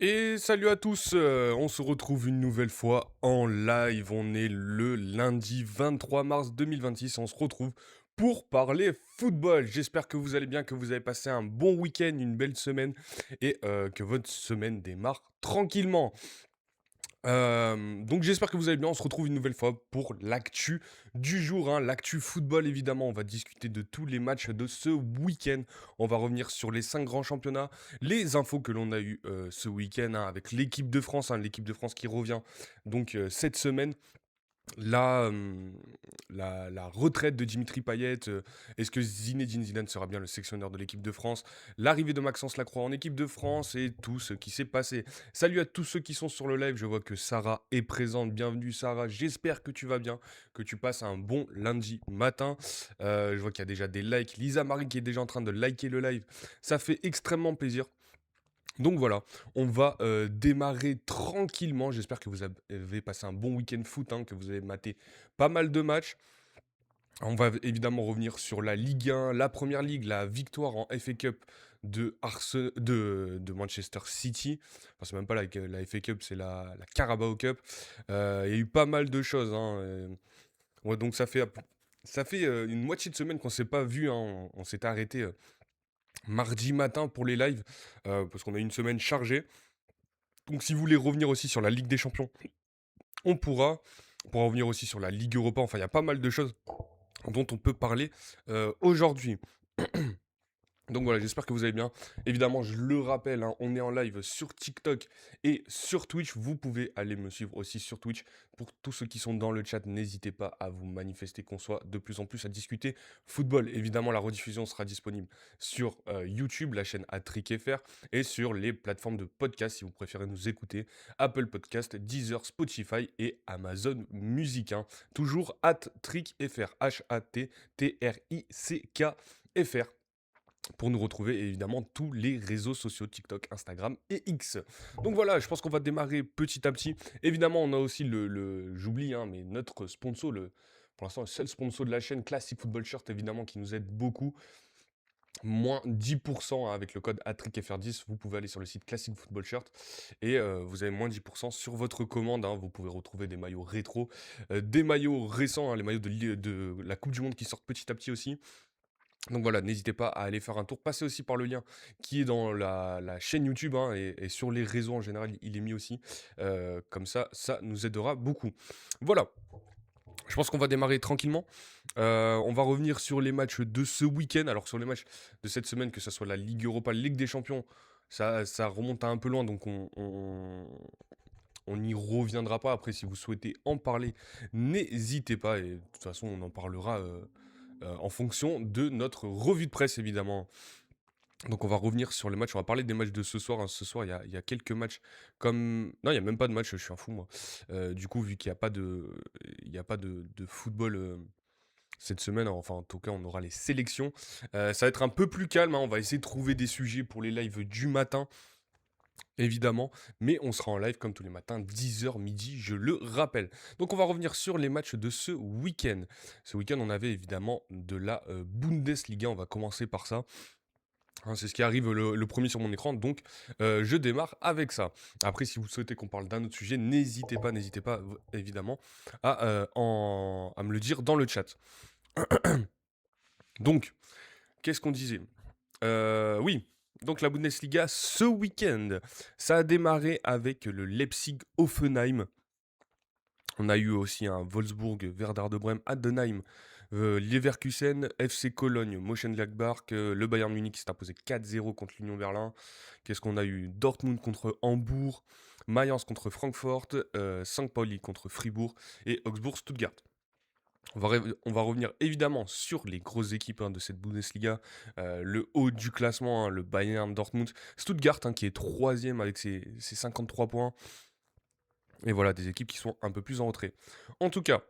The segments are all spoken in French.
Et salut à tous, on se retrouve une nouvelle fois en live. On est le lundi 23 mars 2026. On se retrouve pour parler football. J'espère que vous allez bien, que vous avez passé un bon week-end, une belle semaine et que votre semaine démarre tranquillement. Donc j'espère que vous allez bien. On se retrouve une nouvelle fois pour l'actu du jour, hein, l'actu football évidemment. On va discuter de tous les matchs de ce week-end. On va revenir sur les 5 grands championnats, les infos que l'on a eues ce week-end, hein, avec l'équipe de France qui revient donc cette semaine. La, la retraite de Dimitri Payet, est-ce que Zinedine Zidane sera bien le sélectionneur de l'équipe de France? L'arrivée de Maxence Lacroix en équipe de France et tout ce qui s'est passé. Salut à tous ceux qui sont sur le live, je vois que Sarah est présente. Bienvenue Sarah, j'espère que tu vas bien, que tu passes un bon lundi matin. Je vois qu'il y a déjà des likes. Lisa Marie qui est déjà en train de liker le live. Ça fait extrêmement plaisir. Donc voilà, on va démarrer tranquillement. J'espère que vous avez passé un bon week-end foot, hein, que vous avez maté pas mal de matchs. On va évidemment revenir sur la Ligue 1, la Première Ligue, la victoire en FA Cup de Manchester City. Enfin, c'est même pas la FA Cup, c'est la Carabao Cup. Il y a eu pas mal de choses, hein. Ouais, donc ça fait une moitié de semaine qu'on s'est pas vu, hein. On s'était arrêté mardi matin pour les lives, parce qu'on a eu une semaine chargée. Donc si vous voulez revenir aussi sur la Ligue des Champions, on pourra. On pourra revenir aussi sur la Ligue Europa. Enfin, il y a pas mal de choses dont on peut parler aujourd'hui. Donc voilà, j'espère que vous allez bien. Évidemment, je le rappelle, hein, on est en live sur TikTok et sur Twitch. Vous pouvez aller me suivre aussi sur Twitch. Pour tous ceux qui sont dans le chat, n'hésitez pas à vous manifester, qu'on soit de plus en plus à discuter football. Évidemment, la rediffusion sera disponible sur YouTube, la chaîne @trickfr, et sur les plateformes de podcast si vous préférez nous écouter. Apple Podcast, Deezer, Spotify et Amazon Music, hein. Toujours @trickfr, HATTRICKFR, pour nous retrouver, et évidemment tous les réseaux sociaux, TikTok, Instagram et X. Donc voilà, je pense qu'on va démarrer petit à petit. Évidemment, on a aussi j'oublie, hein, mais notre sponsor, pour l'instant le seul sponsor de la chaîne, Classic Football Shirt, évidemment, qui nous aide beaucoup. Moins 10%, hein, avec le code ATRICFR10, vous pouvez aller sur le site Classic Football Shirt et vous avez moins 10% sur votre commande, hein. Vous pouvez retrouver des maillots rétro, des maillots récents, hein, les maillots de la Coupe du Monde qui sortent petit à petit aussi. Donc voilà, n'hésitez pas à aller faire un tour. Passez aussi par le lien qui est dans la chaîne YouTube, hein, et sur les réseaux en général, il est mis aussi. Comme ça nous aidera beaucoup. Voilà, je pense qu'on va démarrer tranquillement. On va revenir sur les matchs de ce week-end. Alors sur les matchs de cette semaine, que ce soit la Ligue Europa, la Ligue des Champions, ça remonte à un peu loin, donc on n'y reviendra pas. Après, si vous souhaitez en parler, n'hésitez pas. Et de toute façon, on en parlera en fonction de notre revue de presse, évidemment. Donc on va revenir sur les matchs, on va parler des matchs de ce soir, hein. Ce soir, il y a quelques matchs comme... Non, il n'y a même pas de match, je suis un fou, moi. Du coup, vu qu'il n'y a pas de football cette semaine, enfin en tout cas, on aura les sélections. Ça va être un peu plus calme, hein. On va essayer de trouver des sujets pour les lives du matin, évidemment. Mais on sera en live comme tous les matins, 10h midi, je le rappelle. Donc on va revenir sur les matchs de ce week-end. Ce week-end, on avait évidemment de la Bundesliga, on va commencer par ça. Hein, c'est ce qui arrive le premier sur mon écran, donc je démarre avec ça. Après, si vous souhaitez qu'on parle d'un autre sujet, n'hésitez pas, évidemment, à me le dire dans le chat. Donc, qu'est-ce qu'on disait? Oui, donc la Bundesliga ce week-end, ça a démarré avec le Leipzig-Offenheim. On a eu aussi un Wolfsburg, Werder de Brême, Heidenheim, Leverkusen, FC Cologne, Mönchengladbach, le Bayern Munich qui s'est imposé 4-0 contre l'Union Berlin. Qu'est-ce qu'on a eu? Dortmund contre Hambourg, Mayence contre Francfort, St. Pauli contre Fribourg et Augsbourg-Stuttgart. On va revenir évidemment sur les grosses équipes, hein, de cette Bundesliga, le haut du classement, hein, le Bayern Dortmund, Stuttgart, hein, qui est troisième avec ses 53 points. Et voilà, des équipes qui sont un peu plus en retrait. En tout cas,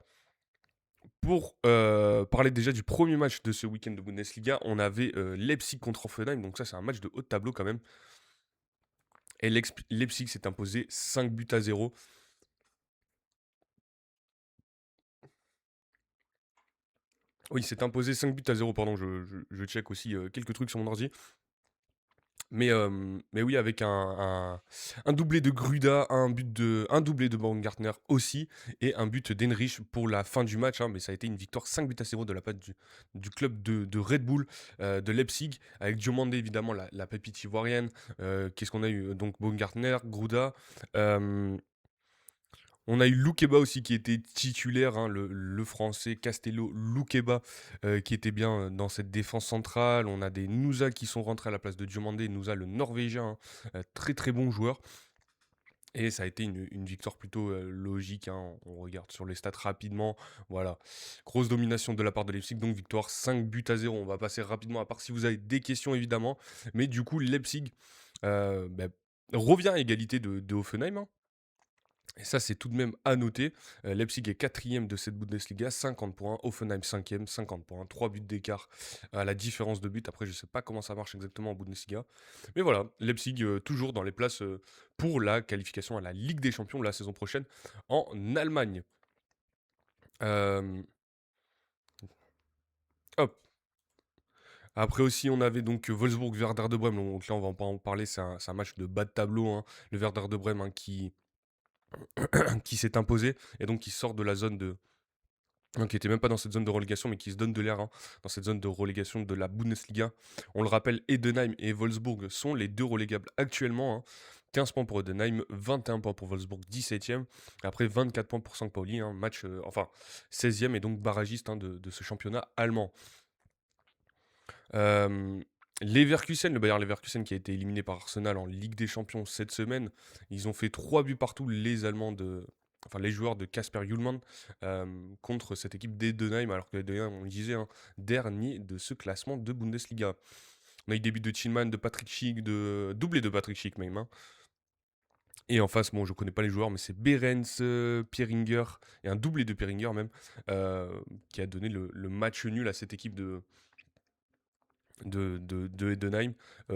pour parler déjà du premier match de ce week-end de Bundesliga, on avait Leipzig contre Hoffenheim, donc ça c'est un match de haut de tableau quand même. Et Leipzig s'est imposé 5 buts à 0. Oui, s'est imposé 5 buts à 0, pardon, je check aussi quelques trucs sur mon ordi. Mais oui, avec un doublé de Gruda, un doublé de Baumgartner aussi, et un but d'Henrich pour la fin du match, hein. Mais ça a été une victoire 5-0 de la part du club de Red Bull, de Leipzig, avec Diomande évidemment, la pépite ivoirienne. Qu'est-ce qu'on a eu? Donc Baumgartner, Gruda. euh, on a eu Loukeba aussi qui était titulaire, hein, le français Castello Loukeba, qui était bien dans cette défense centrale. On a des Nusa qui sont rentrés à la place de Diomandé. Nusa, le Norvégien, hein, très très bon joueur. Et ça a été une victoire plutôt logique, hein. On regarde sur les stats rapidement. Voilà. Grosse domination de la part de Leipzig. Donc victoire 5-0. On va passer rapidement, à part si vous avez des questions évidemment. Mais du coup, Leipzig bah, revient à égalité de Hoffenheim, hein. Et ça, c'est tout de même à noter. Leipzig est quatrième de cette Bundesliga, 50 points. Offenheim cinquième, 50 points. 3 buts d'écart à la différence de but. Après, je ne sais pas comment ça marche exactement en Bundesliga. Mais voilà, Leipzig toujours dans les places pour la qualification à la Ligue des Champions la saison prochaine en Allemagne. Euh, hop. Après aussi, on avait donc Wolfsburg-Werder de Brême. Donc là, on va pas en parler. C'est un match de bas de tableau, hein. Le Werder de Brême, hein, qui s'est imposé et donc qui sort de la zone de, qui était même pas dans cette zone de relégation, mais qui se donne de l'air, hein, dans cette zone de relégation de la Bundesliga. On le rappelle, Edenheim et Wolfsburg sont les deux relégables actuellement, hein. 15 points pour Edenheim, 21 points pour Wolfsburg, 17e. Après 24 points pour St. Pauli, hein, match, enfin 16e et donc barragiste, hein, de ce championnat allemand. Euh, Leverkusen, le Bayer Leverkusen qui a été éliminé par Arsenal en Ligue des Champions cette semaine, ils ont fait 3 buts partout, les Allemands enfin les joueurs de Kasper Hjulmand, contre cette équipe d'Edenheim, alors que Edenheim, on le disait, hein, dernier de ce classement de Bundesliga. On a eu des buts de Tillman, de Patrick Schick, doublé de Patrick Schick même, hein. Et en face, bon, je connais pas les joueurs, mais c'est Behrens, Pieringer, et un doublé de Pieringer même, qui a donné le match nul à cette équipe de Edenheim.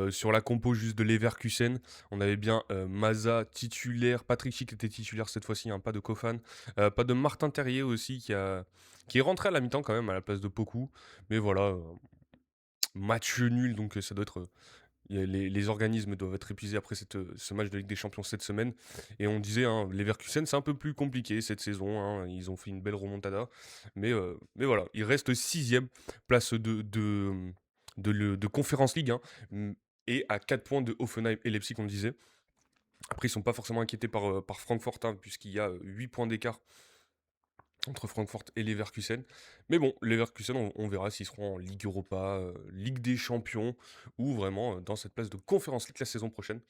Sur la compo juste de Leverkusen, on avait bien Maza titulaire, Patrick Schick était titulaire cette fois-ci, hein, pas de Kofan, pas de Martin Terrier aussi qui est rentré à la mi-temps quand même à la place de Poku. Mais voilà, match nul, donc ça doit être... les organismes doivent être épuisés après ce match de Ligue des Champions cette semaine. Et on disait, hein, Leverkusen, c'est un peu plus compliqué cette saison, hein. Ils ont fait une belle remontada. Mais voilà, il reste sixième place de Conference League, hein, et à 4 points de Hoffenheim et Leipzig, on le disait. Après, ils sont pas forcément inquiétés par Francfort, hein, puisqu'il y a 8 points d'écart entre Francfort et Leverkusen. Mais bon, Leverkusen, on verra s'ils seront en Ligue Europa, Ligue des Champions, ou vraiment dans cette place de Conference League la saison prochaine.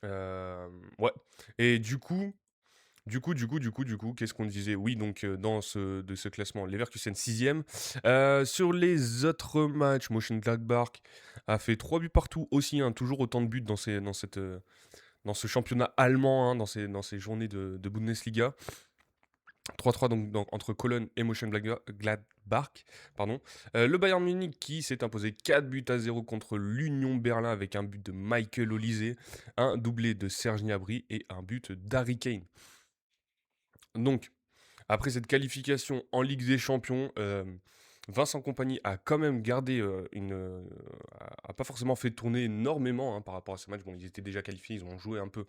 Euh, ouais. Et du coup, qu'est-ce qu'on disait? Oui, donc de ce classement, Leverkusen 6e. Sur les autres matchs, Mönchengladbach a fait 3 buts partout aussi, hein, toujours autant de buts dans ce championnat allemand, hein, dans ces journées de Bundesliga. 3-3 donc entre Cologne et Mönchengladbach. Pardon. Le Bayern Munich qui s'est imposé 4-0 contre l'Union Berlin avec un but de Michael Olise, un doublé de Serge Gnabry et un but d'Harry Kane. Donc, après cette qualification en Ligue des Champions, Vincent Kompany a quand même gardé a pas forcément fait tourner énormément, hein, par rapport à ce match. Bon, ils étaient déjà qualifiés, ils ont joué un peu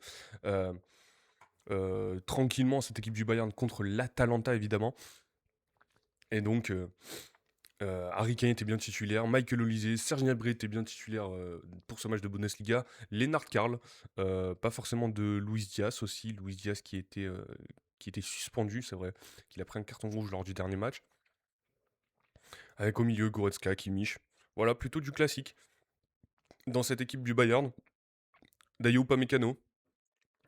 euh, tranquillement cette équipe du Bayern contre l'Atalanta évidemment. Et donc, Harry Kane était bien titulaire, Michael Olise, Serge Gnabry était bien titulaire pour ce match de Bundesliga, Lennart Karl, pas forcément de Luis Diaz aussi, Luis Diaz qui était suspendu, c'est vrai, qu'il a pris un carton rouge lors du dernier match, avec au milieu Goretzka, Kimmich, voilà, plutôt du classique. Dans cette équipe du Bayern, Dayot Upamecano,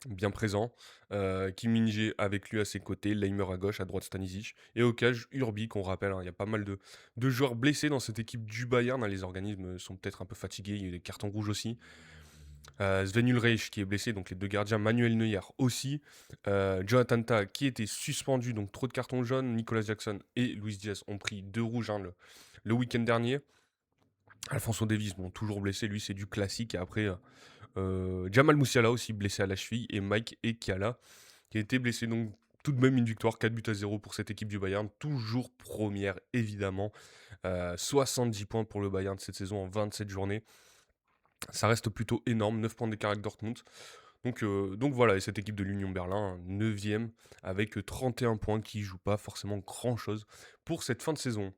bien présent, Kim Min-jae avec lui à ses côtés, Leimer à gauche, à droite Stanisic, et au cage Urbi qu'on rappelle, hein, il y a pas mal de joueurs blessés dans cette équipe du Bayern, hein, les organismes sont peut-être un peu fatigués, il y a eu des cartons rouges aussi. Sven Ulreich qui est blessé, donc les deux gardiens, Manuel Neuer aussi, Jonathan Tah qui était suspendu, donc trop de cartons jaunes, Nicolas Jackson et Luis Diaz ont pris 2 rouges, hein, le week-end dernier. Alfonso Davies, bon, toujours blessé, lui c'est du classique, et après Jamal Musiala aussi blessé à la cheville, et Mike Ekiala qui a été blessé. Donc tout de même une victoire, 4-0 pour cette équipe du Bayern, toujours première évidemment. 70 points pour le Bayern de cette saison en 27 journées. Ça reste plutôt énorme, 9 points d'écart avec Dortmund. Donc voilà, et cette équipe de l'Union Berlin, 9e, avec 31 points, qui ne joue pas forcément grand-chose pour cette fin de saison.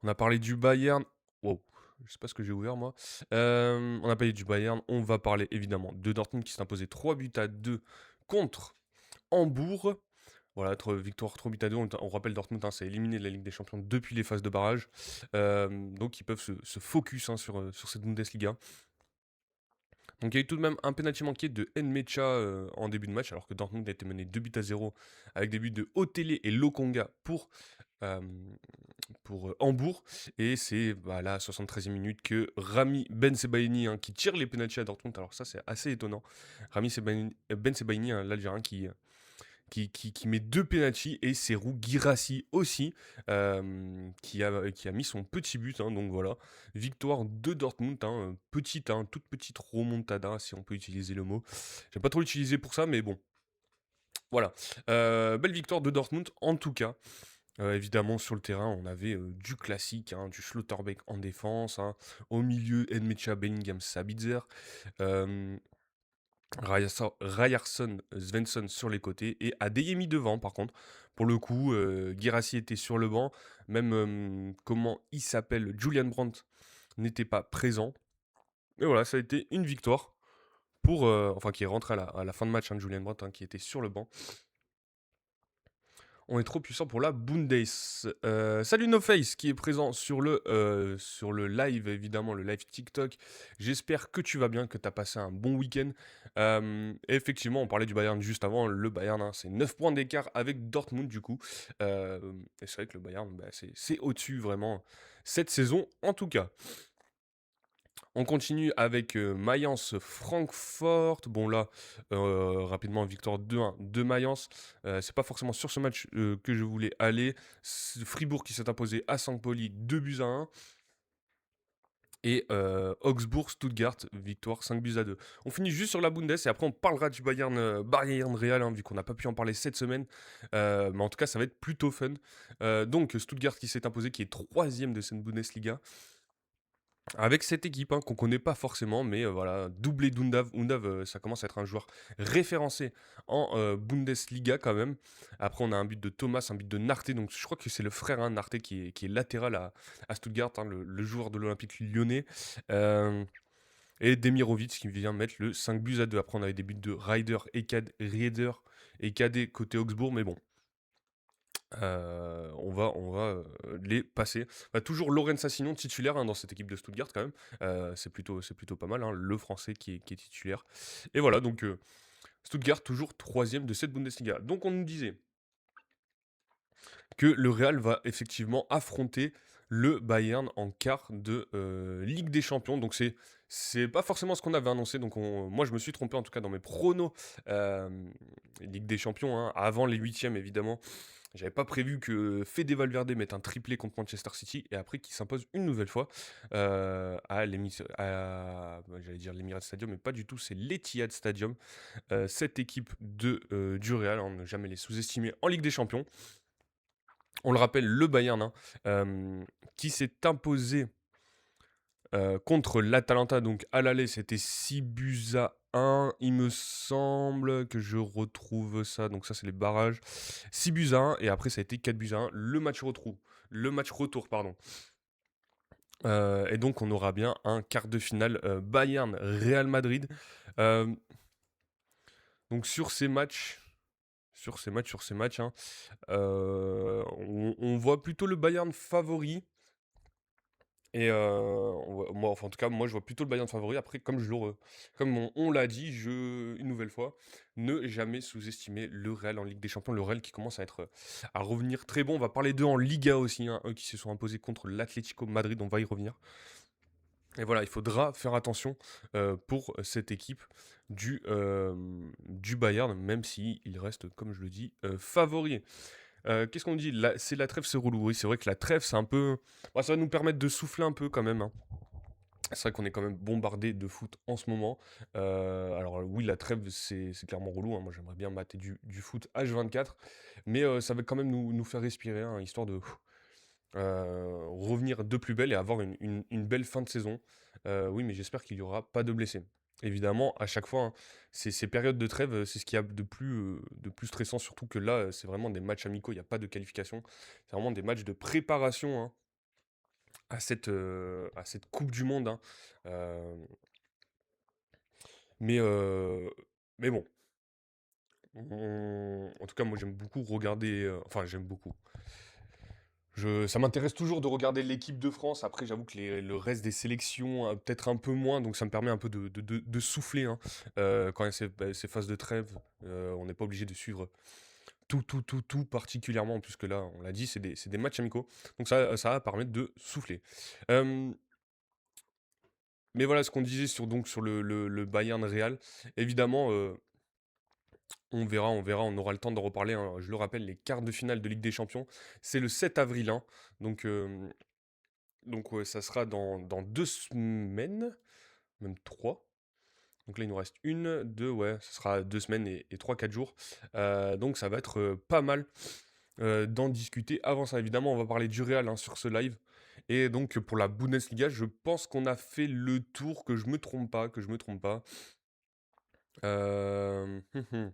On a parlé du Bayern. Wow, je sais pas ce que j'ai ouvert moi. On a parlé du Bayern. On va parler évidemment de Dortmund qui s'est imposé 3-2 contre Hambourg. Voilà, victoire 3-2. On rappelle Dortmund, hein, c'est éliminé de la Ligue des Champions depuis les phases de barrage. Donc ils peuvent se focus, hein, sur cette Bundesliga. Donc il y a eu tout de même un penalty manqué de Nmecha en début de match, alors que Dortmund a été mené 2-0 avec des buts de Otele et Lokonga euh, pour Hambourg. Et c'est à la 73e minute que Rami Ben Sebaini, hein, qui tire les penalties à Dortmund. Alors ça, c'est assez étonnant. Ben Sebaini, hein, l'Algérien, qui met 2 penalties, et Serhou Guirassy aussi, qui a mis son petit but, hein. Donc voilà, victoire de Dortmund, hein, toute petite remontada, si on peut utiliser le mot. J'aime pas trop l'utiliser pour ça, mais bon, voilà. Belle victoire de Dortmund en tout cas. Évidemment, sur le terrain, on avait du classique, hein, du Schlotterbeck en défense, hein. Au milieu, Nmecha, Bellingham, Sabitzer. Euh, Ryerson, Svensson sur les côtés et Adeyemi devant. Par contre, pour le coup, Guirassy était sur le banc. Même, comment il s'appelle, Julian Brandt n'était pas présent. Et voilà, ça a été une victoire enfin, qui est rentré à la fin de match, hein, Julian Brandt, hein, qui était sur le banc. On est trop puissant pour la Bundes. Salut NoFace qui est présent sur le live, évidemment, le live TikTok. J'espère que tu vas bien, que tu as passé un bon week-end. Effectivement, on parlait du Bayern juste avant. Le Bayern, hein, c'est 9 points d'écart avec Dortmund, du coup. Et c'est vrai que le Bayern, bah, c'est au-dessus, vraiment, cette saison, en tout cas. On continue avec Mayence Francfort. Bon là, rapidement, victoire 2-1 de Mayence. C'est pas forcément sur ce match que je voulais aller. Fribourg qui s'est imposé à Saint-Pauli 2-1. Et Augsbourg, Stuttgart, victoire 5-2. On finit juste sur la Bundes et après on parlera du Bayern Real, hein, vu qu'on n'a pas pu en parler cette semaine. Mais en tout cas, ça va être plutôt fun. Donc Stuttgart qui s'est imposé, qui est 3e de cette Bundesliga. Avec cette équipe, hein, qu'on connaît pas forcément, mais voilà, doublé d'Undav. Undav, ça commence à être un joueur référencé en Bundesliga quand même. Après, on a un but de Thomas, un but de Narté. Donc, je crois que c'est le frère, hein, Narté, qui est latéral à Stuttgart, hein, le joueur de l'Olympique lyonnais. Euh, et Demirovic qui vient mettre le 5-2. Après, on avait des buts de Ryder, Rieder et KD côté Augsbourg, mais bon. On va les passer. Bah, toujours Lorenz Sassignon titulaire, hein, dans cette équipe de Stuttgart quand même. C'est plutôt pas mal, hein, le français qui est titulaire. Et voilà, donc Stuttgart toujours 3e de cette Bundesliga. Donc on nous disait que le Real va effectivement affronter le Bayern en quart de Ligue des Champions. Donc c'est pas forcément ce qu'on avait annoncé. Donc moi je me suis trompé en tout cas dans mes pronos Ligue des Champions, hein, avant les 8e évidemment. J'avais pas prévu que Fede Valverde mette un triplé contre Manchester City et après qu'il s'impose une nouvelle fois j'allais dire l'Emirates Stadium, mais pas du tout, c'est l'Etihad Stadium. Cette équipe du Real, on ne jamais les sous-estimer en Ligue des Champions. On le rappelle, le Bayern, hein, qui s'est imposé contre l'Atalanta, donc à l'aller, c'était 6-1. Il me semble que je retrouve ça. Donc ça, c'est les barrages. 6-1. Et après, ça a été 4-1. Le match retour, pardon. Et donc, on aura bien un quart de finale Bayern-Real Madrid. Euh, donc sur ces matchs, hein, on voit plutôt le Bayern favori. Et moi, enfin, en tout cas, moi, je vois plutôt le Bayern favori. Après, comme on l'a dit, une nouvelle fois, ne jamais sous-estimer le Real en Ligue des Champions. Le Real qui commence à revenir très bon. On va parler d'eux en Liga aussi, hein, eux qui se sont imposés contre l'Atlético Madrid. On va y revenir. Et voilà, il faudra faire attention pour cette équipe du Bayern, même s'il reste, comme je le dis, favori. Qu'est-ce qu'on dit? C'est la trêve, c'est relou. Oui, c'est vrai que la trêve, c'est un peu. Bah, ça va nous permettre de souffler un peu quand même, hein. C'est vrai qu'on est quand même bombardé de foot en ce moment. Alors oui, la trêve, c'est clairement relou, hein. Moi, j'aimerais bien mater du foot H24, mais ça va quand même nous faire respirer, hein, histoire de revenir de plus belle et avoir une belle fin de saison. Oui, mais j'espère qu'il y aura pas de blessés. Évidemment, à chaque fois, hein, ces périodes de trêve, c'est ce qu'il y a de plus stressant, surtout que là, c'est vraiment des matchs amicaux, il n'y a pas de qualification. C'est vraiment des matchs de préparation, hein, à cette Coupe du Monde, hein. Euh, mais, euh, mais bon, en tout cas, moi j'aime beaucoup regarder. Enfin, j'aime beaucoup. Ça m'intéresse toujours de regarder l'équipe de France. Après, j'avoue que le reste des sélections, peut-être un peu moins, donc ça me permet un peu de souffler, hein. Quand il y a ces phases de trêve, on n'est pas obligé de suivre tout particulièrement, puisque là, on l'a dit, c'est des matchs amicaux. Donc ça va permettre de souffler. Euh, mais voilà ce qu'on disait sur le Bayern Real. Évidemment, on aura le temps d'en reparler, hein. Je le rappelle, les quarts de finale de Ligue des Champions, c'est le 7 avril, hein. Donc, ouais, ça sera dans 2 semaines, même trois. Donc là, il nous reste une, deux, ouais, ça sera 2 semaines et 3, 4 jours. Donc ça va être pas mal d'en discuter. Avant ça, évidemment, on va parler du Real, hein, sur ce live. Et donc pour la Bundesliga, je pense qu'on a fait le tour, que je me trompe pas, que je me trompe pas. Hum, hum.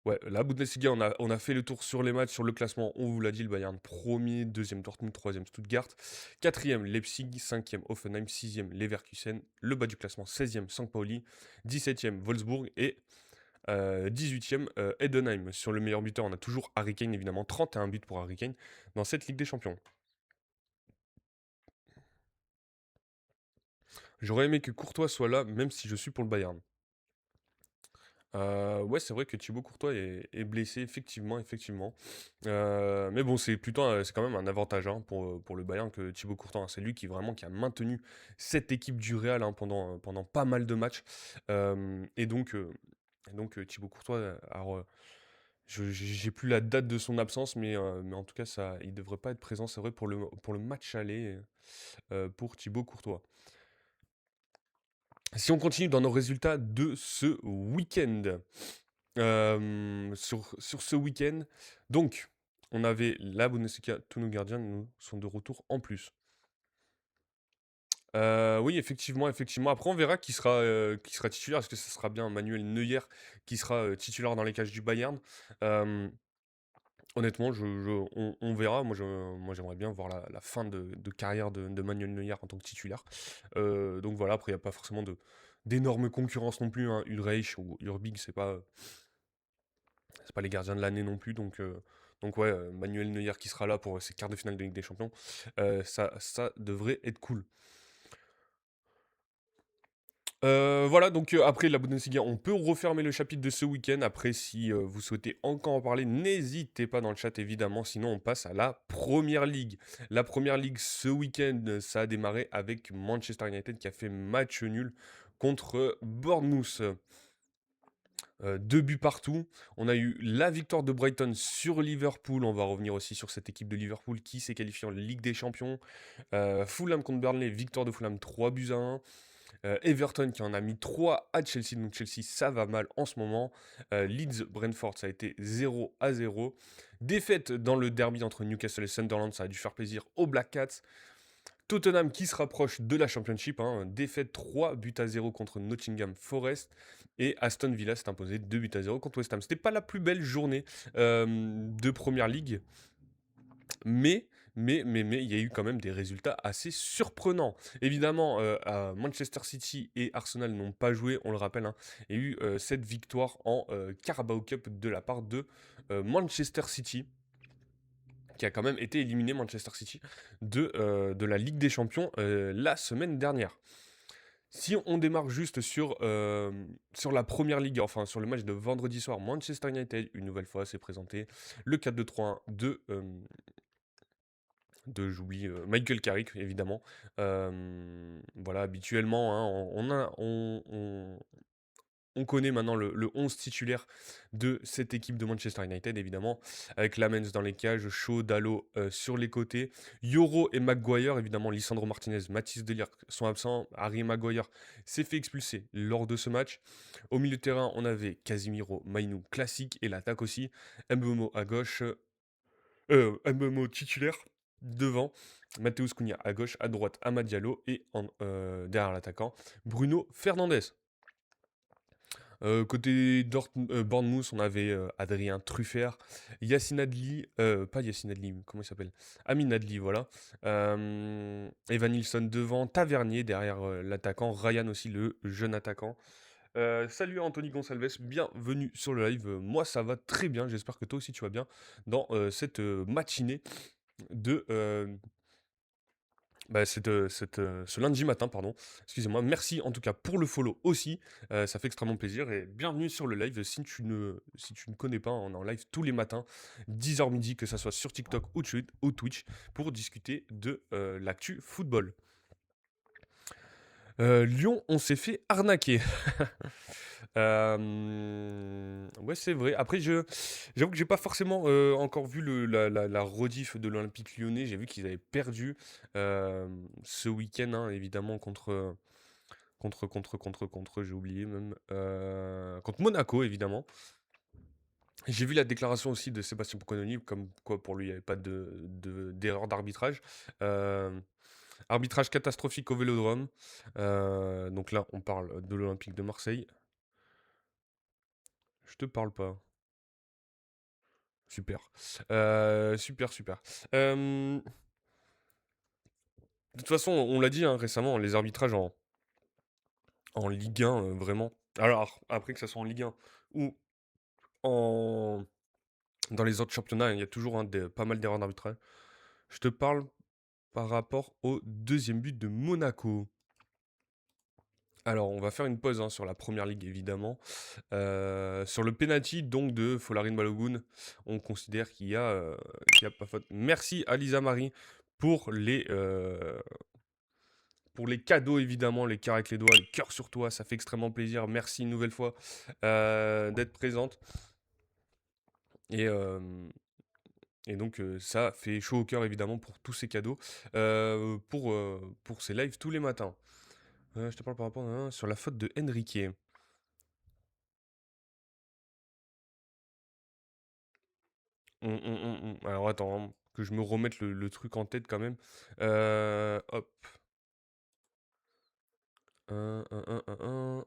Ouais, la Bundesliga, on a fait le tour sur les matchs, sur le classement. On vous l'a dit, le Bayern premier, deuxième Dortmund, troisième Stuttgart, quatrième Leipzig, cinquième Hoffenheim, sixième Leverkusen, le bas du classement 16e St. Pauli, 17e Wolfsburg et 18e Heidenheim. Sur le meilleur buteur, on a toujours Harry Kane, évidemment, 31 buts pour Harry Kane dans cette Ligue des Champions. J'aurais aimé que Courtois soit là, même si je suis pour le Bayern. Ouais, c'est vrai que Thibaut Courtois est blessé, effectivement, effectivement. Mais bon, c'est quand même un avantage, hein, pour le Bayern que Thibaut Courtois, hein. C'est lui qui a maintenu cette équipe du Real, hein, pendant pas mal de matchs. Et donc, Thibaut Courtois, alors, j'ai plus la date de son absence, mais en tout cas, il devrait pas être présent, c'est vrai, pour le match aller, pour Thibaut Courtois. Si on continue dans nos résultats de ce week-end, sur ce week-end, donc, on avait la Bundesliga, tous nos gardiens nous sont de retour en plus. Oui, effectivement, effectivement. Après, on verra qui sera titulaire. Est-ce que ce sera bien Manuel Neuer qui sera titulaire dans les cages du Bayern? Euh, Honnêtement, on verra. Moi, j'aimerais bien voir la fin de carrière de Manuel Neuer en tant que titulaire. Donc voilà, après, il n'y a pas forcément d'énormes concurrence non plus, hein. Ulreich ou Urbig, c'est pas les gardiens de l'année non plus. Donc ouais, Manuel Neuer qui sera là pour ces quarts de finale de Ligue des Champions, ça devrait être cool. Voilà, donc après la Bundesliga, on peut refermer le chapitre de ce week-end. Après, si vous souhaitez encore en parler, n'hésitez pas dans le chat, évidemment. Sinon, on passe à la Première Ligue. La Première Ligue, ce week-end, ça a démarré avec Manchester United qui a fait match nul contre Bournemouth. 2 buts partout. On a eu la victoire de Brighton sur Liverpool. On va revenir aussi sur cette équipe de Liverpool qui s'est qualifiée en Ligue des Champions. Fulham contre Burnley, victoire de Fulham 3 buts à 1. Everton qui en a mis 3 à Chelsea, donc Chelsea ça va mal en ce moment. Leeds Brentford ça a été 0-0. Défaite dans le derby entre Newcastle et Sunderland, ça a dû faire plaisir aux Black Cats. Tottenham qui se rapproche de la Championship, hein, défaite 3 buts à 0 contre Nottingham Forest. Et Aston Villa s'est imposé 2 buts à 0 contre West Ham. C'était pas la plus belle journée de Première Ligue, mais, il y a eu quand même des résultats assez surprenants. Évidemment, Manchester City et Arsenal n'ont pas joué, on le rappelle, hein. Il y a eu cette victoire en Carabao Cup de la part de Manchester City, qui a quand même été éliminé, Manchester City, de la Ligue des Champions la semaine dernière. Si on démarre juste sur la Première Ligue, enfin sur le match de vendredi soir, Manchester United, une nouvelle fois, s'est présenté le 4-2-3-1 j'oublie, Michael Carrick, évidemment. Voilà, habituellement, hein, On connaît maintenant le 11 titulaire de cette équipe de Manchester United, évidemment, avec Lamens dans les cages, Shaw, Dalot sur les côtés, Yoro et Maguire, évidemment, Lisandro Martinez, Mathis De Ligt sont absents, Harry Maguire s'est fait expulser lors de ce match. Au milieu de terrain, on avait Casimiro, Mainou, classique, et l'attaque aussi, Mbeumo à gauche, Mbeumo titulaire, devant, Mateus Cunha à gauche, à droite, Amad Diallo, et derrière l'attaquant, Bruno Fernandes. Côté Bournemouth, on avait Adrien Truffert, Yacine Adli, pas Yacine Adli, comment il s'appelle? Amin Adli, voilà. Evan Nilsson devant, Tavernier derrière l'attaquant, Ryan aussi, le jeune attaquant. Salut Anthony Gonçalves, bienvenue sur le live. Moi ça va très bien, j'espère que toi aussi tu vas bien dans cette matinée de, ce lundi matin, pardon. Excusez-moi. Merci en tout cas pour le follow aussi. Ça fait extrêmement plaisir. Et bienvenue sur le live. Si tu ne connais pas, on est en live tous les matins, 10h midi, que ça soit sur TikTok ou Twitch, pour discuter de l'actu football. Lyon, on s'est fait arnaquer. Ouais, c'est vrai. Après, j'avoue que j'ai pas forcément encore vu la rediff de l'Olympique Lyonnais. J'ai vu qu'ils avaient perdu ce week-end, hein, évidemment, contre, j'ai oublié même, contre Monaco, évidemment. J'ai vu la déclaration aussi de Sébastien Pocononi, comme quoi pour lui, il n'y avait pas d'erreur d'arbitrage. Euh, Arbitrage catastrophique au Vélodrome. Donc là, on parle de l'Olympique de Marseille. Je te parle pas. Super. Super, super. De toute façon, on l'a dit hein, récemment, les arbitrages en Ligue 1, vraiment. Alors, après que ça soit en Ligue 1 ou en, dans les autres championnats, il y a toujours pas mal d'erreurs d'arbitrage. Je te parle par rapport au deuxième but de Monaco. Alors, on va faire une pause hein, sur la première ligue, évidemment. Sur le penalty, donc, de Folarin Balogun, on considère qu'il y a pas faute. Merci à Lisa Marie pour les cadeaux, évidemment, les cœurs avec les doigts, les cœurs sur toi, ça fait extrêmement plaisir. Merci une nouvelle fois d'être présente. Et, euh, et donc, ça fait chaud au cœur, évidemment, pour tous ces cadeaux, pour ces lives tous les matins. Je te parle par rapport sur la faute de Enrique. Alors attends, hein, que je me remette le truc en tête quand même. Hop. Un.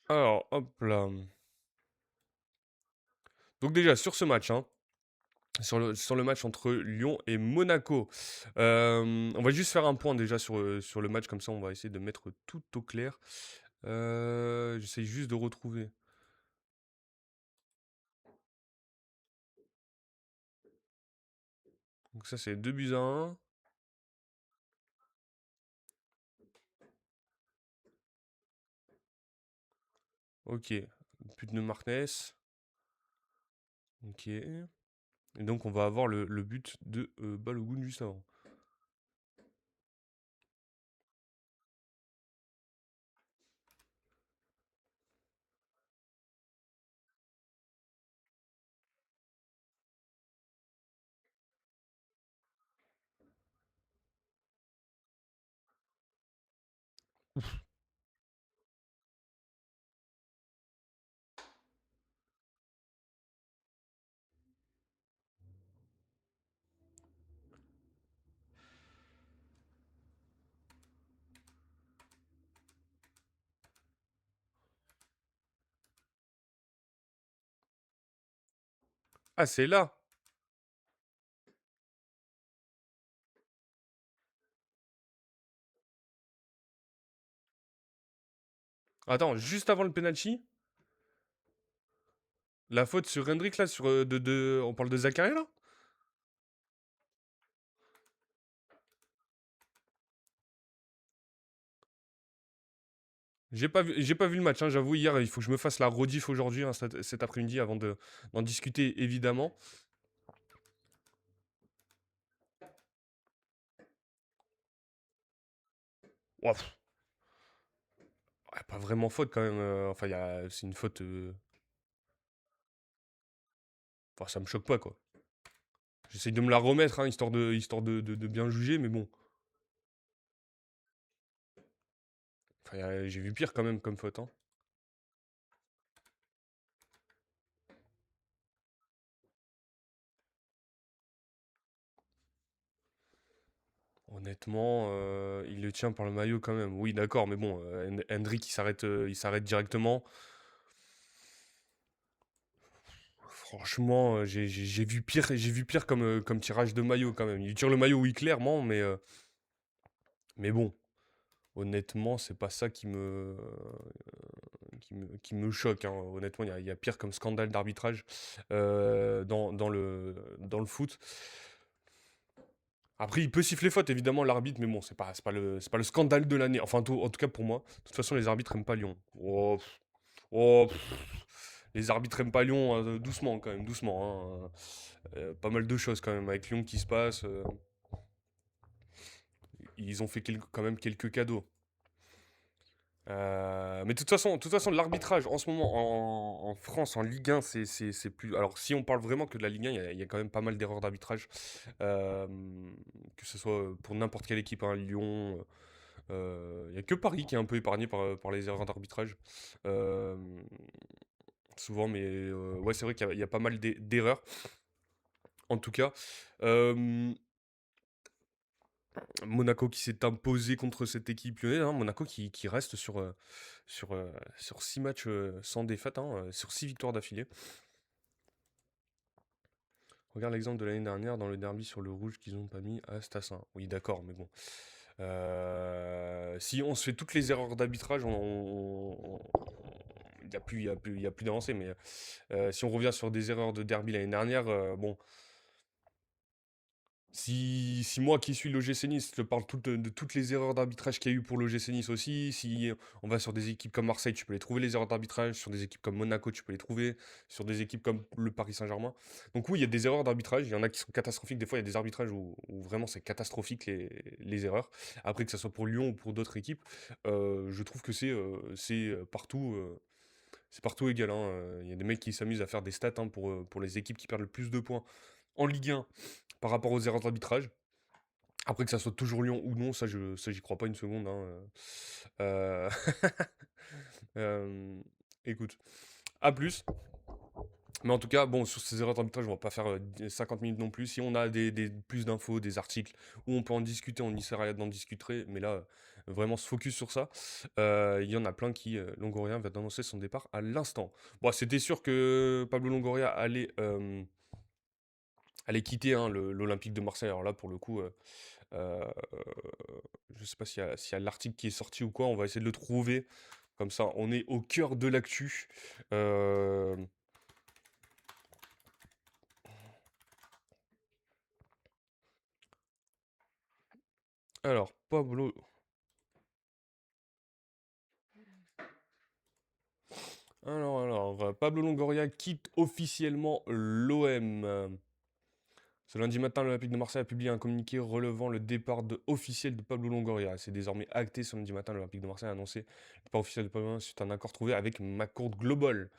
Alors, hop là. Donc déjà, sur ce match, hein, sur le match entre Lyon et Monaco, on va juste faire un point déjà sur le match, comme ça on va essayer de mettre tout au clair. J'essaye juste de retrouver. Donc ça c'est 2 buts à 1. Ok. But de Martinez. Ok. Et donc on va avoir le but de Balogun juste avant. Ah, c'est là. Attends, juste avant le penalty, la faute sur Hendrik là, on parle de Zakaria là? J'ai pas vu le match, hein, j'avoue. Hier, il faut que je me fasse la rediff aujourd'hui, hein, cet après-midi, avant d'en discuter, évidemment. Ouah, ouais, pas vraiment faute quand même. Enfin, c'est une faute. Enfin, ça me choque pas, quoi. J'essaye de me la remettre, hein, histoire de bien juger, mais bon. Enfin, j'ai vu pire quand même comme faute, hein. Honnêtement, il le tient par le maillot quand même. Oui, d'accord, mais bon, Hendrick, il s'arrête directement. Franchement, j'ai vu pire comme tirage de maillot quand même. Il tire le maillot, oui, clairement, mais bon, honnêtement, c'est pas ça qui me choque, hein. Honnêtement, il y a pire comme scandale d'arbitrage dans le foot. Après, il peut siffler faute, évidemment, l'arbitre, mais bon, c'est pas le scandale de l'année. Enfin, en tout cas pour moi. De toute façon, les arbitres aiment pas Lyon. Oh, oh, les arbitres aiment pas Lyon, hein, doucement quand même, doucement, hein. Pas mal de choses quand même avec Lyon qui se passe. Ils ont fait quand même quelques cadeaux. Mais de toute façon, l'arbitrage en ce moment en France, en Ligue 1, c'est plus. Alors, si on parle vraiment que de la Ligue 1, il y a quand même pas mal d'erreurs d'arbitrage. Euh, que ce soit pour n'importe quelle équipe, hein, Lyon. Il n'y a que Paris qui est un peu épargné par les erreurs d'arbitrage. Euh, souvent, mais ouais, c'est vrai qu'il y a pas mal d'erreurs. En tout cas, Euh, Monaco qui s'est imposé contre cette équipe lyonnaise, hein. Monaco qui reste sur 6 matchs sans défaite, hein, sur 6 victoires d'affilée. Regarde l'exemple de l'année dernière dans le derby sur le rouge qu'ils ont pas mis à Stassin. Oui, d'accord, mais bon. Si on se fait toutes les erreurs d'arbitrage, il n'y a plus, il y a plus d'avancée. Mais si on revient sur des erreurs de derby l'année dernière, bon, si moi qui suis l'OGC Nice, je te parle de toutes les erreurs d'arbitrage qu'il y a eu pour l'OGC Nice aussi, si on va sur des équipes comme Marseille, tu peux les trouver les erreurs d'arbitrage, sur des équipes comme Monaco, tu peux les trouver, sur des équipes comme le Paris Saint-Germain. Donc oui, il y a des erreurs d'arbitrage, il y en a qui sont catastrophiques, des fois il y a des arbitrages où vraiment c'est catastrophique les erreurs. Après que ce soit pour Lyon ou pour d'autres équipes, je trouve que c'est partout égal, hein. Il y a des mecs qui s'amusent à faire des stats, hein, pour les équipes qui perdent le plus de points en Ligue 1 par rapport aux erreurs d'arbitrage. Après que ça soit toujours Lyon ou non, ça j'y crois pas une seconde, hein. Euh, euh, écoute, à plus. Mais en tout cas, bon, sur ces erreurs d'arbitrage, on va pas faire 50 minutes non plus. Si on a plus d'infos, des articles où on peut en discuter, on essaiera d'en discuter. Mais là, vraiment se focus sur ça. Il y en a plein qui, Longoria va annoncer son départ à l'instant. Bon, c'était sûr que Pablo Longoria allait quitter, hein, l'Olympique de Marseille. Alors là, pour le coup, euh, je sais pas s'il y a l'article qui est sorti ou quoi. On va essayer de le trouver. Comme ça, on est au cœur de l'actu. Euh, alors, Pablo Longoria quitte officiellement l'OM. Ce lundi matin, l'Olympique de Marseille a publié un communiqué relevant le départ officiel de Pablo Longoria. C'est désormais acté. Ce lundi matin, l'Olympique de Marseille a annoncé le départ officiel de Pablo Longoria suite à un accord trouvé avec McCourt Global.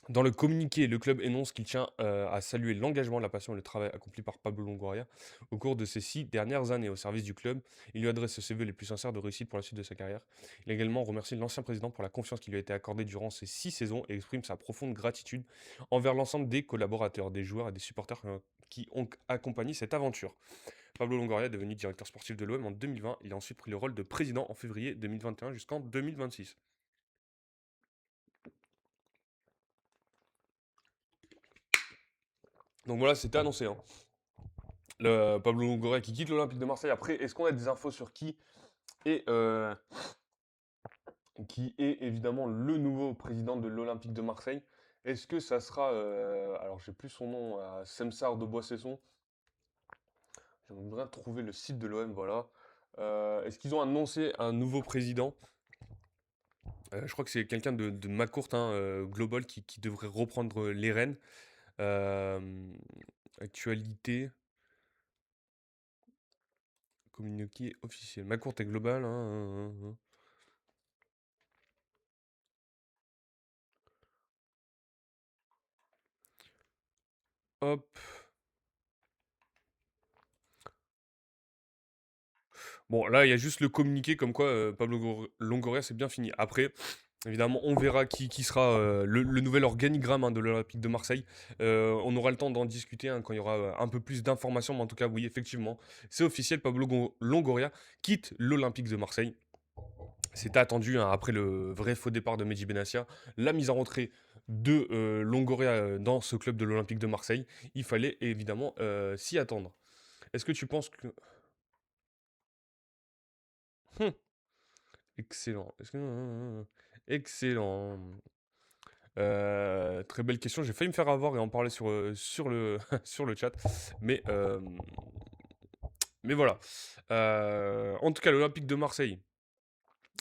Dans le communiqué, le club énonce qu'il tient à saluer l'engagement, la passion et le travail accompli par Pablo Longoria au cours de ces 6 dernières années au service du club. Il lui adresse ses vœux les plus sincères de réussite pour la suite de sa carrière. Il a également remercié l'ancien président pour la confiance qui lui a été accordée durant ces 6 saisons et exprime sa profonde gratitude envers l'ensemble des collaborateurs, des joueurs et des supporters qui ont accompagné cette aventure. Pablo Longoria est devenu directeur sportif de l'OM en 2020. Il a ensuite pris le rôle de président en février 2021 jusqu'en 2026. Donc voilà, c'était annoncé, hein. Le Pablo Longoria qui quitte l'Olympique de Marseille. Après, est-ce qu'on a des infos sur est, euh, qui est évidemment le nouveau président de l'Olympique de Marseille? Est-ce que ça sera, alors j'ai plus son nom, Semsar de Boissesson. J'aimerais bien trouver le site de l'OM, voilà. Est-ce qu'ils ont annoncé un nouveau président? Je crois que c'est quelqu'un de McCourt, hein, Global qui devrait reprendre, les rênes. Hem, Actualité, communiqué officiel. McCourt est Global, hein. Hop. Bon, là, il y a juste le communiqué comme quoi, Pablo Longoria, c'est bien fini. Après, évidemment, on verra qui sera, le nouvel organigramme, hein, de l'Olympique de Marseille. On aura le temps d'en discuter, hein, quand il y aura, un peu plus d'informations, mais en tout cas, oui, effectivement, c'est officiel, Pablo Longoria quitte l'Olympique de Marseille. C'était attendu, hein, après le vrai faux départ de Mehdi Benassia, la mise en rentrée de, Longoria, dans ce club de l'Olympique de Marseille. Il fallait évidemment, s'y attendre. Est-ce que tu penses que Mmh, excellent. Est-ce que excellent. Très belle question. J'ai failli me faire avoir et en parler sur le sur le chat, mais mais voilà. En tout cas, l'Olympique de Marseille,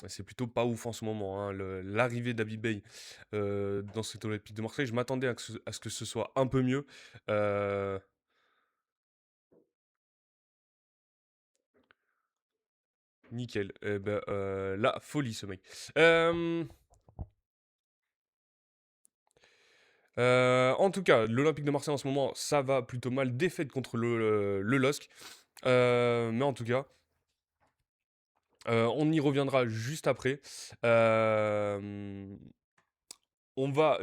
c'est plutôt pas ouf en ce moment, hein. L'arrivée d'Habib Beye, dans cet Olympique de Marseille, je m'attendais à ce que ce soit un peu mieux. Heu, Nickel. Et ben, la folie ce mec. Hem En tout cas, l'Olympique de Marseille en ce moment, ça va plutôt mal. Défaite contre le LOSC. Mais en tout cas, on y reviendra juste après. Hem, on va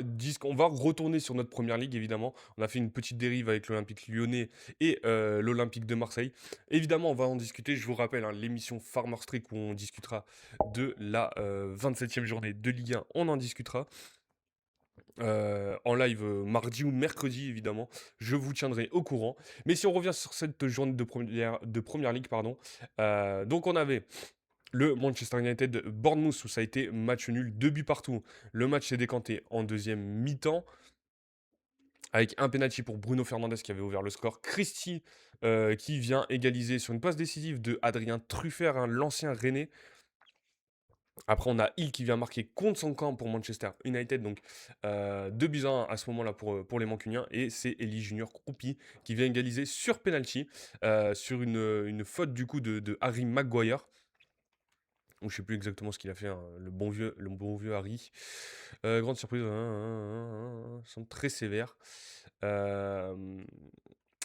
retourner sur notre première ligue, évidemment. On a fait une petite dérive avec l'Olympique lyonnais et l'Olympique de Marseille. Évidemment, on va en discuter. Je vous rappelle, hein, l'émission Farmer Streak où on discutera de la 27e journée de Ligue 1. On en discutera. En live, mardi ou mercredi évidemment, je vous tiendrai au courant. Mais si on revient sur cette journée de première ligue pardon, donc on avait le Manchester United Bournemouth où ça a été match nul, 2 buts partout. Le match s'est décanté en deuxième mi-temps avec un penalty pour Bruno Fernandes qui avait ouvert le score. Christie, qui vient égaliser sur une passe décisive de Adrien Truffert, hein, l'ancien rennais. Après, on a Hill qui vient marquer contre son camp pour Manchester United. Donc, 2 buts à 1 à ce moment-là pour les Mancuniens. Et c'est Eli Junior Kroupi qui vient égaliser sur penalty, sur une faute du coup de Harry Maguire. Ou je sais plus exactement ce qu'il a fait, hein, le bon vieux Harry. Grande surprise, semble très sévère. Euh,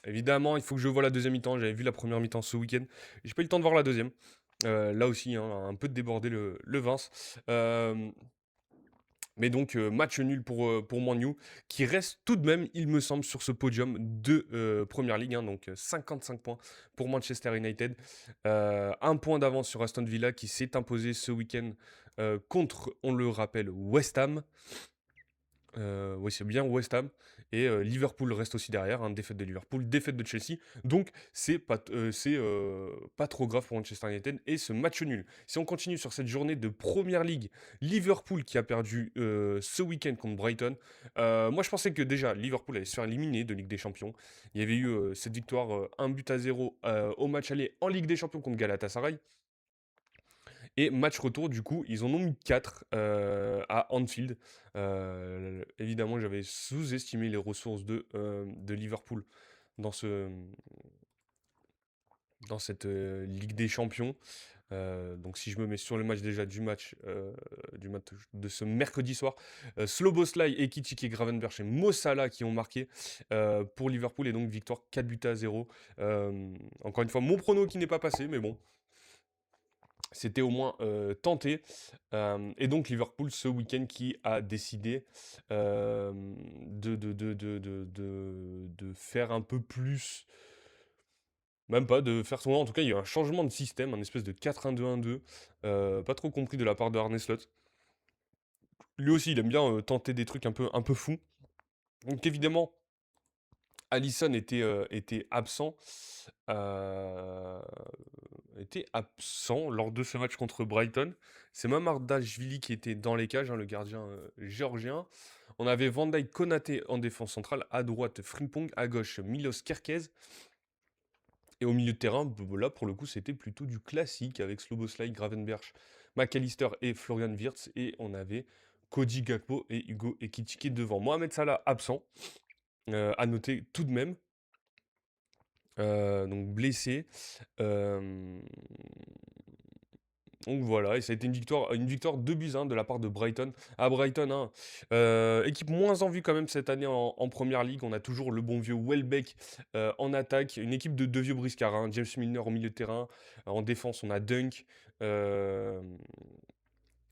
Évidemment, il faut que je voie la deuxième mi-temps. J'avais vu la première mi-temps ce week-end. J'ai pas eu le temps de voir la deuxième. Là aussi, hein, un peu débordé le Vince. Mais donc, match nul pour Man U, qui reste tout de même, il me semble, sur ce podium de Première Ligue, hein, donc 55 points pour Manchester United. Un point d'avance sur Aston Villa, qui s'est imposé ce week-end contre, on le rappelle, West Ham. Oui, c'est bien West Ham. Et Liverpool reste aussi derrière, hein, défaite de Liverpool, défaite de Chelsea. Donc, c'est pas trop grave pour Manchester United. Et ce match nul. Si on continue sur cette journée de Première League, Liverpool qui a perdu ce week-end contre Brighton. Moi, je pensais que déjà, Liverpool allait se faire éliminer de Ligue des Champions. Il y avait eu cette victoire 1 but à 0 au match aller en Ligue des Champions contre Galatasaray. Et match retour, du coup, ils en ont mis 4 à Anfield. Évidemment, j'avais sous-estimé les ressources de Liverpool dans, ce, dans cette Ligue des Champions. Donc si je me mets sur le match déjà du match de ce mercredi soir, Szoboszlai, Ekitike, Gravenberch et Mo Salah qui ont marqué pour Liverpool et donc victoire 4 buts à 0. Encore une fois, mon prono qui n'est pas passé, mais bon, c'était au moins tenté. Et donc Liverpool ce week-end qui a décidé de faire un peu plus, même pas de faire son. En tout cas, il y a eu un changement de système, un espèce de 4-1-2-1-2, pas trop compris de la part de Arne Slot. Lui aussi, il aime bien tenter des trucs un peu fous. Donc évidemment, Alisson était absent. euh, Était absent lors de ce match contre Brighton. C'est Mamardashvili qui était dans les cages, hein, le gardien géorgien. On avait Van Dijk, Konaté en défense centrale, à droite Frimpong, à gauche Milos Kerkez. Et au milieu de terrain, là pour le coup c'était plutôt du classique avec Szoboszlai, Gravenberch, McAllister et Florian Wirtz, et on avait Cody Gakpo et Hugo Ekitike devant. Mohamed Salah absent, à noter tout de même, donc blessé. Euh, donc voilà, et ça a été une victoire 2 buts 1 de la part de Brighton. À Brighton, hein, équipe moins en vue quand même cette année en Première Ligue. On a toujours le bon vieux Welbeck en attaque. Une équipe de deux vieux briscards, hein. James Milner au milieu de terrain. En défense, on a Dunk. euh,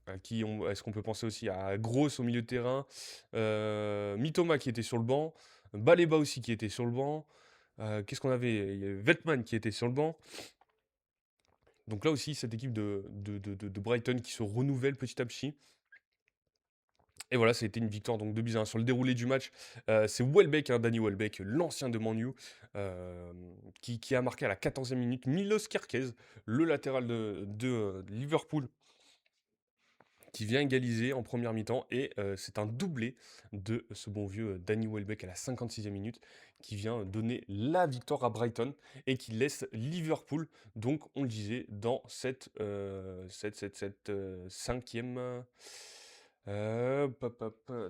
Est-ce qu'on peut penser aussi à Gross au milieu de terrain. Mitoma qui était sur le banc. Baleba aussi qui était sur le banc. Qu'est-ce qu'on avait? Il y avait Veltman qui était sur le banc. Donc là aussi, cette équipe de Brighton qui se renouvelle petit à petit. Et voilà, ça a été une victoire donc 2 buts à 1. Sur le déroulé du match, c'est Welbeck, hein, Danny Welbeck, l'ancien de Man U, qui a marqué à la 14e minute. Milos Kerkez, le latéral de Liverpool, qui vient égaliser en première mi-temps. Et c'est un doublé de ce bon vieux Danny Welbeck à la 56e minute qui vient donner la victoire à Brighton et qui laisse Liverpool, donc on le disait, dans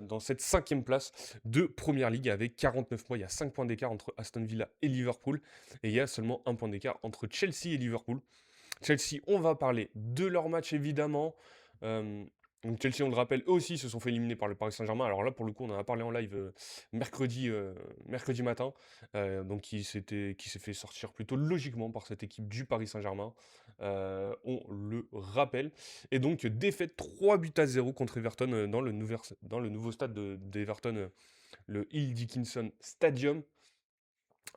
dans cette cinquième place de Première Ligue avec 49 points. Il y a 5 points d'écart entre Aston Villa et Liverpool et il y a seulement un point d'écart entre Chelsea et Liverpool. Chelsea, on va parler de leur match évidemment. Euh, donc Chelsea, on le rappelle, eux aussi se sont fait éliminer par le Paris Saint-Germain. Alors là, pour le coup, on en a parlé en live mercredi matin. Donc qui s'est fait sortir plutôt logiquement par cette équipe du Paris Saint-Germain. On le rappelle. Et donc, défaite 3 buts à 0 contre Everton dans le nouveau stade d'Everton, le Hill Dickinson Stadium.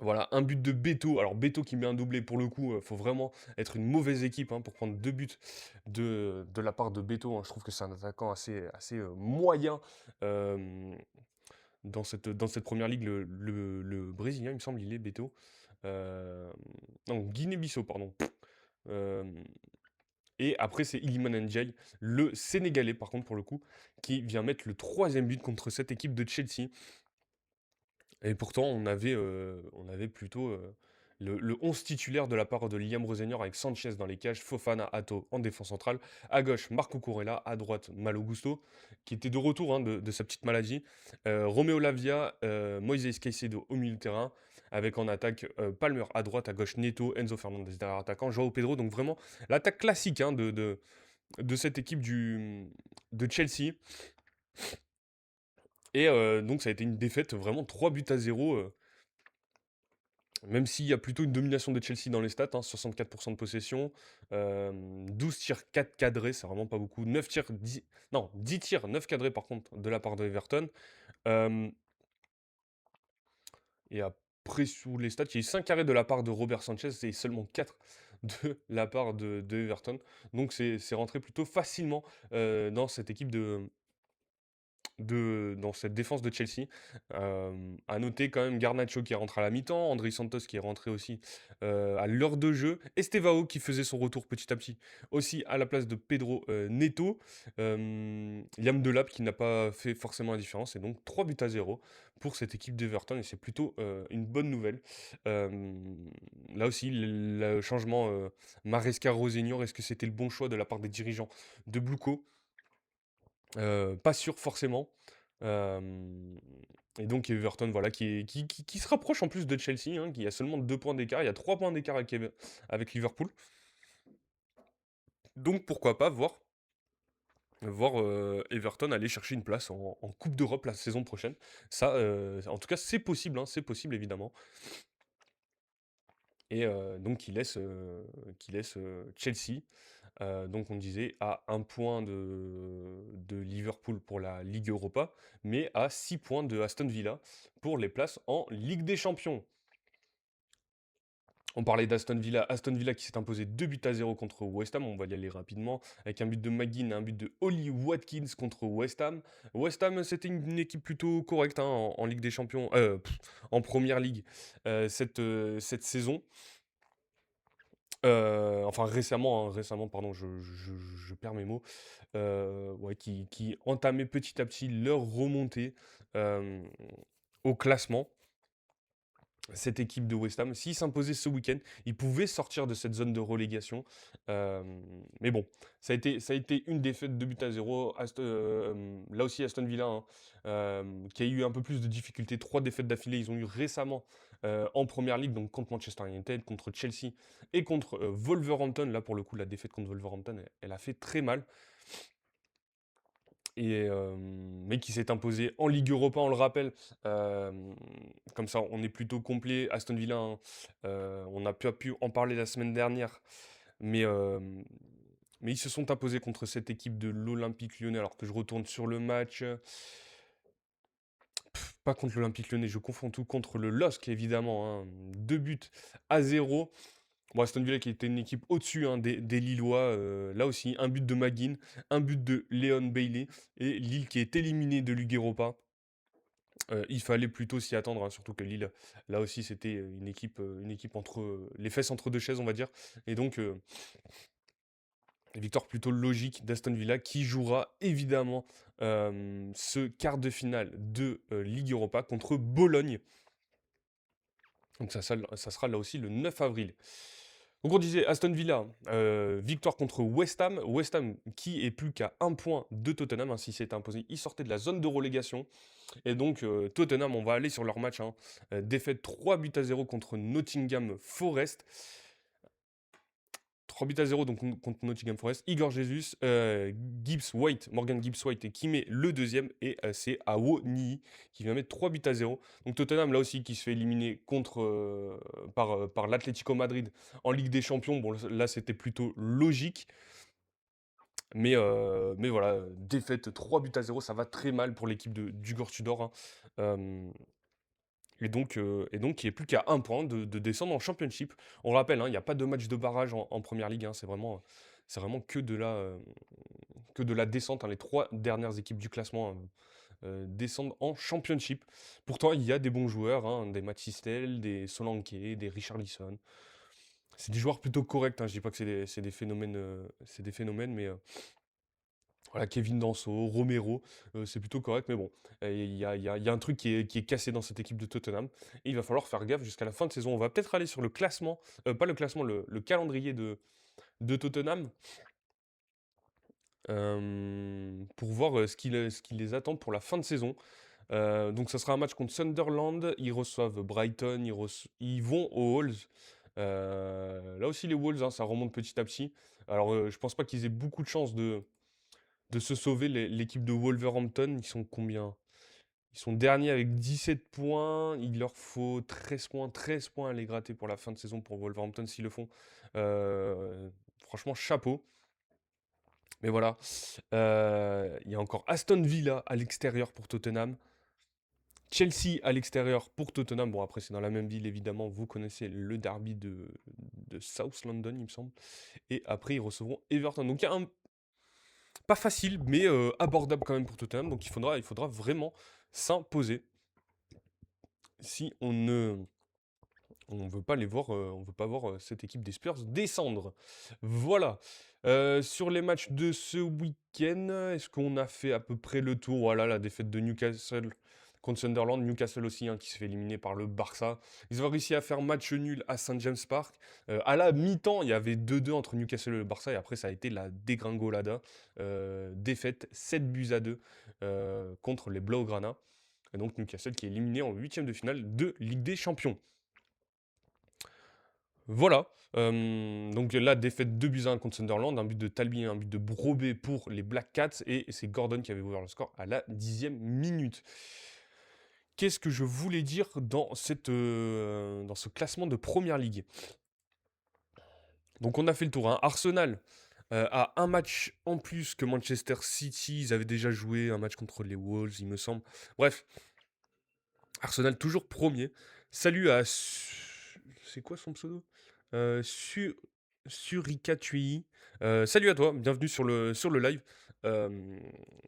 Voilà, un but de Beto. Alors Beto qui met un doublé, pour le coup, faut vraiment être une mauvaise équipe, hein, pour prendre 2 buts de la part de Beto, hein. Je trouve que c'est un attaquant assez moyen euh, dans cette première ligue. Le Brésilien, il me semble, il est Beto. Euh, non, Guinée-Bissau, pardon. Euh, et après, c'est Iliman Ndiaye, le Sénégalais, par contre, pour le coup, qui vient mettre le troisième but contre cette équipe de Chelsea. Et pourtant, on avait plutôt le 11 titulaire de la part de Liam Rosenior avec Sanchez dans les cages, Fofana, Hato en défense centrale. À gauche, Marco Corella. À droite, Malo Gusto, qui était de retour, hein, de sa petite maladie. Romeo Lavia, Moises Caicedo au milieu de terrain. Avec en attaque Palmer à droite, à gauche Neto, Enzo Fernandez derrière attaquant, Joao Pedro. Donc vraiment l'attaque classique, hein, de cette équipe de Chelsea. Et donc ça a été une défaite vraiment 3 buts à 0. Même s'il y a plutôt une domination de Chelsea dans les stats, hein, 64% de possession, 12 tirs, 4 cadrés, c'est vraiment pas beaucoup. 9 tirs, 10, non, 10 tirs, 9 cadrés par contre de la part de Everton. Euh, et après, sous les stats, il y a eu 5 arrêts de la part de Robert Sanchez et seulement 4 de la part de Everton. Donc c'est rentré plutôt facilement dans cette équipe dans cette défense de Chelsea. À noter quand même Garnacho qui est rentré à la mi-temps, André Santos qui est rentré aussi à l'heure de jeu, Estevao qui faisait son retour petit à petit aussi à la place de Pedro Neto, Liam Delap qui n'a pas fait forcément la différence, et donc 3 buts à 0 pour cette équipe d'Everton, et c'est plutôt une bonne nouvelle. Euh, Là aussi, le changement Maresca-Rosenior, est-ce que c'était le bon choix de la part des dirigeants de Bluco? Pas sûr forcément. Hem Et donc Everton, voilà, qui se rapproche en plus de Chelsea, hein, qui a seulement 2 points d'écart. Il y a 3 points d'écart avec Liverpool. Donc pourquoi pas voir Everton aller chercher une place en coupe d'Europe la saison prochaine. Ça, en tout cas, c'est possible, hein, c'est possible évidemment. Et donc qui laisse Chelsea, donc on disait à un point de Liverpool pour la Ligue Europa, mais à 6 points de Aston Villa pour les places en Ligue des Champions. On parlait Aston Villa qui s'est imposé 2 buts à 0 contre West Ham, on va y aller rapidement, avec un but de McGinn et un but de Ollie Watkins contre West Ham. West Ham, c'était une équipe plutôt correcte, hein, en Ligue des Champions, en Première Ligue cette saison. Enfin récemment, hein, récemment, pardon, je perds mes mots. Ouais, qui entamaient petit à petit leur remontée, au classement. cette équipe de West Ham. S'ils s'imposaient ce week-end, ils pouvaient sortir de cette zone de relégation. Mais bon, ça a été une défaite 2-0. Là aussi, Aston Villa, hein, qui a eu un peu plus de difficultés. 3 défaites d'affilée. Ils ont eu récemment en Première Ligue, donc contre Manchester United, contre Chelsea et contre Wolverhampton. Là, pour le coup, la défaite contre Wolverhampton, elle a fait très mal. Mais qui s'est imposé en Ligue Europa, on le rappelle. Euh, Comme ça, on est plutôt complet. Aston Villa, hein, on n'a pas pu en parler la semaine dernière, mais, euh, mais ils se sont imposés contre cette équipe de l'Olympique Lyonnais. Alors que je retourne sur le match, pas contre l'Olympique Lyonnais, je confonds tout, contre le LOSC évidemment, hein. 2 buts à 0. Bon, Aston Villa qui était une équipe au-dessus, hein, des Lillois. Là aussi, un but de McGinn, un but de Leon Bailey et Lille qui est éliminé de Ligue Europa. Il fallait plutôt s'y attendre, hein, surtout que Lille, là aussi, c'était une équipe entre les fesses entre deux chaises, on va dire. Et donc, victoire plutôt logique d'Aston Villa qui jouera évidemment ce quart de finale de Ligue Europa contre Bologne. Donc ça sera là aussi le 9 avril. Donc on disait Aston Villa, victoire contre West Ham. West Ham qui est plus qu'à 1 point de Tottenham, ainsi s'est imposé. Ils sortaient de la zone de relégation. Et donc Tottenham, on va aller sur leur match, hein. Défaite 3 buts à 0 contre Nottingham Forest. 3 buts à 0 donc contre Nottingham Forest. Igor Jesus, Morgan Gibbs White qui met le deuxième. Et c'est Awoniyi qui vient mettre 3 buts à 0. Donc Tottenham là aussi qui se fait éliminer par l'Atlético Madrid en Ligue des Champions. Bon là c'était plutôt logique. Mais voilà, défaite 3 buts à 0, ça va très mal pour l'équipe d'Ugor Tudor, hein. Euh, et donc qui est plus qu'à 1 point de descendre en Championship. On rappelle, hein, il n'y a pas de match de barrage en Première Ligue, hein, c'est vraiment que de la descente, hein. Les 3 dernières équipes du classement descendent en Championship. Pourtant, il y a des bons joueurs, hein, des Matistel, des Solanke, des Richarlison. C'est des joueurs plutôt corrects, hein. Je dis pas que c'est des phénomènes, mais voilà, Kevin Danso, Romero, c'est plutôt correct, mais bon, il y a un truc qui est cassé dans cette équipe de Tottenham, et il va falloir faire gaffe jusqu'à la fin de saison. On va peut-être aller sur le classement, pas le classement, le calendrier de Tottenham, pour voir ce qui les attend pour la fin de saison. Donc ça sera un match contre Sunderland, ils reçoivent Brighton, ils vont aux Wolves. Là aussi les Wolves, hein, ça remonte petit à petit. Alors je pense pas qu'ils aient beaucoup de chance de se sauver. L'équipe de Wolverhampton, ils sont combien? Ils sont derniers avec 17 points. Il leur faut 13 points. 13 points à les gratter pour la fin de saison pour Wolverhampton s'ils le font. Franchement, chapeau. Mais voilà. Il y a encore Aston Villa à l'extérieur pour Tottenham. Chelsea à l'extérieur pour Tottenham. Bon, après, c'est dans la même ville, évidemment. Vous connaissez le derby de South London, il me semble. Et après, ils recevront Everton. Donc, il y a un pas facile, mais abordable quand même pour Tottenham. Donc il faudra vraiment s'imposer si on veut pas les voir, on veut pas voir cette équipe des Spurs descendre. Voilà. Sur les matchs de ce week-end, est-ce qu'on a fait à peu près le tour? Voilà, la défaite de Newcastle contre Sunderland. Newcastle aussi, hein, qui se fait éliminer par le Barça. Ils ont réussi à faire match nul à Saint James Park. À la mi-temps, il y avait 2-2 entre Newcastle et le Barça. Et après, ça a été la dégringolada. Défaite 7 buts à 2 contre les Blaugrana. Et donc Newcastle qui est éliminé en huitième de finale de Ligue des Champions. Voilà. Donc là, défaite 2 buts à 1 contre Sunderland, un but de Talbi et un but de Brobé pour les Black Cats, et c'est Gordon qui avait ouvert le score à la 10e minute. Qu'est-ce que je voulais dire dans ce classement de Première Ligue? Donc on a fait le tour, hein. Arsenal a un match en plus que Manchester City. Ils avaient déjà joué un match contre les Wolves, il me semble. Bref, Arsenal toujours premier. Salut à... C'est quoi son pseudo? Su... Surikatui. Salut à toi, bienvenue sur le live. Euh,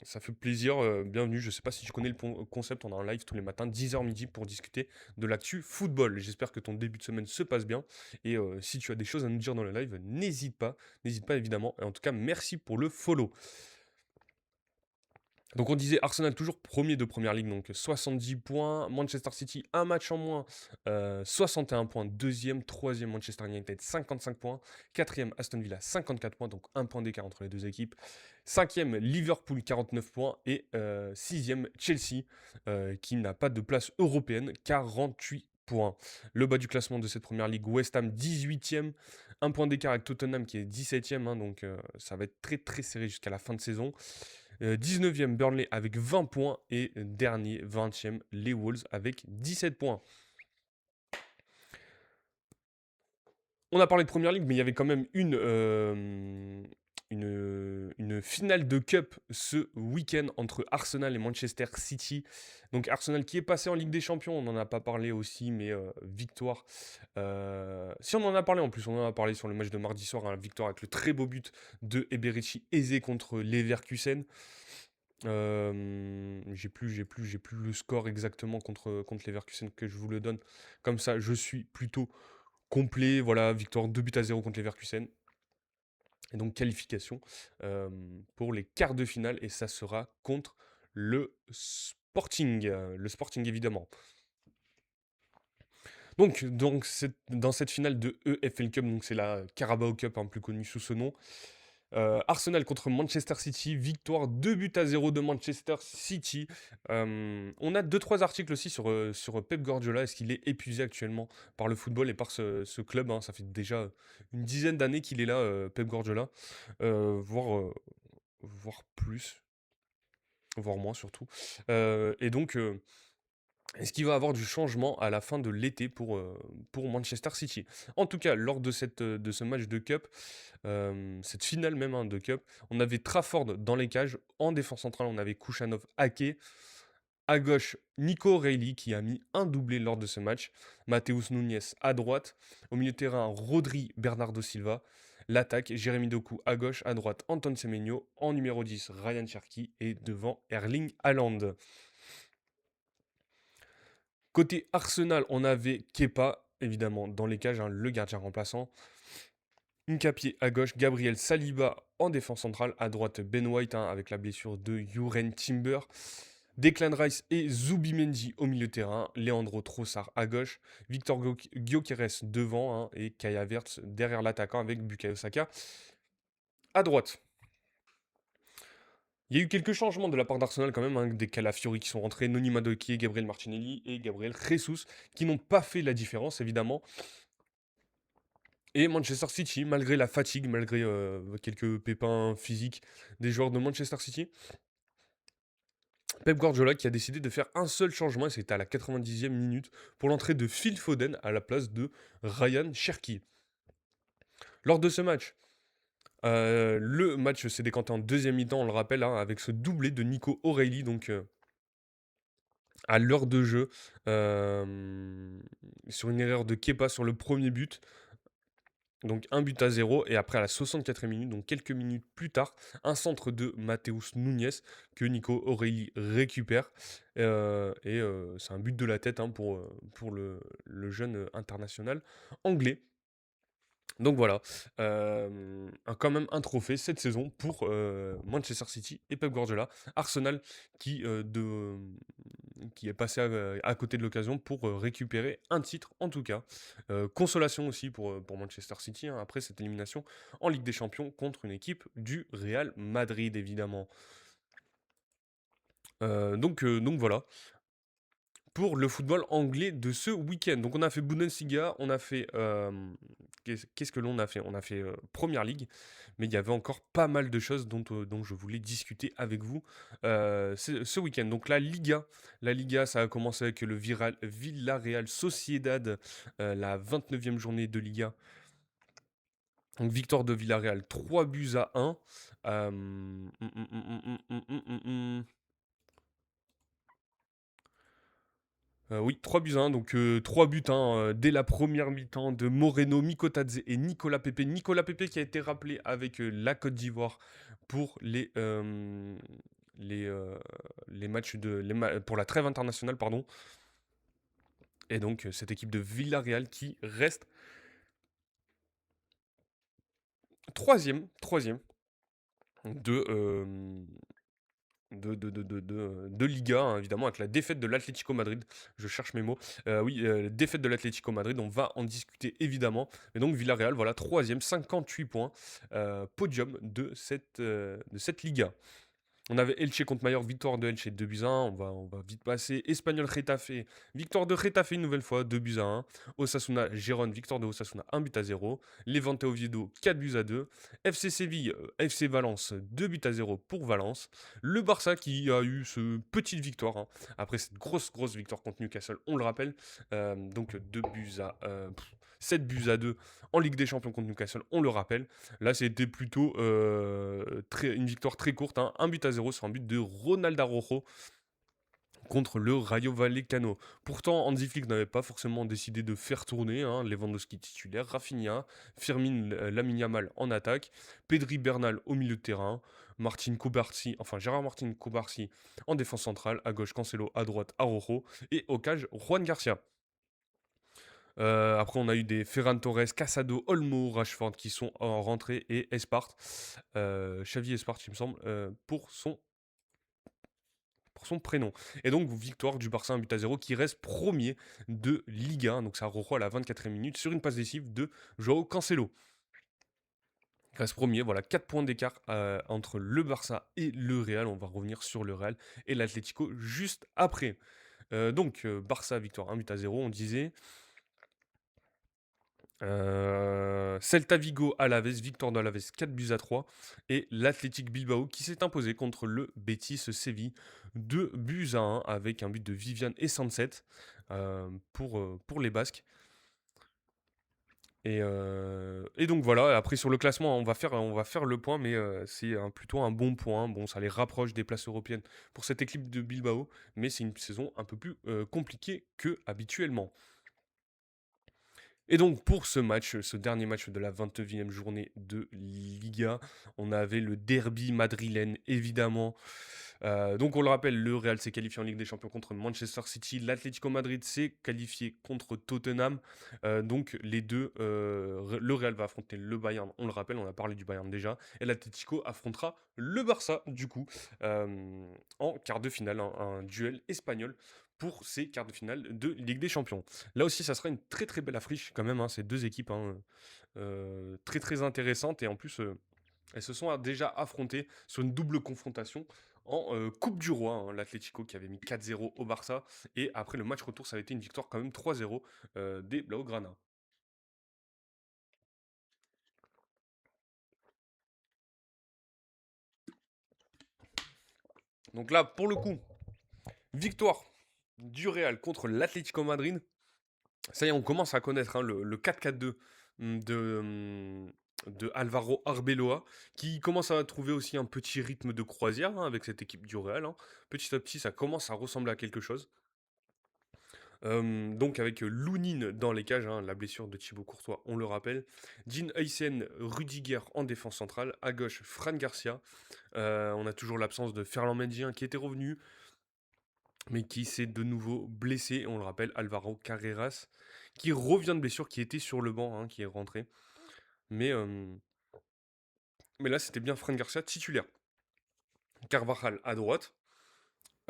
Ça fait plaisir, bienvenue. Je sais pas si tu connais le concept, on a un live tous les matins, 10h midi, pour discuter de l'actu football. J'espère que ton début de semaine se passe bien. Et si tu as des choses à nous dire dans le live, n'hésite pas évidemment. Et en tout cas, merci pour le follow. Donc on disait Arsenal toujours premier de Première Ligue, donc 70 points. Manchester City, un match en moins, 61 points. Deuxième, troisième Manchester United, 55 points. Quatrième Aston Villa, 54 points, donc un point d'écart entre les deux équipes. Cinquième Liverpool, 49 points. Et sixième Chelsea, qui n'a pas de place européenne, 48 points. Le bas du classement de cette Première Ligue, West Ham, 18e. Un point d'écart avec Tottenham qui est 17e, hein, donc ça va être très très serré jusqu'à la fin de saison. 19e Burnley avec 20 points et dernier 20e les Wolves avec 17 points. On a parlé de Première Ligue, mais il y avait quand même une finale de Cup ce week-end entre Arsenal et Manchester City. Donc Arsenal qui est passé en Ligue des Champions, on n'en a pas parlé aussi, mais victoire. Si on en a parlé en plus, on en a parlé sur le match de mardi soir, hein, victoire avec le très beau but de Eberici aisé contre Leverkusen. J'ai plus le score exactement contre Leverkusen que je vous le donne. Comme ça, je suis plutôt complet. Voilà, victoire 2-0 contre Leverkusen. Et donc qualification pour les quarts de finale. Et ça sera contre le Sporting. Le Sporting évidemment. Donc dans cette finale de EFL Cup, donc c'est la Carabao Cup, hein, plus connue sous ce nom. Arsenal contre Manchester City, victoire 2-0 de Manchester City. On a 2-3 articles aussi sur Pep Guardiola. Est-ce qu'il est épuisé actuellement par le football et par ce club, hein. Ça fait déjà une dizaine d'années qu'il est là, Pep Guardiola. Voire plus, voire moins surtout. Et donc, est-ce qu'il va avoir du changement à la fin de l'été pour Manchester City? En tout cas, lors de ce match de Cup, cette finale même, hein, de Cup, on avait Trafford dans les cages. En défense centrale, on avait Kouchanov, Ake. À gauche, Nico Reilly qui a mis un doublé lors de ce match. Mateus Nunes à droite. Au milieu de terrain, Rodri, Bernardo Silva. L'attaque, Jérémy Doku à gauche, à droite, Anton Semenyo. En numéro 10, Ryan Cherki. Et devant, Erling Haaland. Côté Arsenal, on avait Kepa, évidemment, dans les cages, hein, le gardien remplaçant. Nkapié à gauche, Gabriel Saliba en défense centrale, à droite Ben White, hein, avec la blessure de Juren Timber. Declan Rice et Zubimendi au milieu de terrain, Leandro Trossard à gauche, Victor Gyökeres devant, hein, et Kai Havertz derrière l'attaquant avec Bukayo Saka à droite. Il y a eu quelques changements de la part d'Arsenal quand même, hein, des Calafiori qui sont rentrés, Noni Madueke, Gabriel Martinelli et Gabriel Jesus, qui n'ont pas fait la différence évidemment. Et Manchester City, malgré la fatigue, malgré quelques pépins physiques des joueurs de Manchester City, Pep Guardiola qui a décidé de faire un seul changement, et c'était à la 90e minute, pour l'entrée de Phil Foden à la place de Ryan Cherki. Lors de ce match, le match s'est décanté en deuxième mi-temps, on le rappelle, hein, avec ce doublé de Nico O'Reilly, donc à l'heure de jeu, sur une erreur de Kepa sur le premier but. Donc 1-0 et après à la 64e minute, donc quelques minutes plus tard, un centre de Mateus Nunes que Nico O'Reilly récupère. C'est un but de la tête, hein, pour le jeune international anglais. Donc voilà, quand même un trophée cette saison pour Manchester City et Pep Guardiola. Arsenal qui est passé à côté de l'occasion pour récupérer un titre en tout cas. Consolation aussi pour Manchester City, hein, après cette élimination en Ligue des Champions contre une équipe du Real Madrid évidemment. Donc voilà pour le football anglais de ce week-end. Donc on a fait Bundesliga, on a fait... qu'est-ce que l'on a fait? On a fait Première Ligue, mais il y avait encore pas mal de choses dont je voulais discuter avec vous ce week-end. Donc la Liga, ça a commencé avec le Villarreal Sociedad, la 29e journée de Liga. Donc victoire de Villarreal, 3-1. Oui, 3-1, donc 3 buts, hein, dès la première mi-temps de Moreno, Mikotadze et Nicolas Pepe. Nicolas Pepe qui a été rappelé avec la Côte d'Ivoire pour les, euh, les matchs pour la trêve internationale, pardon. Et donc cette équipe de Villarreal qui reste troisième de, de Liga, hein, évidemment, avec la défaite de l'Atlético Madrid. Je cherche mes mots. Oui, défaite de l'Atlético Madrid, on va en discuter évidemment. Et donc Villarreal, voilà, troisième, 58 points, podium de cette Liga. On avait Elche contre Mallorca, victoire de Elche 2 buts à 1. On va vite passer. Espagnol Retafe, victoire de Retafe une nouvelle fois, 2 buts à 1. Osasuna Gérone, victoire de Osasuna 1 but à 0. Levante Oviedo, 4 buts à 2. FC Séville, FC Valence, 2 buts à 0 pour Valence. Le Barça qui a eu ce petite victoire, hein, après cette grosse victoire contre Newcastle, on le rappelle. Donc 2 buts à 7 buts à 2 en Ligue des Champions contre Newcastle, on le rappelle. Là, c'était plutôt une victoire très courte, hein, 1 but à 0 sur un but de Ronald Araujo contre le Rayo Vallecano. Pourtant, Hansi Flick n'avait pas forcément décidé de faire tourner, hein, Lewandowski titulaire, Rafinha, Firmin Lamine Yamal en attaque, Pedri Bernal au milieu de terrain, Gérard Martin Cubarsí en défense centrale, à gauche Cancelo, à droite Araujo, et au cage Juan Garcia. Après, on a eu des Ferran Torres, Casado, Olmo, Rashford qui sont en rentrée et Espart, Xavi Espart, il me semble, pour son prénom. Et donc, victoire du Barça 1 but à 0 qui reste premier de Ligue 1. Donc, ça reçoit à la 24e minute sur une passe décisive de Joao Cancelo. Il reste premier, voilà, 4 points d'écart entre le Barça et le Real. On va revenir sur le Real et l'Atlético juste après. Donc, Barça, victoire 1 but à 0, on disait. Celta Vigo Alaves, victoire d'Alaves 4 buts à 3. Et l'Athletic Bilbao qui s'est imposé contre le Betis Séville 2 buts à 1 avec un but de Vivian et Sanset pour les Basques. Et donc voilà, après sur le classement, on va faire le point, mais c'est plutôt un bon point. Bon, ça les rapproche des places européennes pour cette équipe de Bilbao, mais c'est une saison un peu plus compliquée que habituellement. Et donc pour ce dernier match de la 29e journée de Liga, on avait le derby madrilène évidemment. Donc on le rappelle, le Real s'est qualifié en Ligue des Champions contre Manchester City, l'Atlético Madrid s'est qualifié contre Tottenham. Donc les deux, le Real va affronter le Bayern, on le rappelle, on a parlé du Bayern déjà, et l'Atlético affrontera le Barça du coup en quart de finale, un duel espagnol pour ces quarts de finale de Ligue des Champions. Là aussi, ça sera une très belle affiche quand même, hein, ces deux équipes, hein, très intéressantes, et en plus, elles se sont déjà affrontées sur une double confrontation en Coupe du Roi, hein, l'Atlético qui avait mis 4-0 au Barça, et après le match retour, ça avait été une victoire quand même 3-0 des Blaugrana. Donc là, pour le coup, victoire du Real contre l'Atlético Madrid. Ça y est, on commence à connaître, hein, le 4-4-2 de Alvaro Arbeloa, qui commence à trouver aussi un petit rythme de croisière, hein, avec cette équipe du Real, hein. Petit à petit, ça commence à ressembler à quelque chose. Donc avec Lounine dans les cages, hein, la blessure de Thibaut Courtois, on le rappelle. Jean Huysen, Rudiger en défense centrale. À gauche, Fran Garcia. On a toujours l'absence de Ferland Mendy, hein, qui était revenu, mais qui s'est de nouveau blessé. On le rappelle, Alvaro Carreras, qui revient de blessure, qui était sur le banc, hein, qui est rentré. Mais, mais là, c'était bien Fran Garcia titulaire. Carvajal à droite.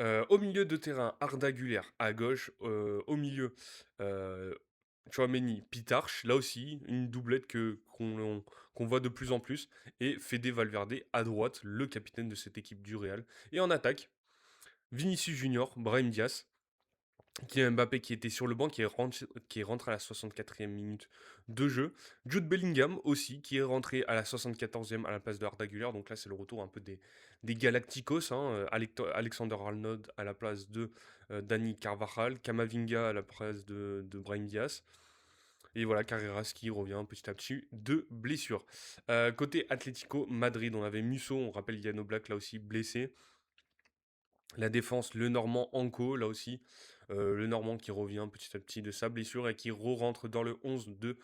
Au milieu de terrain, Arda Güler à gauche. Au milieu, euh, Chouameni, Pitarch. Là aussi, une doublette qu'on voit de plus en plus. Et Fede Valverde à droite, le capitaine de cette équipe du Real. Et en attaque, Vinicius Junior, Brahim Diaz. Kylian Mbappé qui était sur le banc, qui est rentré à la 64e minute de jeu. Jude Bellingham aussi, qui est rentré à la 74e à la place de Arda Güler. Donc là, c'est le retour un peu des Galacticos, hein. Alexander Arnold à la place de Dani Carvajal. Kamavinga à la place de Brahim Diaz. Et voilà, Carreras qui revient petit à petit de blessure. Côté Atlético Madrid, on avait Musso, on rappelle Yann Oblak là aussi blessé. La défense, le Normand Anko, là aussi. Le Normand qui revient petit à petit de sa blessure et qui re-rentre dans le 11 de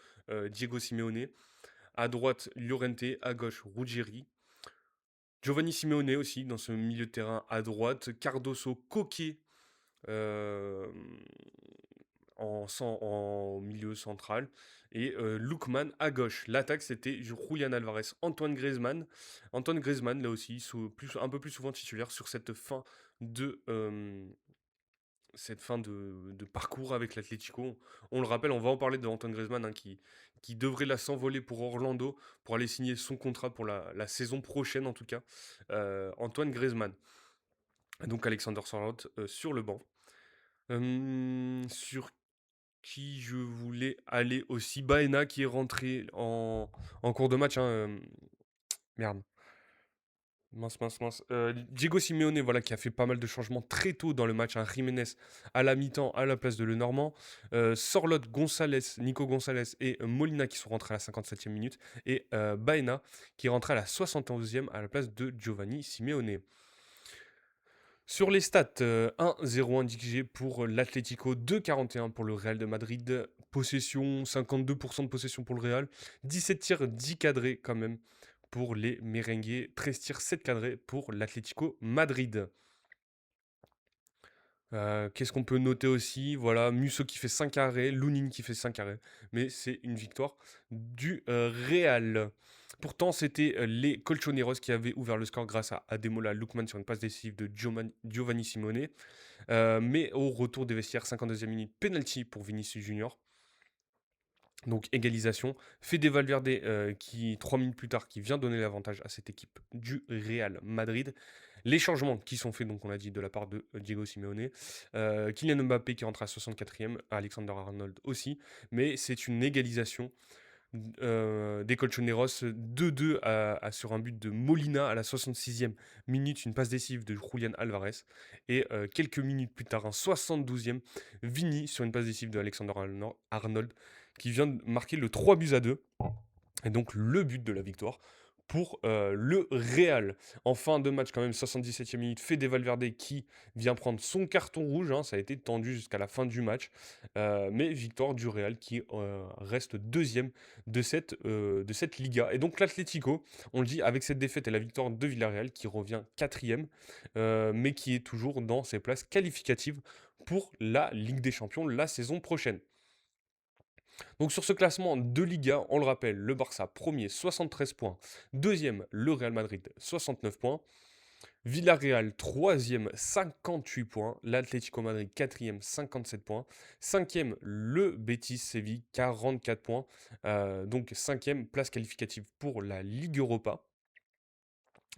Diego Simeone. À droite, Llorente. À gauche, Ruggieri. Giovanni Simeone aussi dans ce milieu de terrain à droite. Cardoso, Coquet euh, en milieu central. Et Lookman à gauche. L'attaque, c'était Julian Alvarez, Antoine Griezmann. Antoine Griezmann, là aussi, un peu plus souvent titulaire sur de, euh, cette fin de parcours avec l'Atlético. On le rappelle, on va en parler de Antoine Griezmann, hein, qui devrait là s'envoler pour Orlando pour aller signer son contrat pour la saison prochaine, en tout cas. Antoine Griezmann. Donc Alexander Sørloth sur le banc. Sur qui je voulais aller aussi. Baena qui est rentré en cours de match, hein, merde. Mince, mince, mince. Diego Simeone, voilà, qui a fait pas mal de changements très tôt dans le match, hein. Jiménez à la mi-temps à la place de Lenormand. Sorloth, Gonzalez, Nico Gonzalez et Molina qui sont rentrés à la 57e minute. Et Baena qui est rentré à la 71e à la place de Giovanni Simeone. Sur les stats, 1-0 indiqué pour l'Atlético, 2-41 pour le Real de Madrid. Possession, 52% de possession pour le Real. 17 tirs, 10 cadrés quand même pour les merengues. 13 tirs, 7 cadrés pour l'Atlético Madrid. Qu'est-ce qu'on peut noter aussi? Voilà, Musso qui fait 5 arrêts, Lunin qui fait 5 arrêts. Mais c'est une victoire du Real. Pourtant, c'était les Colchoneros qui avaient ouvert le score grâce à Ademola Lookman sur une passe décisive de Giovanni Simone. Mais au retour des vestiaires, 52e minute, penalty pour Vinicius Junior. Donc égalisation. Fede Valverde qui 3 minutes plus tard qui vient donner l'avantage à cette équipe du Real Madrid. Les changements qui sont faits, donc on l'a dit, de la part de Diego Simeone. Kylian Mbappé qui rentre à 64e, Alexander Arnold aussi. Mais c'est une égalisation des Colchoneros, 2-2 sur un but de Molina à la 66e minute, une passe décisive de Julian Alvarez. Et quelques minutes plus tard, un 72e, Vini sur une passe décisive de Alexander Arnold qui vient de marquer le 3-2. Et donc le but de la victoire pour le Real. En fin de match, quand même, 77e minute, Fede Valverde qui vient prendre son carton rouge, hein. Ça a été tendu jusqu'à la fin du match. Mais victoire du Real qui reste deuxième de cette Liga. Et donc l'Atlético, on le dit, avec cette défaite et la victoire de Villarreal qui revient quatrième, mais qui est toujours dans ses places qualificatives pour la Ligue des Champions la saison prochaine. Donc sur ce classement de Liga, on le rappelle, le Barça premier 73 points, deuxième le Real Madrid 69 points, Villarreal troisième 58 points, l'Atlético Madrid quatrième 57 points, cinquième le Betis Séville 44 points, donc cinquième place qualificative pour la Ligue Europa.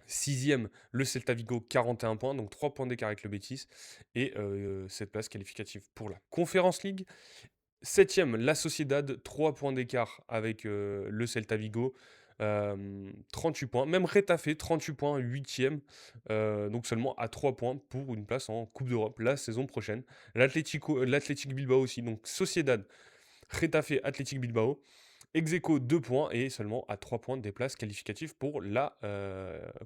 Sixième, le Celta Vigo, 41 points, donc 3 points d'écart avec le Betis. Et cette place qualificative pour la Conference League. Septième, la Sociedad, 3 points d'écart avec le Celta Vigo, 38 points. Même Retafe, 38 points, huitième, donc seulement à 3 points pour une place en Coupe d'Europe la saison prochaine. L'Athletic Bilbao aussi, donc Sociedad, Retafe, Athletic Bilbao. Ex-aequo, 2 points et seulement à 3 points des places qualificatives pour la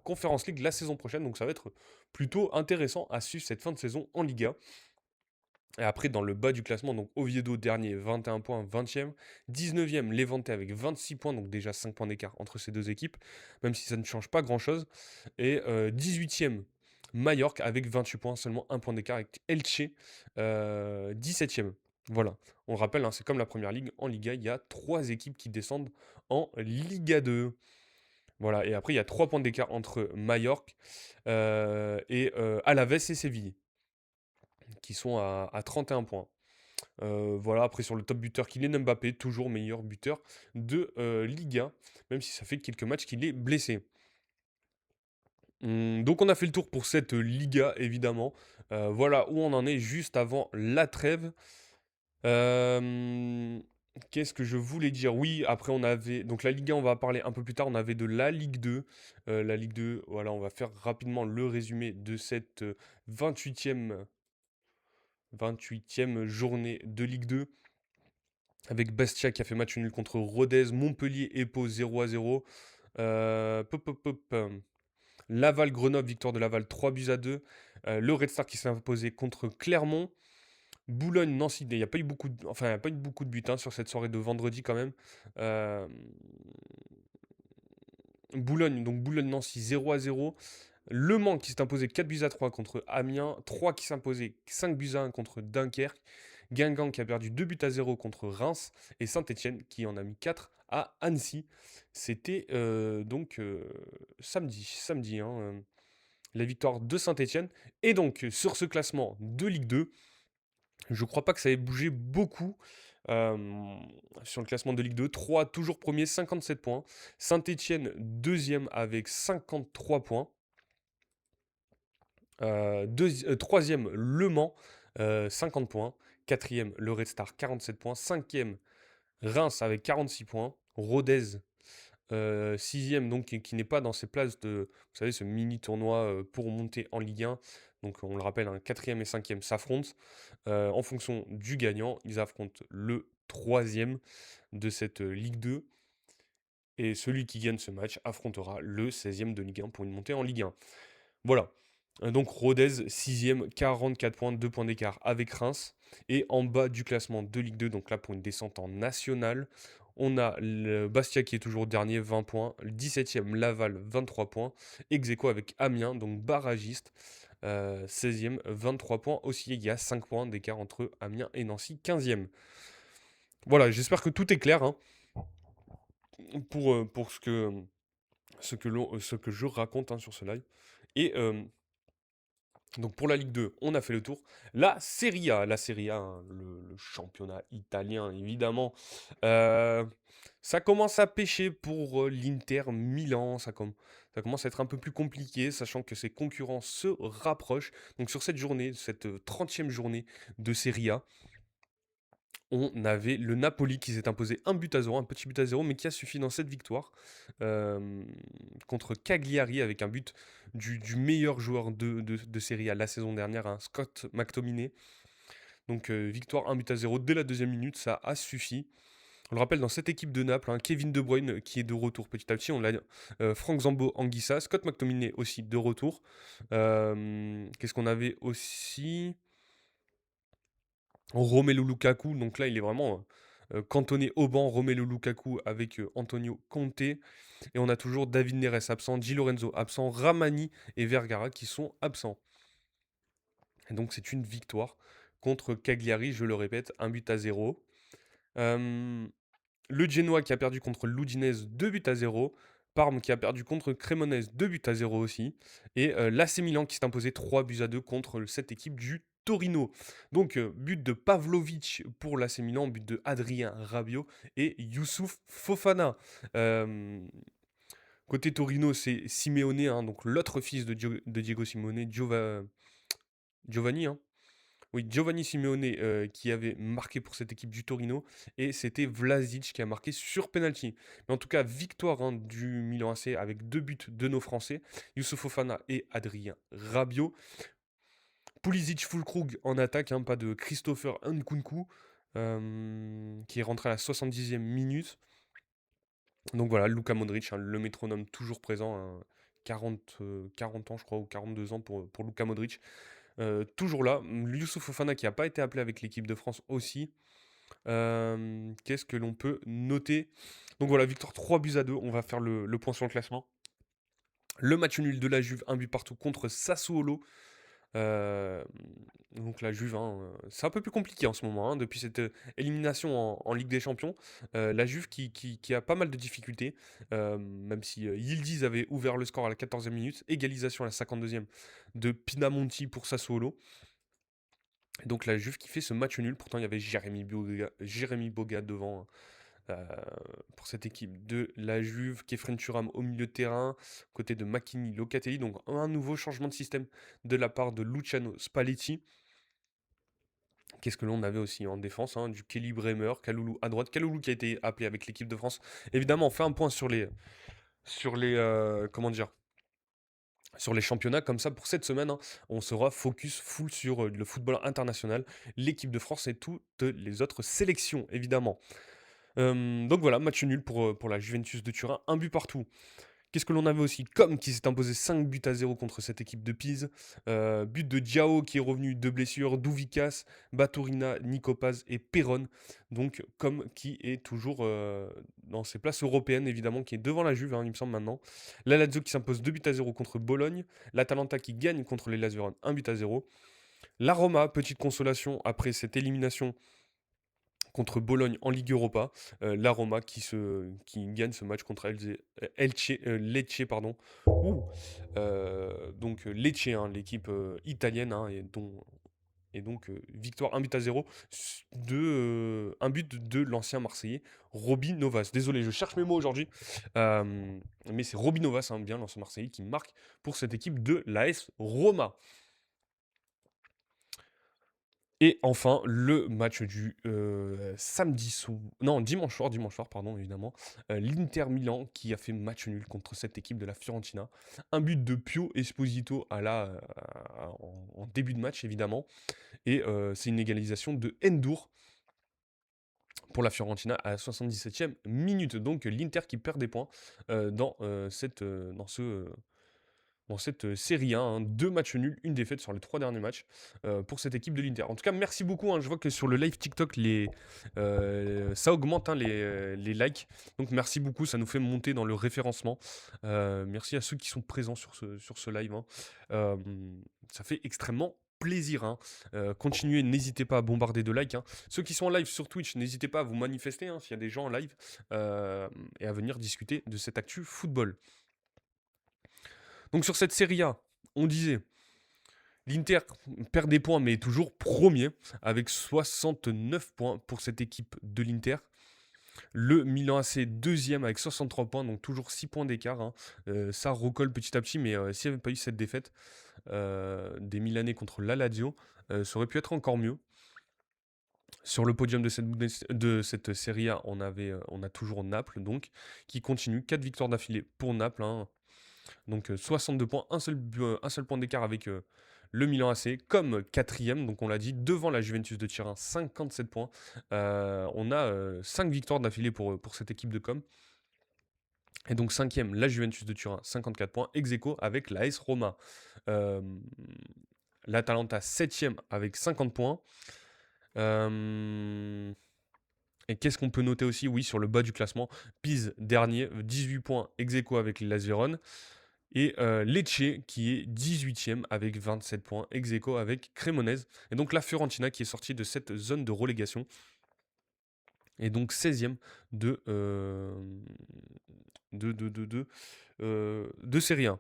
Conference League la saison prochaine. Donc ça va être plutôt intéressant à suivre cette fin de saison en Liga. Et après, dans le bas du classement, donc Oviedo dernier, 21 points, 20e. 19e, Levante avec 26 points, donc déjà 5 points d'écart entre ces deux équipes, même si ça ne change pas grand-chose. Et 18e, Mallorca avec 28 points, seulement 1 point d'écart avec Elche, 17e. Voilà, on rappelle, hein, c'est comme la première ligue. En Liga, il y a 3 équipes qui descendent en Liga 2. Voilà, et après, il y a 3 points d'écart entre Mallorca et Alaves et Séville qui sont à 31 points. Voilà, après sur le top buteur, Kylian Mbappé, toujours meilleur buteur de Liga, même si ça fait quelques matchs qu'il est blessé. Donc on a fait le tour pour cette Liga, évidemment. Voilà où on en est juste avant la trêve. Qu'est-ce que je voulais dire? Oui, après on avait... Donc la Liga, on va parler un peu plus tard. On avait de la Ligue 2. La Ligue 2, voilà, on va faire rapidement le résumé de cette 28e 28e journée de Ligue 2. Avec Bastia qui a fait match nul contre Rodez, Montpellier et Pau 0-0. Laval, Grenoble, victoire de Laval 3-2. Le Red Star qui s'est imposé contre Clermont. Boulogne, Nancy, il n'y a pas eu beaucoup de, enfin, il y a pas eu beaucoup de buts, hein, sur cette soirée de vendredi quand même. Boulogne, donc Boulogne-Nancy 0-0. Le Mans qui s'est imposé 4-3 contre Amiens. 3 qui s'est imposé 5-1 contre Dunkerque. Guingamp qui a perdu 2 buts à 0 contre Reims, et Saint-Etienne qui en a mis 4 à Annecy. C'était donc samedi hein, la victoire de Saint-Etienne. Et donc sur ce classement de Ligue 2, je crois pas que ça ait bougé beaucoup. euh, Sur le classement de Ligue 2, 3 toujours premier, 57 points. Saint-Etienne deuxième avec 53 points. Troisième, Le Mans, 50 points. Quatrième, le Red Star, 47 points. Cinquième, Reims avec 46 points. Rodez, sixième, donc qui n'est pas dans ces places de, vous savez, ce mini tournoi pour monter en Ligue 1. Donc on le rappelle, un quatrième et cinquième s'affrontent. En fonction du gagnant, ils affrontent le troisième de cette Ligue 2. Et celui qui gagne ce match affrontera le 16e de Ligue 1 pour une montée en Ligue 1. Voilà. Donc Rodez, 6ème, 44 points, 2 points d'écart avec Reims. Et en bas du classement de Ligue 2, donc là pour une descente en nationale, on a le Bastia qui est toujours dernier, 20 points. Le 17e, Laval, 23 points. Ex aequo avec Amiens, donc barragiste, 16e, 23 points aussi. Il y a 5 points d'écart entre Amiens et Nancy, 15e. Voilà, j'espère que tout est clair hein, pour ce que je raconte hein, sur ce live. Et donc pour la Ligue 2, on a fait le tour. La Serie A, hein, le championnat italien évidemment, euh, ça commence à pêcher pour l'Inter Milan. Ça commence à être un peu plus compliqué, sachant que ses concurrents se rapprochent. Donc sur cette journée, cette 30e journée de Serie A, on avait le Napoli qui s'est imposé un but à zéro, un petit but à zéro, mais qui a suffi dans cette victoire euh, contre Cagliari avec un but du meilleur joueur de Serie A la saison dernière, hein, Scott McTominay. Donc victoire un but à zéro dès la deuxième minute, ça a suffi. On le rappelle, dans cette équipe de Naples, hein, Kevin De Bruyne qui est de retour petit à petit, on l'a Franck Zambo Anguissa, Scott McTominay aussi de retour. Qu'est-ce qu'on avait aussi? Romelu Lukaku, donc là il est vraiment cantonné au banc, Romelu Lukaku avec Antonio Conte, et on a toujours David Neres absent, Di Lorenzo absent, Ramani et Vergara qui sont absents. Et donc c'est une victoire contre Cagliari, je le répète, un but à zéro. Euh, le Genoa qui a perdu contre l'Udinese 2 buts à zéro. Parme qui a perdu contre Cremonese 2 buts à zéro aussi. Et l'AC Milan qui s'est imposé 3 buts à 2 contre cette équipe du Torino. Donc but de Pavlovic pour l'AC Milan, but de Adrien Rabiot et Youssouf Fofana. Euh, Côté Torino, c'est Simeone, hein, donc l'autre fils de Diego Simeone, Giovanni, hein, oui, Giovanni Simeone qui avait marqué pour cette équipe du Torino, et c'était Vlasic qui a marqué sur penalty. Mais en tout cas, victoire hein, du Milan AC avec 2 buts de nos Français, Youssouf Fofana et Adrien Rabiot. Pulisic Füllkrug en attaque, hein, pas de Christopher Nkunku qui est rentré à la 70e minute. Donc voilà, Luka Modric, hein, le métronome toujours présent, hein, 40 ans je crois, ou 42 ans pour Luka Modric. Toujours là, Youssouf Fofana qui n'a pas été appelé avec l'équipe de France aussi. Qu'est-ce que l'on peut noter? Donc voilà, victoire 3 buts à 2. On va faire le point sur le classement. Le match nul de la Juve, un but partout contre Sassuolo. Euh, donc la Juve, hein, c'est un peu plus compliqué en ce moment, hein, depuis cette élimination en Ligue des Champions. La Juve qui a pas mal de difficultés, même si Yildiz avait ouvert le score à la 14e minute, égalisation à la 52e de Pinamonti pour Sassuolo. Donc la Juve qui fait ce match nul, pourtant il y avait Jérémy Boga devant hein, pour cette équipe de la Juve, Kefren Turam au milieu de terrain, côté de Makini, Locatelli, donc un nouveau changement de système de la part de Luciano Spalletti. Qu'est-ce que l'on avait aussi en défense hein, du Kelly Bremer, Kaloulou à droite, Kaloulou qui a été appelé avec l'équipe de France. Évidemment, on fait un point comment dire, sur les championnats, comme ça pour cette semaine, hein, on sera focus full sur le football international, l'équipe de France et toutes les autres sélections, évidemment. Donc voilà, match nul pour la Juventus de Turin, un but partout. Qu'est-ce que l'on avait aussi? Comme qui s'est imposé 5 buts à zéro contre cette équipe de Pise. But de Diao qui est revenu de blessure, Douvikas, Baturina, Nikopaz et Perron. Donc comme qui est toujours dans ses places européennes évidemment, qui est devant la Juve, hein, il me semble maintenant. La Lazio qui s'impose 2 buts à zéro contre Bologne. L'Atalanta qui gagne contre les Lazio, un but à zéro. La Roma, petite consolation après cette élimination contre Bologne en Ligue Europa. La Roma qui gagne ce match contre Lecce, pardon. Ouh. Donc Lecce, hein, l'équipe italienne, hein, et donc victoire 1-0 un but de l'ancien Marseillais, Robin Novas. Désolé, je cherche mes mots aujourd'hui. Mais c'est Robin Novas, hein, bien l'ancien Marseillais, qui marque pour cette équipe de l'AS Roma. Et enfin, le match du non, dimanche soir, pardon, évidemment. L'Inter Milan qui a fait match nul contre cette équipe de la Fiorentina. Un but de Pio Esposito en début de match, évidemment. Et c'est une égalisation de Endur pour la Fiorentina à la 77e minute. Donc l'Inter qui perd des points dans cette série A, hein. Deux matchs nuls, une défaite sur les trois derniers matchs pour cette équipe de l'Inter. En tout cas, merci beaucoup, hein. Je vois que sur le live TikTok, ça augmente, hein, les likes. Donc merci beaucoup, ça nous fait monter dans le référencement. Merci à ceux qui sont présents sur ce live, hein. Euh, Ça fait extrêmement plaisir, hein. Continuez, n'hésitez pas à bombarder de likes, hein. Ceux qui sont en live sur Twitch, n'hésitez pas à vous manifester, hein, s'il y a des gens en live et à venir discuter de cette actu football. Donc sur cette Serie A, on disait l'Inter perd des points mais est toujours premier avec 69 points pour cette équipe de l'Inter. Le Milan AC deuxième avec 63 points, donc toujours 6 points d'écart, hein. Ça recolle petit à petit, mais s'il n'y avait pas eu cette défaite des Milanais contre la Lazio, ça aurait pu être encore mieux. Sur le podium de cette Serie A, on a toujours Naples, donc, qui continue. 4 victoires d'affilée pour Naples, hein. Donc 62 points, un seul point d'écart avec le Milan AC comme quatrième, donc on l'a dit, devant la Juventus de Turin, 57 points. On a 5 victoires d'affilée pour cette équipe de com. Et donc cinquième, la Juventus de Turin, 54 points, ex aequo avec l'AS Roma. Euh, L'Atalanta, septième avec 50 points. Et qu'est-ce qu'on peut noter aussi? Oui, sur le bas du classement, Pise dernier, 18 points, ex aequo avec les Las Vérone. Et Lecce qui est 18e avec 27 points, ex aequo avec Cremonese. Et donc la Fiorentina qui est sortie de cette zone de relégation. Et donc 16e de, de Serie A.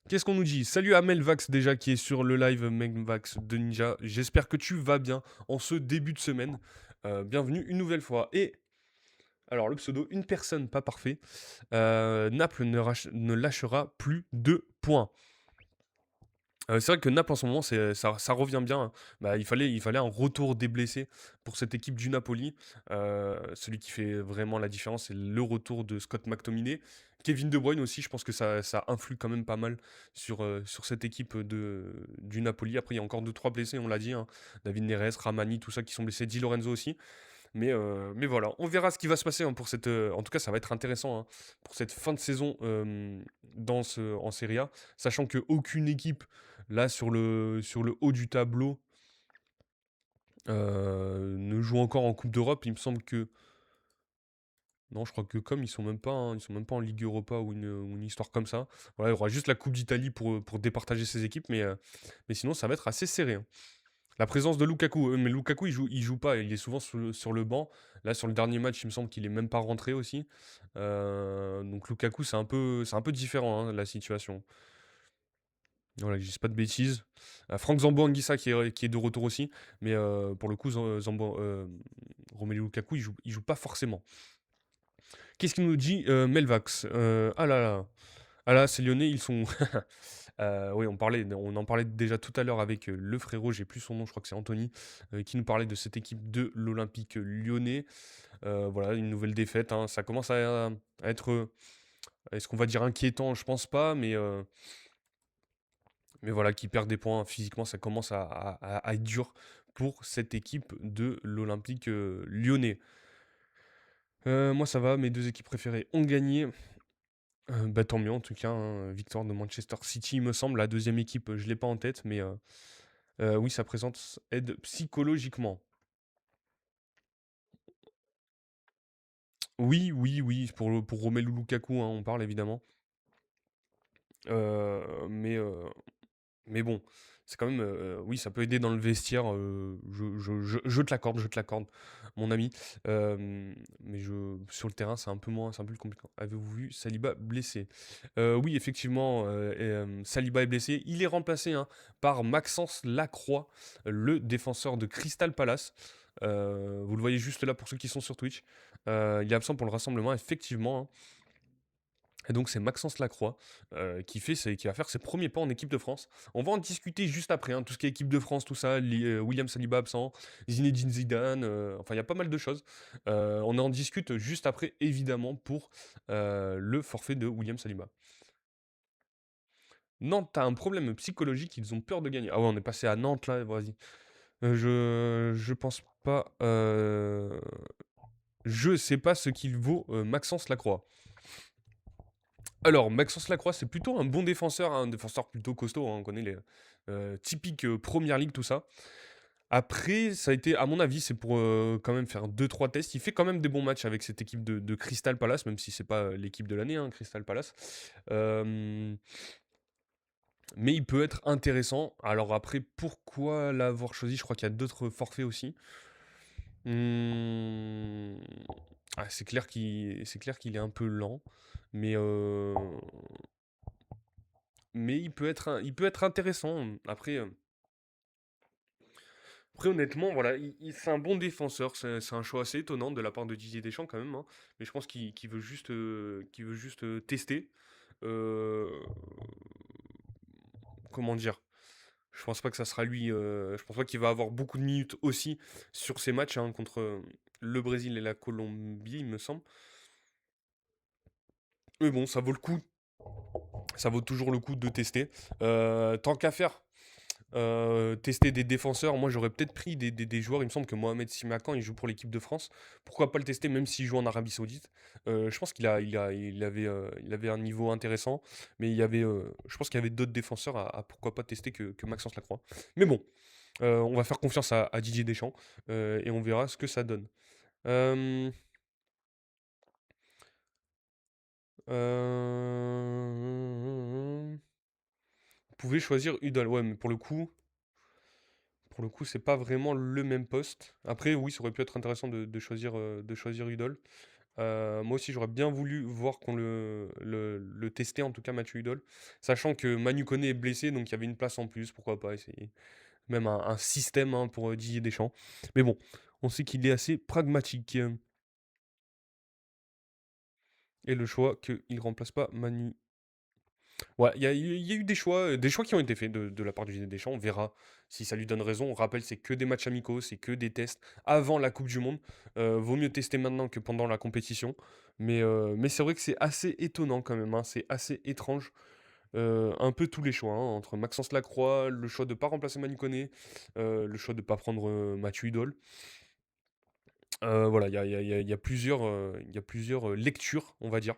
Qu'est-ce qu'on nous dit? Salut à Melvax déjà qui est sur le live, Melvax de Ninja. J'espère que tu vas bien en ce début de semaine. Bienvenue une nouvelle fois. Et alors le pseudo, une personne pas parfait. Naples ne lâchera plus de points. C'est vrai que Naples en ce moment, ça revient bien, hein. Bah, il fallait un retour des blessés pour cette équipe du Napoli. Celui qui fait vraiment la différence, c'est le retour de Scott McTominay. Kevin De Bruyne aussi, je pense que ça influe quand même pas mal sur cette équipe du Napoli. Après, il y a encore 2-3 blessés, on l'a dit, hein. David Neres, Ramani, tout ça qui sont blessés. Di Lorenzo aussi. Mais voilà, on verra ce qui va se passer, hein, pour cette. En tout cas, ça va être intéressant, hein, pour cette fin de saison en Serie A, sachant qu'aucune équipe là sur le haut du tableau ne joue encore en Coupe d'Europe. Il me semble que non, je crois que comme ils sont même pas, hein, ils sont même pas en Ligue Europa ou une histoire comme ça. Voilà, il y aura juste la Coupe d'Italie pour départager ces équipes, mais sinon ça va être assez serré, hein. La présence de Lukaku, mais Lukaku il joue pas, il est souvent sur le banc. Là sur le dernier match, il me semble qu'il est même pas rentré aussi. Donc Lukaku c'est un peu différent, hein, la situation. Voilà, que je dise pas de bêtises. Franck Zambo-Anguissa qui est de retour aussi, mais pour le coup Romelu Lukaku il joue pas forcément. Qu'est-ce qu'il nous dit Melvax? Ah là là, ah là ces Lyonnais ils sont oui, on en parlait déjà tout à l'heure avec le frérot, j'ai plus son nom, je crois que c'est Anthony, qui nous parlait de cette équipe de l'Olympique lyonnais. Voilà, une nouvelle défaite, hein. Ça commence à être, est-ce qu'on va dire inquiétant? Je pense pas, mais voilà, qui perd des points physiquement, ça commence à être dur pour cette équipe de l'Olympique lyonnais. Moi, ça va, mes deux équipes préférées ont gagné. Bah, tant mieux en tout cas, hein, victoire de Manchester City, il me semble. La deuxième équipe, je ne l'ai pas en tête, mais oui, ça présente aide psychologiquement. Oui, oui, oui, pour Romelu Lukaku, hein, on parle évidemment. Mais bon, c'est quand même, oui, ça peut aider dans le vestiaire, je te l'accorde, je te l'accorde, mon ami. Mais sur le terrain, c'est un peu plus compliqué. Avez-vous vu Saliba blessé? Oui, effectivement, Saliba est blessé. Il est remplacé, hein, par Maxence Lacroix, le défenseur de Crystal Palace. Vous le voyez juste là pour ceux qui sont sur Twitch. Il est absent pour le rassemblement, effectivement, hein. Et donc c'est Maxence Lacroix qui va faire ses premiers pas en équipe de France. On va en discuter juste après, hein, tout ce qui est équipe de France, tout ça, William Saliba absent, Zinedine Zidane, enfin il y a pas mal de choses. On en discute juste après, évidemment, pour le forfait de William Saliba. Nantes a un problème psychologique, ils ont peur de gagner. Ah ouais, on est passé à Nantes là, vas-y. Je pense pas. Je sais pas ce qu'il vaut Maxence Lacroix. Alors, Maxence Lacroix, c'est plutôt un bon défenseur, hein, un défenseur plutôt costaud, hein, on connaît les typiques Première Ligue, tout ça. Après, ça a été, à mon avis, c'est pour quand même faire deux trois tests. Il fait quand même des bons matchs avec cette équipe de Crystal Palace, même si c'est pas l'équipe de l'année, hein, Crystal Palace. Euh, mais il peut être intéressant. Alors après, pourquoi l'avoir choisi? Je crois qu'il y a d'autres forfaits aussi. Hmm, c'est clair qu'il est un peu lent, mais il peut être intéressant. Après, honnêtement, voilà, c'est un bon défenseur. C'est un choix assez étonnant de la part de Didier Deschamps quand même, hein. Mais je pense qu'il veut juste tester. Euh, Comment dire? Je pense pas que ça sera lui. Je pense pas qu'il va avoir beaucoup de minutes aussi sur ces matchs, hein, contre le Brésil et la Colombie, il me semble. Mais bon, ça vaut le coup. Ça vaut toujours le coup de tester. Tant qu'à faire, tester des défenseurs. Moi, j'aurais peut-être pris des joueurs. Il me semble que Mohamed Simakan, il joue pour l'équipe de France. Pourquoi pas le tester, même s'il joue en Arabie Saoudite? Je pense il avait un niveau intéressant. Mais je pense qu'il y avait d'autres défenseurs à pourquoi pas tester que Maxence Lacroix. Mais bon, on va faire confiance à Didier Deschamps. Et on verra ce que ça donne. Euh, Vous pouvez choisir Udal. Ouais, mais pour le coup, c'est pas vraiment le même poste. Après, oui, ça aurait pu être intéressant de choisir Udol. Moi aussi, j'aurais bien voulu voir qu'on le testait, en tout cas, Mathieu Udol. Sachant que Manu Koné est blessé, donc il y avait une place en plus, pourquoi pas essayer. Même un système, hein, pour Didier Deschamps. Mais bon, on sait qu'il est assez pragmatique. Et le choix qu'il remplace pas Manu. Ouais, il y a eu des choix qui ont été faits de la part du Deschamps. On verra si ça lui donne raison. On rappelle, c'est que des matchs amicaux, c'est que des tests avant la Coupe du Monde. Vaut mieux tester maintenant que pendant la compétition. Mais c'est vrai que c'est assez étonnant quand même, hein. C'est assez étrange. Un peu tous les choix, hein, entre Maxence Lacroix, le choix de ne pas remplacer Manu Koné, le choix de ne pas prendre Mathieu Hudol. Voilà, il y a plusieurs lectures, on va dire.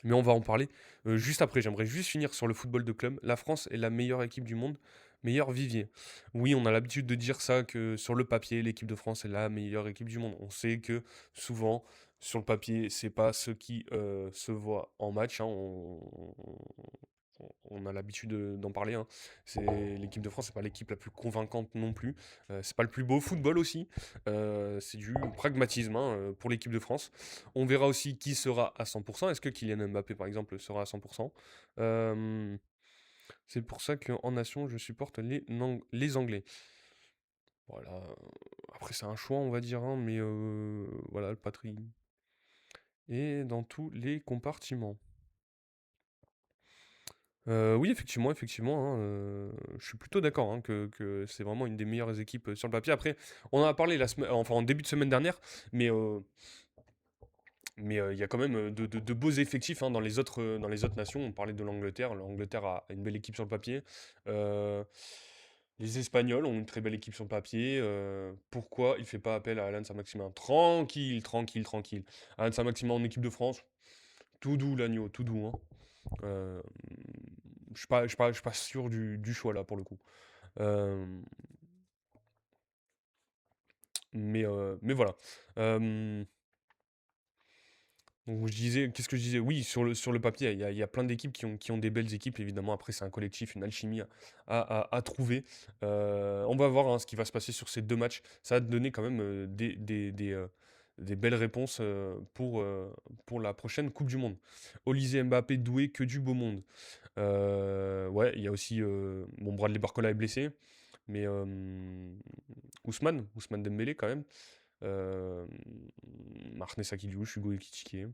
Mais on va en parler juste après. J'aimerais juste finir sur le football de club. La France est la meilleure équipe du monde, meilleur vivier. Oui, on a l'habitude de dire ça, que sur le papier, l'équipe de France est la meilleure équipe du monde. On sait que souvent, sur le papier, c'est pas ce qui se voit en match, hein. On a l'habitude d'en parler, hein. L'équipe de France, c'est pas l'équipe la plus convaincante non plus. C'est pas le plus beau football aussi. C'est du pragmatisme, hein, pour l'équipe de France. On verra aussi qui sera à 100%. Est-ce que Kylian Mbappé, par exemple, sera à 100%? Euh, c'est pour ça qu'en nation, je supporte les Anglais. Voilà. Après, c'est un choix, on va dire, hein, mais voilà, le patrie est dans tous les compartiments. Oui, effectivement, effectivement, hein, je suis plutôt d'accord, hein, que c'est vraiment une des meilleures équipes sur le papier. Après, on en a parlé enfin, en début de semaine dernière, mais il y a quand même de beaux effectifs, hein, dans les autres nations. On parlait de l'Angleterre. L'Angleterre a une belle équipe sur le papier. Euh, les Espagnols ont une très belle équipe sur le papier. Pourquoi il ne fait pas appel à Alan Saint-Maximin? Tranquille, tranquille, tranquille. Alan Saint-Maximin en équipe de France, tout doux l'agneau, tout doux, hein. Euh, je suis pas sûr du choix là pour le coup. Euh, mais voilà. Euh, Donc je disais, qu'est-ce que je disais? Oui, sur le papier, il y a plein d'équipes qui ont des belles équipes, évidemment. Après, c'est un collectif, une alchimie à trouver. On va voir hein, ce qui va se passer sur ces deux matchs. Ça va te donner quand même des belles réponses pour la prochaine Coupe du Monde. Olysée Mbappé, doué, que du beau monde. Ouais, il y a aussi. Bon, Bradley Barcola est blessé, mais Ousmane Dembélé quand même. Euh, Martinez Akiliouche, Hugo Ekitike.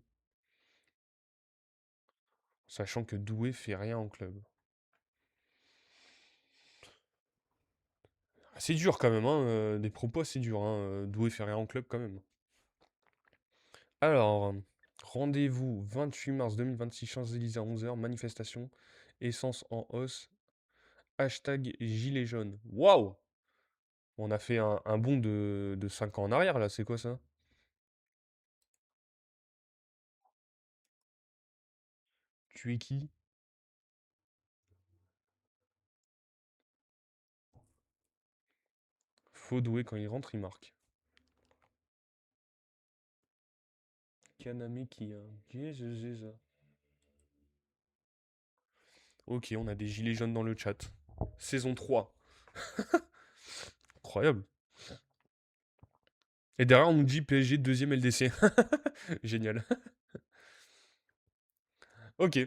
Sachant que Doué fait rien en club. Ah, c'est dur quand même, hein, des propos c'est dur, hein, Doué fait rien en club quand même. Alors, rendez-vous 28 mars 2026, Champs-Élysées à 11 h, manifestation, essence en hausse, hashtag gilet jaune. Waouh! On a fait un bond de 5 ans en arrière là, c'est quoi ça? Tu es qui? Faux Doué quand il rentre, il marque. Kaname qui a. Jesus. Ok, on a des gilets jaunes dans le chat. Saison 3. Incroyable. Et derrière, on nous dit PSG deuxième LDC. Génial. Ok.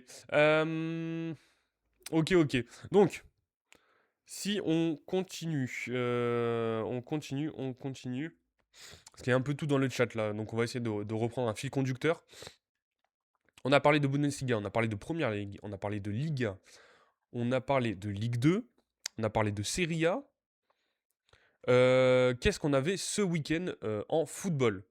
Ok. Donc, si on continue. Parce qu'il y a un peu tout dans le chat là. Donc, on va essayer de reprendre un fil conducteur. On a parlé de Bundesliga, on a parlé de Première Ligue, on a parlé de Liga, on a parlé de Ligue 2, on a parlé de Serie A. Qu'est-ce qu'on avait ce week-end en football?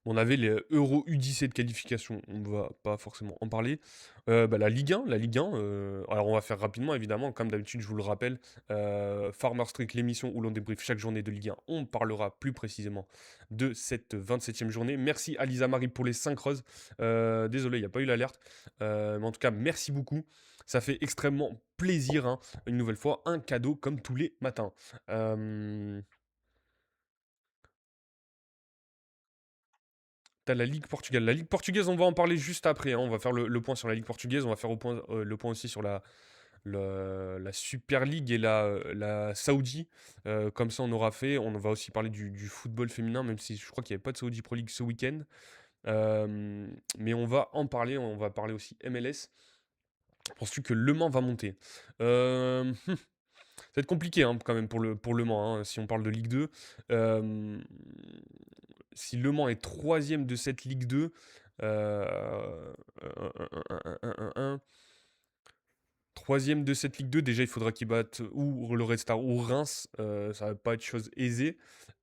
On avait les Euro U17 qualification, on ne va pas forcément en parler. Bah, la Ligue 1, alors on va faire rapidement évidemment, comme d'habitude je vous le rappelle, Farmer Street, l'émission où l'on débriefe chaque journée de Ligue 1, on parlera plus précisément de cette 27e journée. Merci à Lisa Marie pour les 5 roses. Désolé, il n'y a pas eu l'alerte. Mais en tout cas, merci beaucoup. Ça fait extrêmement plaisir, hein. Une nouvelle fois, un cadeau comme tous les matins. Euh, T'as la Ligue portugaise. La Ligue portugaise, on va en parler juste après, hein. On va faire le point sur la Ligue portugaise. On va faire le point aussi sur la Super League et la Saoudi. Comme ça, on aura fait. On va aussi parler du football féminin, même si je crois qu'il n'y avait pas de Saudi Pro League ce week-end. Mais on va en parler. On va parler aussi MLS. Penses-tu que Le Mans va monter? Ça va être compliqué hein, quand même pour Le Mans, hein, si on parle de Ligue 2. Euh, Si Le Mans est troisième de cette Ligue 2, troisième de cette Ligue 2, déjà il faudra qu'ils battent ou le Red Star ou Reims. Ça va pas être chose aisée.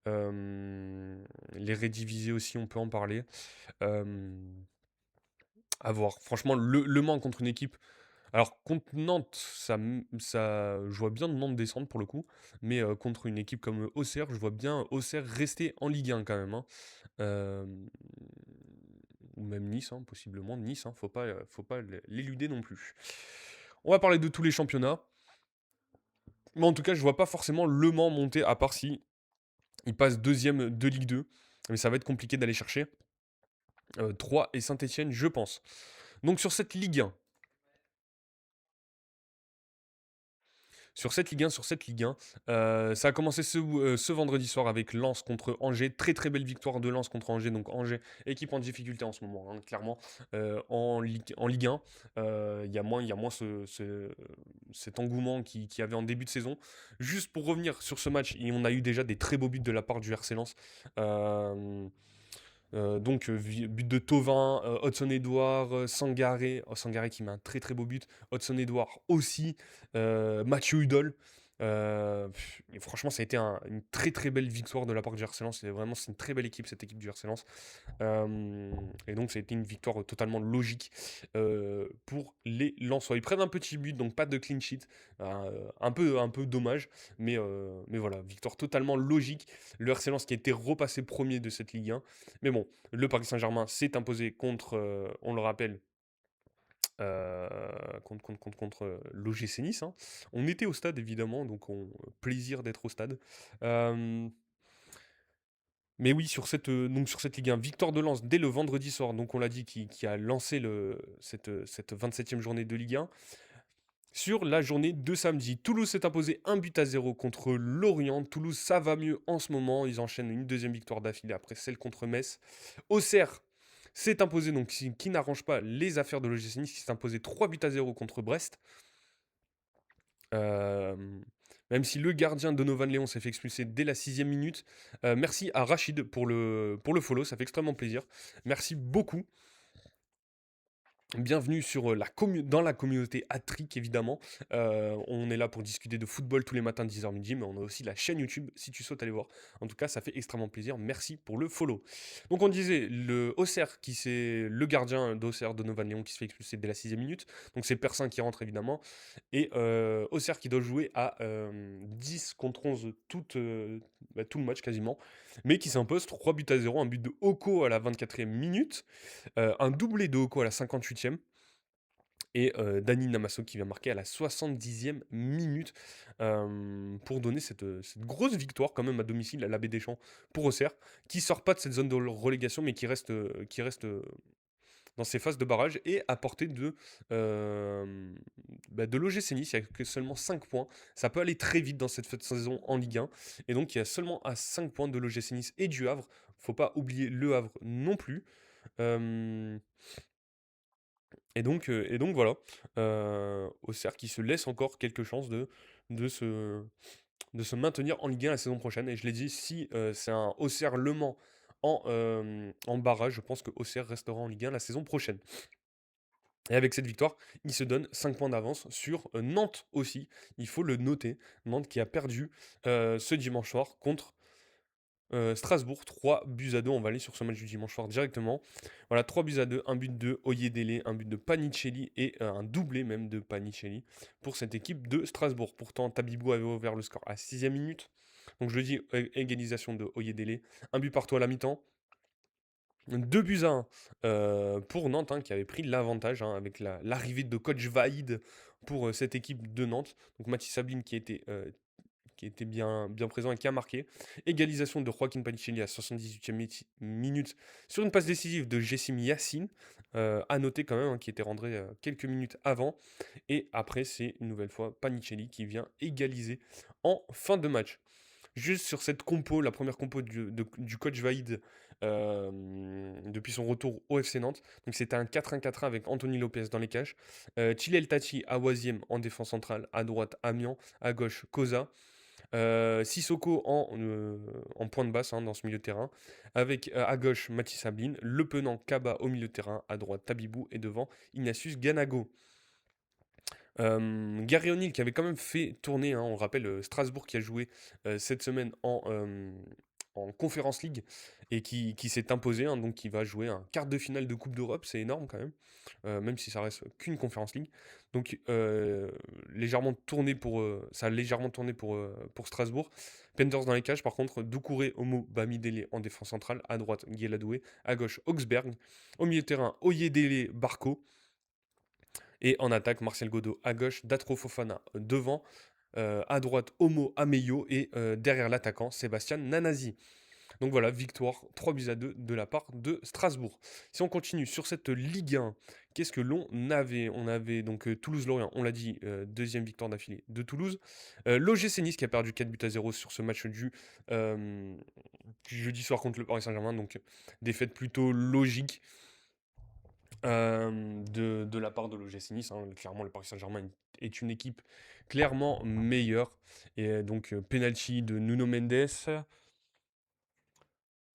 Les redivisés aussi, on peut en parler. Euh, à voir. Franchement, le Mans contre une équipe. Alors, contre Nantes, je vois bien Nantes descendre pour le coup. Mais contre une équipe comme Auxerre, je vois bien Auxerre rester en Ligue 1 quand même, hein. Euh, ou même Nice, hein, possiblement Nice, hein, faut pas l'éluder non plus. On va parler de tous les championnats, mais en tout cas, je vois pas forcément Le Mans monter à part si il passe deuxième de Ligue 2, mais ça va être compliqué d'aller chercher 3 et Saint-Etienne, je pense. Donc sur cette Ligue 1, ça a commencé ce vendredi soir avec Lens contre Angers. Très très belle victoire de Lens contre Angers. Donc Angers, équipe en difficulté en ce moment, hein, clairement. En Ligue 1, il y a moins cet engouement qu'il y avait en début de saison. Juste pour revenir sur ce match, on a eu déjà des très beaux buts de la part du RC Lens. Donc, but de Tovin, Hudson Edouard, Sangaré. Oh, Sangaré qui met un très très beau but. Hudson Edouard aussi. Mathieu Hudol. Et franchement, ça a été une très très belle victoire de la part du RC Lens. C'est une très belle équipe, cette équipe du RC Lens. Et donc, ça a été une victoire totalement logique pour les Lensois. Ils prennent un petit but, donc pas de clean sheet. Un peu dommage. Mais voilà, victoire totalement logique. Le RC Lens qui a été repassé premier de cette Ligue 1. Mais bon, le Paris Saint-Germain s'est imposé contre, on le rappelle, contre l'OGC Nice, hein. On était au stade évidemment, donc plaisir d'être au stade. Euh, Mais oui, donc sur cette Ligue 1, victoire de Lens dès le vendredi soir, donc on l'a dit, qui a lancé cette 27e journée de Ligue 1. Sur la journée de samedi, Toulouse s'est imposé 1 but à 0 contre Lorient. Toulouse, ça va mieux en ce moment. Ils enchaînent une deuxième victoire d'affilée après celle contre Metz. Auxerre s'est imposé, donc qui n'arrange pas les affaires de l'OGC Nice, qui s'est imposé 3 buts à 0 contre Brest. Euh, Même si le gardien Donovan Léon s'est fait expulser dès la 6e minute. Merci à Rachid pour le follow, ça fait extrêmement plaisir. Merci beaucoup. Bienvenue sur dans la communauté Hattrick, évidemment. On est là pour discuter de football tous les matins 10h midi, mais on a aussi la chaîne YouTube si tu sautes aller voir. En tout cas, ça fait extrêmement plaisir. Merci pour le follow. Donc on disait le Auxerre le gardien d'Auxerre de Novan Léon qui se fait expulser dès la 6e minute. Donc c'est Persin qui rentre évidemment. Et Auxerre qui doit jouer à 10 contre 11 tout le match quasiment. Mais qui s'impose 3 buts à 0, un but de Oko à la 24e minute. Un doublé de Oko à la 58e. Et Dani Namasso qui vient marquer à la 70e minute pour donner cette grosse victoire quand même à domicile à l'Abbé Deschamps pour Auxerre, qui sort pas de cette zone de relégation mais qui reste dans ses phases de barrage et à portée de l'OGC Nice. Il n'y a que seulement 5 points. Ça peut aller très vite dans cette fin de saison en Ligue 1. Et donc il y a seulement à 5 points de l'OGC Nice et du Havre. Faut pas oublier le Havre non plus. Euh, et donc voilà, Auxerre qui se laisse encore quelques chances de se maintenir en Ligue 1 la saison prochaine. Et je l'ai dit, si c'est un Auxerre-Le Mans en barrage, je pense que Auxerre restera en Ligue 1 la saison prochaine. Et avec cette victoire, il se donne 5 points d'avance sur Nantes aussi. Il faut le noter. Nantes qui a perdu ce dimanche soir contre Strasbourg, 3 buts à 2. On va aller sur ce match du dimanche soir directement. Voilà, 3 buts à 2, un but de Oyedele, un but de Panicelli et un doublé même de Panicelli pour cette équipe de Strasbourg. Pourtant, Tabibou avait ouvert le score à 6e minute. Donc je le dis, égalisation de Oyedele. Un but partout à la mi-temps. 2 buts à 1 pour Nantes, qui avait pris l'avantage avec l'arrivée de coach Vaïd pour cette équipe de Nantes. Donc Mathis Sabine qui était bien présent et qui a marqué. Égalisation de Joaquin Panicelli à 78e minute sur une passe décisive de Jessim Yassine, à noter quand même, qui était rentré quelques minutes avant. Et après, c'est une nouvelle fois Panicelli qui vient égaliser en fin de match. Juste sur cette compo, la première compo du coach Vaïd depuis son retour au FC Nantes. Donc c'était un 4-1-4-1 avec Anthony Lopez dans les cages. Chilel Tachi à Oisiem en défense centrale, à droite Amiens, à gauche Koza. Sissoko en point de basse dans ce milieu de terrain, avec à gauche Mathis Sabline, Le Penant Kaba au milieu de terrain, à droite Tabibou et devant Ignatius Ganago. Gary O'Neill qui avait quand même fait tourner, on rappelle Strasbourg qui a joué cette semaine en Conference League et qui s'est imposé, donc qui va jouer un quart de finale de Coupe d'Europe, c'est énorme quand même si ça reste qu'une Conference League. Donc légèrement tourné ça a légèrement tourné pour Strasbourg. Penders dans les cages, par contre, Doucouré, Homo, Bamidele en défense centrale, à droite Guéladoué, à gauche Augsberg, au milieu de terrain Oyedele, Barco, et en attaque Martial Godot à gauche, Datro Fofana devant, à droite Homo Ameyo et derrière l'attaquant Sébastien Nanasi. Donc voilà, victoire 3 buts à 2 de la part de Strasbourg. Si on continue sur cette Ligue 1, qu'est-ce que l'on avait? On avait donc Toulouse-Lorient, on l'a dit, deuxième victoire d'affilée de Toulouse. L'OGC Nice qui a perdu 4 buts à 0 sur ce match du jeudi soir contre le Paris Saint-Germain, donc défaite plutôt logique de la part de l'OGC Nice. Clairement, le Paris Saint-Germain est une équipe clairement meilleure. Et donc, penalty de Nuno Mendes.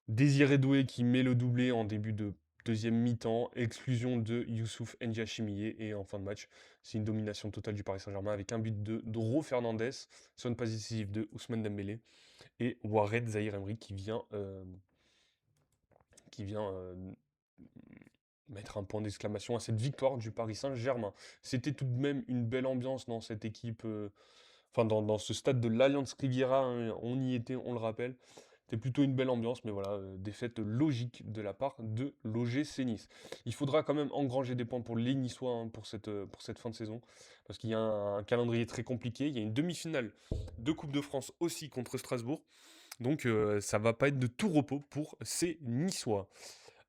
Désiré Doué qui met le doublé en début de deuxième mi-temps. Exclusion de Youssouf N'Diachimiye. Et en fin de match, c'est une domination totale du Paris Saint-Germain avec un but de Dro Fernandez sur une passe décisive de Ousmane Dembélé. Et Wared Zahir Emery qui vient mettre un point d'exclamation à cette victoire du Paris Saint-Germain. C'était tout de même une belle ambiance dans cette équipe, dans ce stade de l'Allianz Riviera, on y était, on le rappelle. C'était plutôt une belle ambiance, mais voilà, défaite logique de la part de l'OGC Nice. Il faudra quand même engranger des points pour les Niçois pour cette fin de saison, parce qu'il y a un calendrier très compliqué. Il y a une demi-finale de Coupe de France aussi contre Strasbourg. Donc ça va pas être de tout repos pour ces Niçois.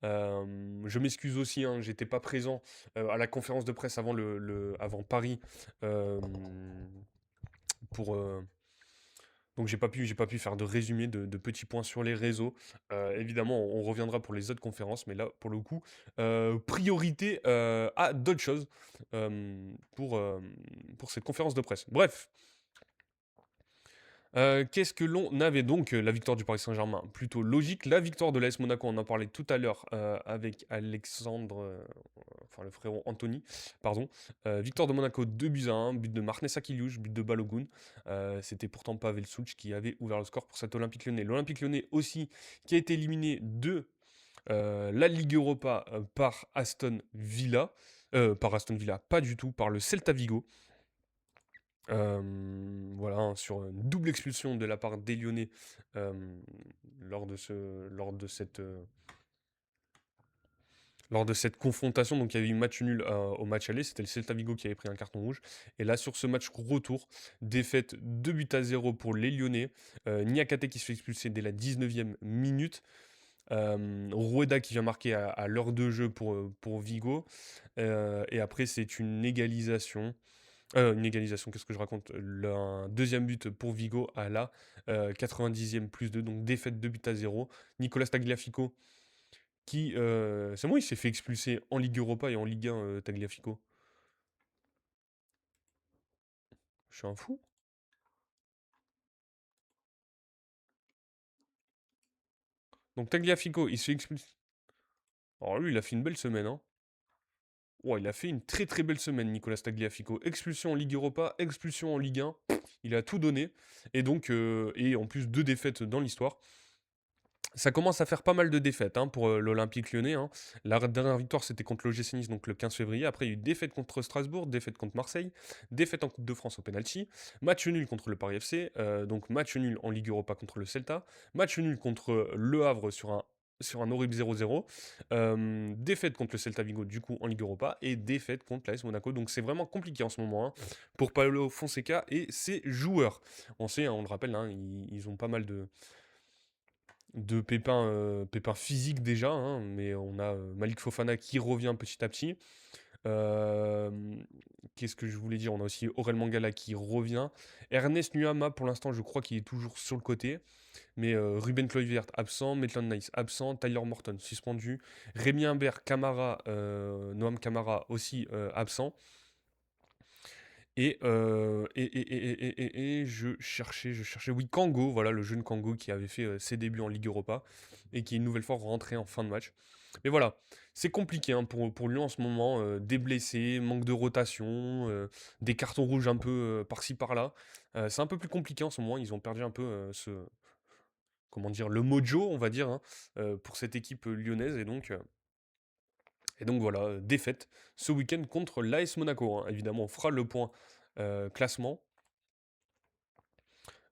Je m'excuse aussi, hein, j'étais pas présent, à la conférence de presse avant Paris, hem, pour, donc j'ai pas pu faire de résumé de petits points sur les réseaux. Évidemment, on reviendra pour les autres conférences, mais là, pour le coup, priorité, à d'autres choses, pour cette conférence de presse. Bref, qu'est-ce que l'on avait donc? La victoire du Paris Saint-Germain, plutôt logique. La victoire de l'AS Monaco, on en parlait tout à l'heure, avec Alexandre, enfin le frérot Anthony, pardon. Victoire de Monaco 2-1, but de Marnès Akiliouche, but de Balogun. C'était pourtant Pavel Souch qui avait ouvert le score pour cet Olympique Lyonnais. L'Olympique Lyonnais aussi, qui a été éliminé de la Ligue Europa par Aston Villa, pas du tout, par le Celta Vigo. Voilà, hein, sur une double expulsion de la part des Lyonnais, hem, lors de cette confrontation. Donc il y avait eu match nul, au match aller, c'était le Celta Vigo qui avait pris un carton rouge. Et là, sur ce match retour, défaite 2-0 pour les Lyonnais. Niakhaté qui se fait expulser dès la 19e minute. Rueda qui vient marquer à l'heure de jeu pour Vigo. Et après, c'est une égalisation, qu'est-ce que je raconte? Un deuxième but pour Vigo à la 90e plus 2, donc défaite 2-0. Nicolas Tagliafico c'est moi, il s'est fait expulser en Ligue Europa et en Ligue 1, Tagliafico. Je suis un fou. Donc Tagliafico, il se fait expulser. Alors lui, il a fait une belle semaine, hein. Ouais, il a fait une très très belle semaine, Nicolas Tagliafico. Expulsion en Ligue Europa, expulsion en Ligue 1. Il a tout donné. Et donc, et en plus, deux défaites dans l'histoire. Ça commence à faire pas mal de défaites, hein, pour l'Olympique lyonnais, hein. La dernière victoire, c'était contre l'OGC Nice, donc le 15 février. Après, il y a eu défaite contre Strasbourg, défaite contre Marseille, défaite en Coupe de France au penalty, match nul contre le Paris FC, donc match nul en Ligue Europa contre le Celta, match nul contre Le Havre sur un horrible 0-0, défaite contre le Celta Vigo, du coup, en Ligue Europa, et défaite contre l'AS Monaco. Donc c'est vraiment compliqué en ce moment, hein, pour Paulo Fonseca et ses joueurs. On sait, hein, on le rappelle, hein, ils ont pas mal de pépins physiques déjà, hein, mais on a Malik Fofana qui revient petit à petit. Qu'est-ce que je voulais dire? On a aussi Aurel Mangala qui revient. Ernest Nuama, pour l'instant, je crois qu'il est toujours sur le côté. Mais Ruben Kluivert absent, Maitland Nice absent, Tyler Morton suspendu, Rémi Imbert, Camara, Noam Camara aussi absent. Et je cherchais, oui, Kango, voilà, le jeune Kango qui avait fait ses débuts en Ligue Europa et qui est une nouvelle fois rentré en fin de match. Mais voilà, c'est compliqué, hein, pour Lyon en ce moment, des blessés, manque de rotation, des cartons rouges un peu par-ci par-là. C'est un peu plus compliqué en ce moment, ils ont perdu un peu comment dire, le mojo, on va dire, hein, pour cette équipe lyonnaise. Et donc voilà, défaite ce week-end contre l'AS Monaco, hein. Évidemment, on fera le point classement.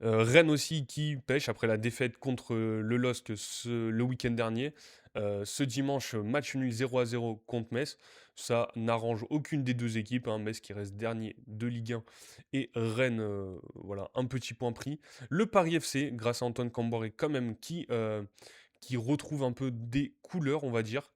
Rennes aussi qui pêche après la défaite contre le LOSC le week-end dernier. Ce dimanche, match nul 0-0 contre Metz. Ça n'arrange aucune des deux équipes, hein. Metz qui reste dernier de Ligue 1 et Rennes, voilà, un petit point pris. Le Paris FC, grâce à Antoine Camboré quand même, qui retrouve un peu des couleurs, on va dire,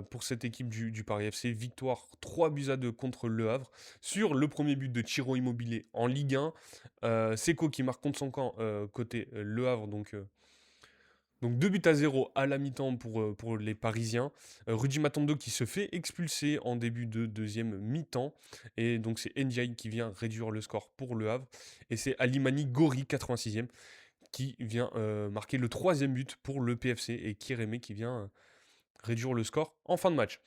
pour cette équipe du Paris FC. Victoire 3-2 contre Le Havre sur le premier but de Chiro Immobilier en Ligue 1. Seko qui marque contre son camp côté Le Havre. Donc 2-0 à la mi-temps pour les Parisiens. Rudy Matondo qui se fait expulser en début de deuxième mi-temps. Et donc c'est Ndiaye qui vient réduire le score pour Le Havre. Et c'est Alimani Gori, 86e, qui vient marquer le troisième but pour le PFC. Et Kérémé qui vient réduire le score en fin de match.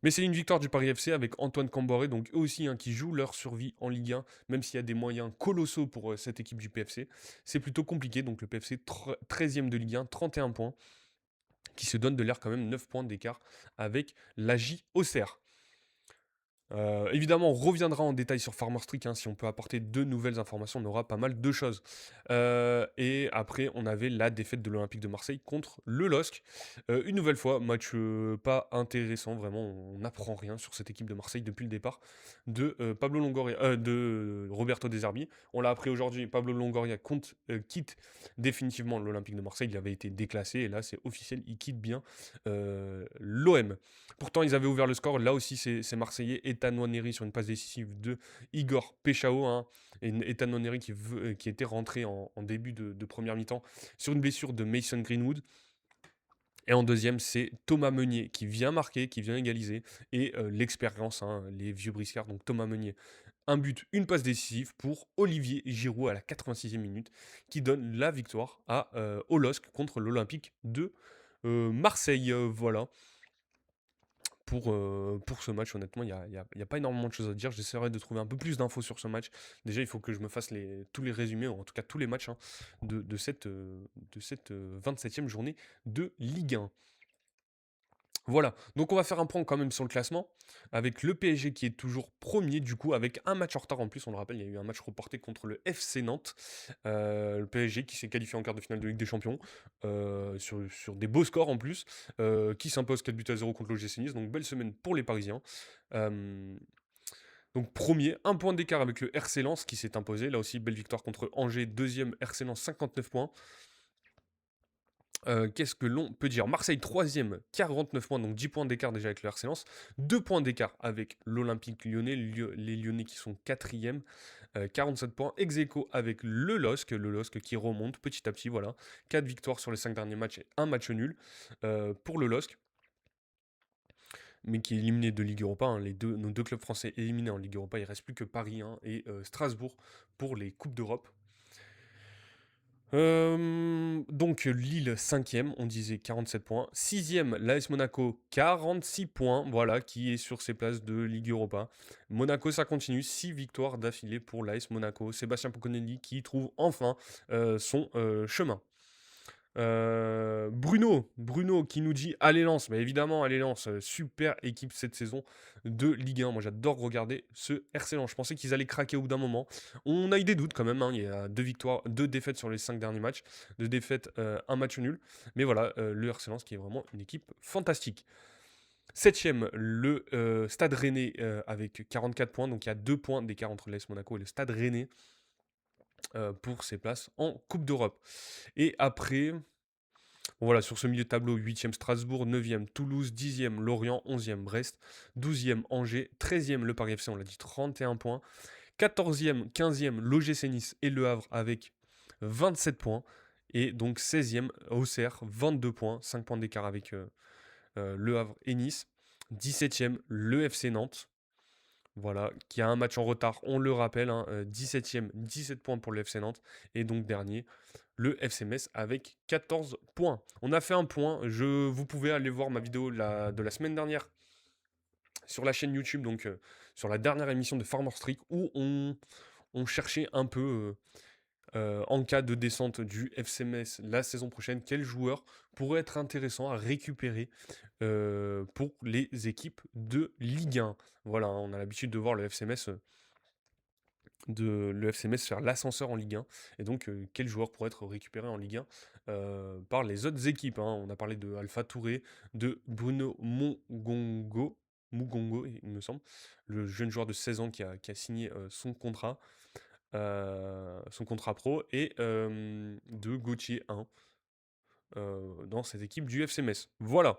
Mais c'est une victoire du Paris FC avec Antoine Camboré, donc eux aussi, hein, qui jouent leur survie en Ligue 1, même s'il y a des moyens colossaux pour cette équipe du PFC. C'est plutôt compliqué, donc le PFC 13e de Ligue 1, 31 points, qui se donne de l'air quand même 9 points d'écart avec la J Auxerre. Évidemment, on reviendra en détail sur Farmers Street, hein, si on peut apporter de nouvelles informations, on aura pas mal de choses. Et après, on avait la défaite de l'Olympique de Marseille contre le LOSC. Une nouvelle fois, match pas intéressant, vraiment, on n'apprend rien sur cette équipe de Marseille depuis le départ de Pablo Longoria, de Roberto De Zerbi. On l'a appris aujourd'hui, Pablo Longoria quitte définitivement l'Olympique de Marseille, il avait été déclassé, et là c'est officiel, il quitte bien l'OM. Pourtant, ils avaient ouvert le score. Là aussi, c'est Marseillais. Ethan Nwaneri sur une passe décisive de Igor Pechao. Hein. Et Ethan Nwaneri qui était rentré en début de première mi-temps sur une blessure de Mason Greenwood. Et en deuxième, c'est Thomas Meunier qui vient marquer, qui vient égaliser. Et l'expérience, hein, les vieux briscards. Donc Thomas Meunier, un but, une passe décisive pour Olivier Giroud à la 86e minute, qui donne la victoire au LOSC contre l'Olympique de Marseille. Voilà pour ce match. Honnêtement, il y a pas énormément de choses à dire. J'essaierai de trouver un peu plus d'infos sur ce match. Déjà, il faut que je me fasse tous les résumés, ou en tout cas tous les matchs, hein, de cette 27e journée de Ligue 1. Voilà, donc on va faire un point quand même sur le classement, avec le PSG qui est toujours premier, du coup, avec un match en retard en plus, on le rappelle, il y a eu un match reporté contre le FC Nantes, le PSG qui s'est qualifié en quart de finale de Ligue des Champions, sur des beaux scores en plus, qui s'impose 4-0 contre l'OGC Nice, donc belle semaine pour les Parisiens. Euh, donc premier, un point d'écart avec le RC Lens qui s'est imposé, là aussi belle victoire contre Angers, deuxième RC Lens 59 points. Qu'est-ce que l'on peut dire? Marseille 3e, 49 points, donc 10 points d'écart déjà avec le RC Lens. 2 points d'écart avec l'Olympique Lyonnais, les Lyonnais qui sont 4e, 47 points. Ex-aequo avec le LOSC qui remonte petit à petit, voilà. 4 victoires sur les 5 derniers matchs et un match nul pour le LOSC, mais qui est éliminé de Ligue Europa. Hein. Nos deux clubs français éliminés en Ligue Europa, il ne reste plus que Paris, hein, et Strasbourg pour les Coupes d'Europe. Donc Lille 5e, on disait 47 points. 6e, l'AS Monaco 46 points, voilà, qui est sur ses places de Ligue Europa. Monaco, ça continue, 6 victoires d'affilée pour l'AS Monaco. Sébastien Poconelli qui trouve enfin son chemin. Bruno qui nous dit allez Lens, mais évidemment allez Lens, super équipe cette saison de Ligue 1. Moi j'adore regarder ce RC Lens. Je pensais qu'ils allaient craquer au bout d'un moment. On a eu des doutes quand même, hein. Il y a 2 victoires, 2 défaites sur les 5 derniers matchs, 2 défaites, un match nul. Mais voilà, le RC Lens qui est vraiment une équipe fantastique. 7e, le Stade Rennais avec 44 points, donc il y a 2 points d'écart entre l'AS Monaco et le Stade Rennais pour ses places en Coupe d'Europe. Et après, voilà, sur ce milieu de tableau, 8e Strasbourg, 9e Toulouse, 10e Lorient, 11e Brest, 12e Angers, 13e le Paris FC, on l'a dit, 31 points, 14e, 15e l'OGC Nice et Le Havre avec 27 points, et donc 16e Auxerre, 22 points, 5 points d'écart avec Le Havre et Nice, 17e le FC Nantes, voilà, qui a un match en retard, on le rappelle, hein, 17e, 17 points pour le FC Nantes, et donc dernier, le FC Metz avec 14 points. On a fait un point, vous pouvez aller voir ma vidéo de la semaine dernière sur la chaîne YouTube, donc sur la dernière émission de Farmer Street, où on cherchait un peu, en cas de descente du FC Metz la saison prochaine, quel joueur pourrait être intéressant à récupérer pour les équipes de Ligue 1. Voilà, hein, on a l'habitude de voir le FC Metz faire l'ascenseur en Ligue 1. Et donc, quel joueur pourrait être récupéré en Ligue 1 par les autres équipes, hein. On a parlé de Alpha Touré, de Bruno Mugongo, il me semble, le jeune joueur de 16 ans qui a signé son contrat pro, et de Gauthier 1 dans cette équipe du FC Metz. Voilà.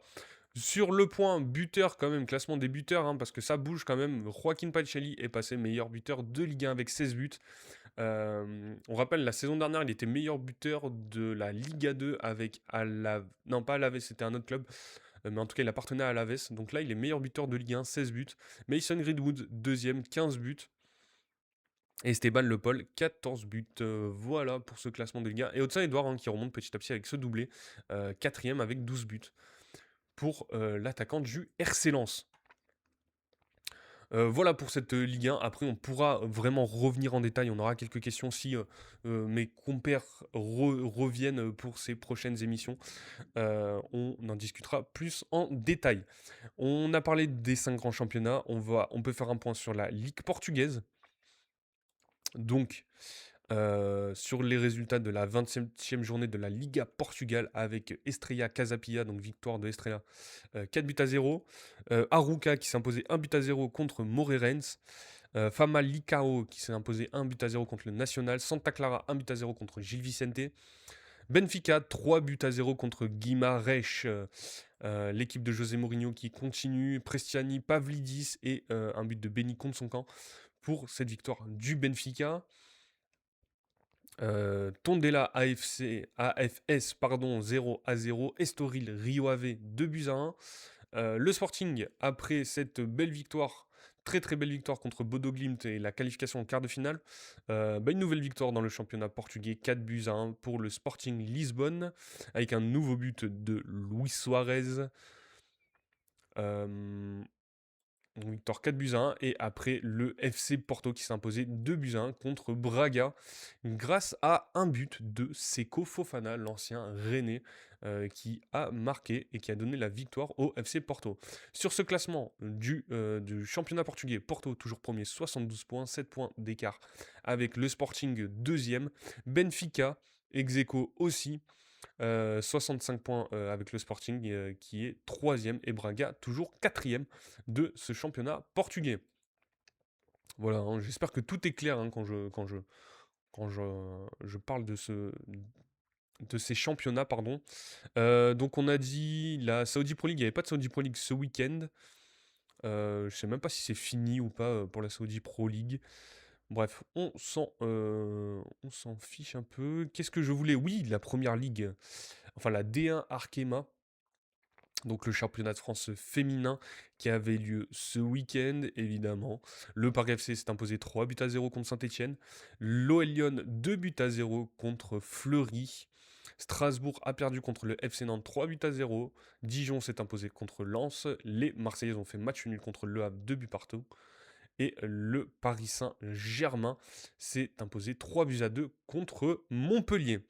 Sur le point buteur, quand même, classement des buteurs, hein, parce que ça bouge quand même. Joaquin Pacelli est passé meilleur buteur de Ligue 1 avec 16 buts. On rappelle, la saison dernière, il était meilleur buteur de la Liga 2 avec Alaves. Non, pas Alaves, c'était un autre club. Mais en tout cas, il appartenait à Alaves. Donc là, il est meilleur buteur de Ligue 1, 16 buts. Mason Greenwood, deuxième, 15 buts. Et Esteban Le Paul, 14 buts. Voilà pour ce classement de Ligue 1. Et Hudson-Edouard, hein, qui remonte petit à petit avec ce doublé. Quatrième avec 12 buts pour l'attaquant du RC Lens. Voilà pour cette, Ligue 1. Après, on pourra vraiment revenir en détail. On aura quelques questions si, mes compères reviennent, pour ces prochaines émissions. On en discutera plus en détail. On a parlé des 5 grands championnats. On peut faire un point sur la ligue portugaise. Donc, sur les résultats de la 27e journée de la Liga Portugal avec Estrella Casapia, donc victoire de Estrella, 4 buts à 0. Arouca qui s'est imposé 1 but à 0 contre Moreirense. Famalicão qui s'est imposé 1 but à 0 contre le Nacional. Santa Clara 1 but à 0 contre Gil Vicente. Benfica 3 buts à 0 contre Guimarães. L'équipe de José Mourinho qui continue. Prestiani, Pavlidis et un but de Benny contre son camp pour cette victoire du Benfica. Tondela AFS pardon, 0 à 0. Estoril Rio Ave 2 buts à 1. Le Sporting, après cette belle victoire, très très belle victoire contre Bodo Glimt et la qualification en quart de finale, une nouvelle victoire dans le championnat portugais, 4 buts à 1 pour le Sporting Lisbonne, avec un nouveau but de Luis Suarez. Euh, Victoire 4 buts à 1. Et après, le FC Porto qui s'est imposé 2 buts à 1 contre Braga grâce à un but de Seko Fofana, l'ancien Rennais, qui a marqué et qui a donné la victoire au FC Porto. Sur ce classement du championnat portugais, Porto toujours premier, 72 points, 7 points d'écart avec le Sporting deuxième. Benfica, ex aequo aussi, 65 points avec le Sporting qui est troisième et Braga toujours quatrième de ce championnat portugais. Voilà, hein, j'espère que tout est clair hein, quand je parle de ces championnats. Pardon. Donc on a dit la Saudi Pro League, il n'y avait pas de Saudi Pro League ce week-end. Je sais même pas si c'est fini ou pas pour la Saudi Pro League. Bref, on s'en fiche un peu. Qu'est-ce que je voulais? Oui, la première ligue, enfin la D1 Arkema, donc le championnat de France féminin qui avait lieu ce week-end, évidemment. Le Paris FC s'est imposé 3 buts à 0 contre Saint-Etienne. L'OL Lyon 2 buts à 0 contre Fleury. Strasbourg a perdu contre le FC Nantes 3 buts à 0. Dijon s'est imposé contre Lens. Les Marseillais ont fait match nul contre Le Havre 2 buts partout. Et le Paris Saint-Germain s'est imposé 3 buts à 2 contre Montpellier.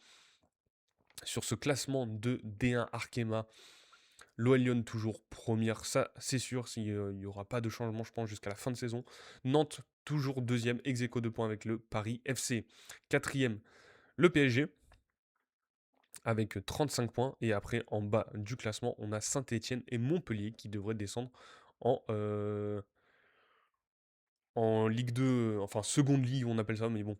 Sur ce classement de D1 Arkema, l'OL Lyon toujours première, ça c'est sûr, il n'y aura pas de changement je pense jusqu'à la fin de saison. Nantes toujours deuxième, ex aequo de points avec le Paris FC. Quatrième, le PSG avec 35 points. Et après en bas du classement, on a Saint-Etienne et Montpellier qui devraient descendre en, en Ligue 2, enfin seconde ligue on appelle ça, mais bon.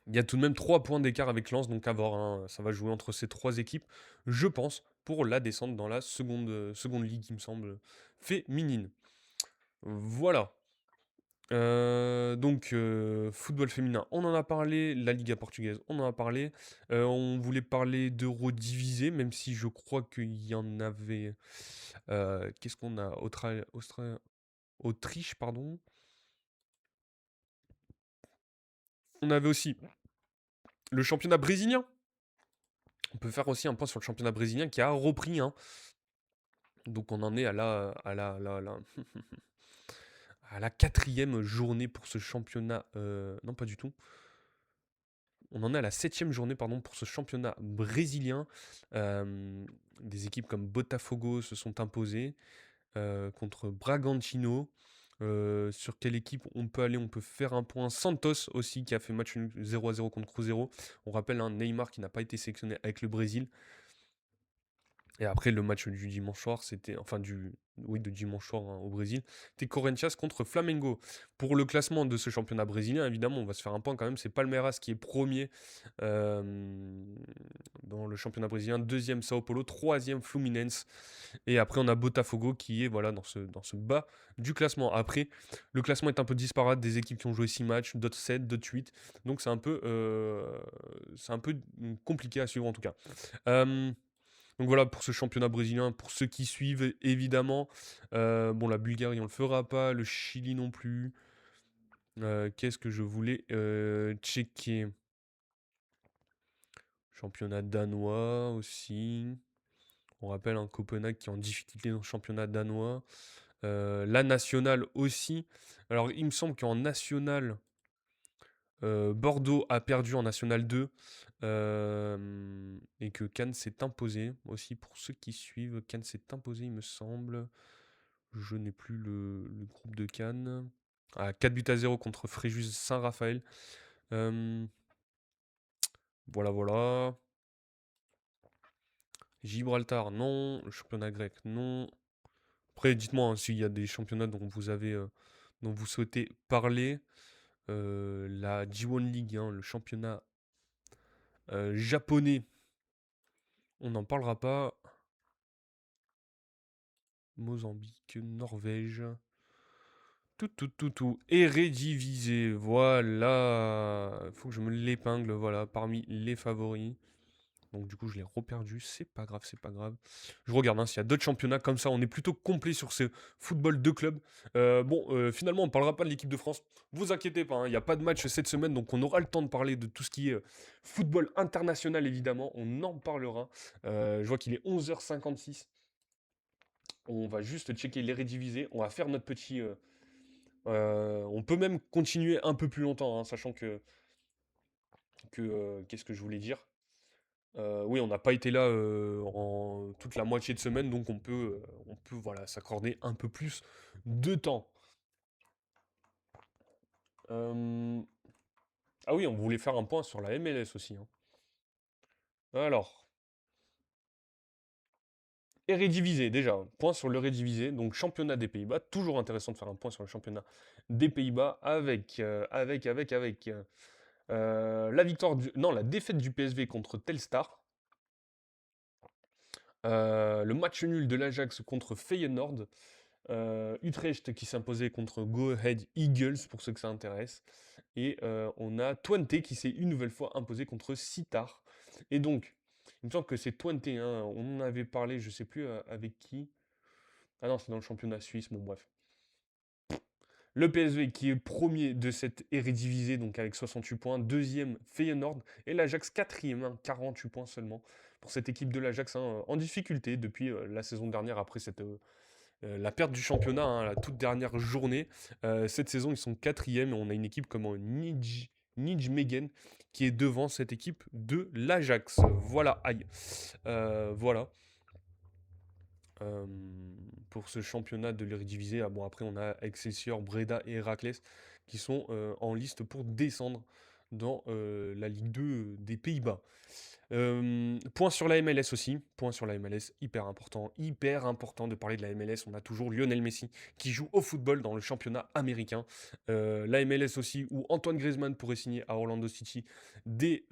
Il y a tout de même 3 points d'écart avec Lens, donc à voir, hein, ça va jouer entre ces 3 équipes, je pense, pour la descente dans la seconde ligue, il me semble, féminine. Voilà. Donc, football féminin, on en a parlé. La Liga portugaise, on en a parlé. On voulait parler d'Eurodivisé, même si je crois qu'il y en avait. Qu'est-ce qu'on a? Autriche, pardon. On avait aussi le championnat brésilien. On peut faire aussi un point sur le championnat brésilien qui a repris, hein. Donc on en est à la 4e journée pour ce championnat. Non, pas du tout. On en est à la 7e journée pardon, pour ce championnat brésilien. Des équipes comme Botafogo se sont imposées contre Bragantino. Sur quelle équipe on peut aller? On peut faire un point. Santos aussi qui a fait match 0 à 0 contre Cruzeiro. On rappelle un Neymar qui n'a pas été sélectionné avec le Brésil. Et après, le match du dimanche soir, c'était. Enfin, oui, de dimanche soir hein, au Brésil, c'était Corinthians contre Flamengo. Pour le classement de ce championnat brésilien, évidemment, on va se faire un point quand même. C'est Palmeiras qui est premier euh, dans le championnat brésilien. Deuxième, Sao Paulo. Troisième, Fluminense. Et après, on a Botafogo qui est voilà, dans ce bas du classement. Après, le classement est un peu disparate. Des équipes qui ont joué 6 matchs, d'autres 7, d'autres 8. Donc, c'est un peu compliqué à suivre en tout cas. Donc voilà pour ce championnat brésilien, pour ceux qui suivent évidemment. Bon, la Bulgarie on le fera pas, le Chili non plus. Qu'est-ce que je voulais checker? Championnat danois aussi. On rappelle un Copenhague qui est en difficulté dans le championnat danois. La nationale aussi. Alors, il me semble qu'en nationale, Bordeaux a perdu en national 2 et que Cannes s'est imposé. Aussi, pour ceux qui suivent, Cannes s'est imposé, il me semble. Je n'ai plus le groupe de Cannes. Ah, 4 buts à 0 contre Fréjus Saint-Raphaël. Euh, voilà, voilà. Gibraltar, non. Le championnat grec, non. Après, dites-moi hein, s'il y a des championnats dont vous souhaitez parler. La G1 League, hein, le championnat japonais, on n'en parlera pas. Mozambique, Norvège. Tout. Eredivisie, voilà. Faut que je me l'épingle, voilà, parmi les favoris. Donc du coup, je l'ai reperdu. C'est pas grave, c'est pas grave. Je regarde hein, s'il y a d'autres championnats comme ça. On est plutôt complet sur ce football de club. Finalement, on ne parlera pas de l'équipe de France. Vous inquiétez pas, hein, il n'y a pas de match cette semaine, donc on aura le temps de parler de tout ce qui est football international, évidemment. On en parlera. Je vois qu'il est 11h56. On va juste checker les rédivisés. On va faire notre petit. On peut même continuer un peu plus longtemps, hein, sachant que qu'est-ce que je voulais dire? Oui, on n'a pas été là en toute la moitié de semaine, donc on peut voilà, s'accorder un peu plus de temps. Euh, Ah oui, on voulait faire un point sur la MLS aussi, hein. Alors, Eredivisie déjà, point sur le Eredivisie, donc championnat des Pays-Bas. Toujours intéressant de faire un point sur le championnat des Pays-Bas avec la victoire non, la défaite du PSV contre Telstar. Le match nul de l'Ajax contre Feyenoord. Utrecht qui s'imposait contre Go Ahead Eagles, pour ceux que ça intéresse. Et on a Twente qui s'est une nouvelle fois imposé contre Sittard. Et donc, il me semble que c'est Twente, hein, on en avait parlé, je sais plus avec qui. Ah non, c'est dans le championnat suisse, bon bref. Le PSV qui est premier de cette Eredivisie, donc avec 68 points. Deuxième, Feyenoord. Et l'Ajax quatrième, hein, 48 points seulement. Pour cette équipe de l'Ajax hein, en difficulté depuis la saison dernière, après la perte du championnat, hein, la toute dernière journée. Cette saison, ils sont quatrième et on a une équipe comme Nijmegen qui est devant cette équipe de l'Ajax. Voilà, aïe. Voilà. Euh, pour ce championnat de l'Eredivisie. Ah bon, après, on a Excelsior, Breda et Heracles qui sont en liste pour descendre dans la Ligue 2 des Pays-Bas. Point sur la MLS aussi. Point sur la MLS, hyper important de parler de la MLS. On a toujours Lionel Messi qui joue au football dans le championnat américain. La MLS aussi, où Antoine Griezmann pourrait signer à Orlando City dès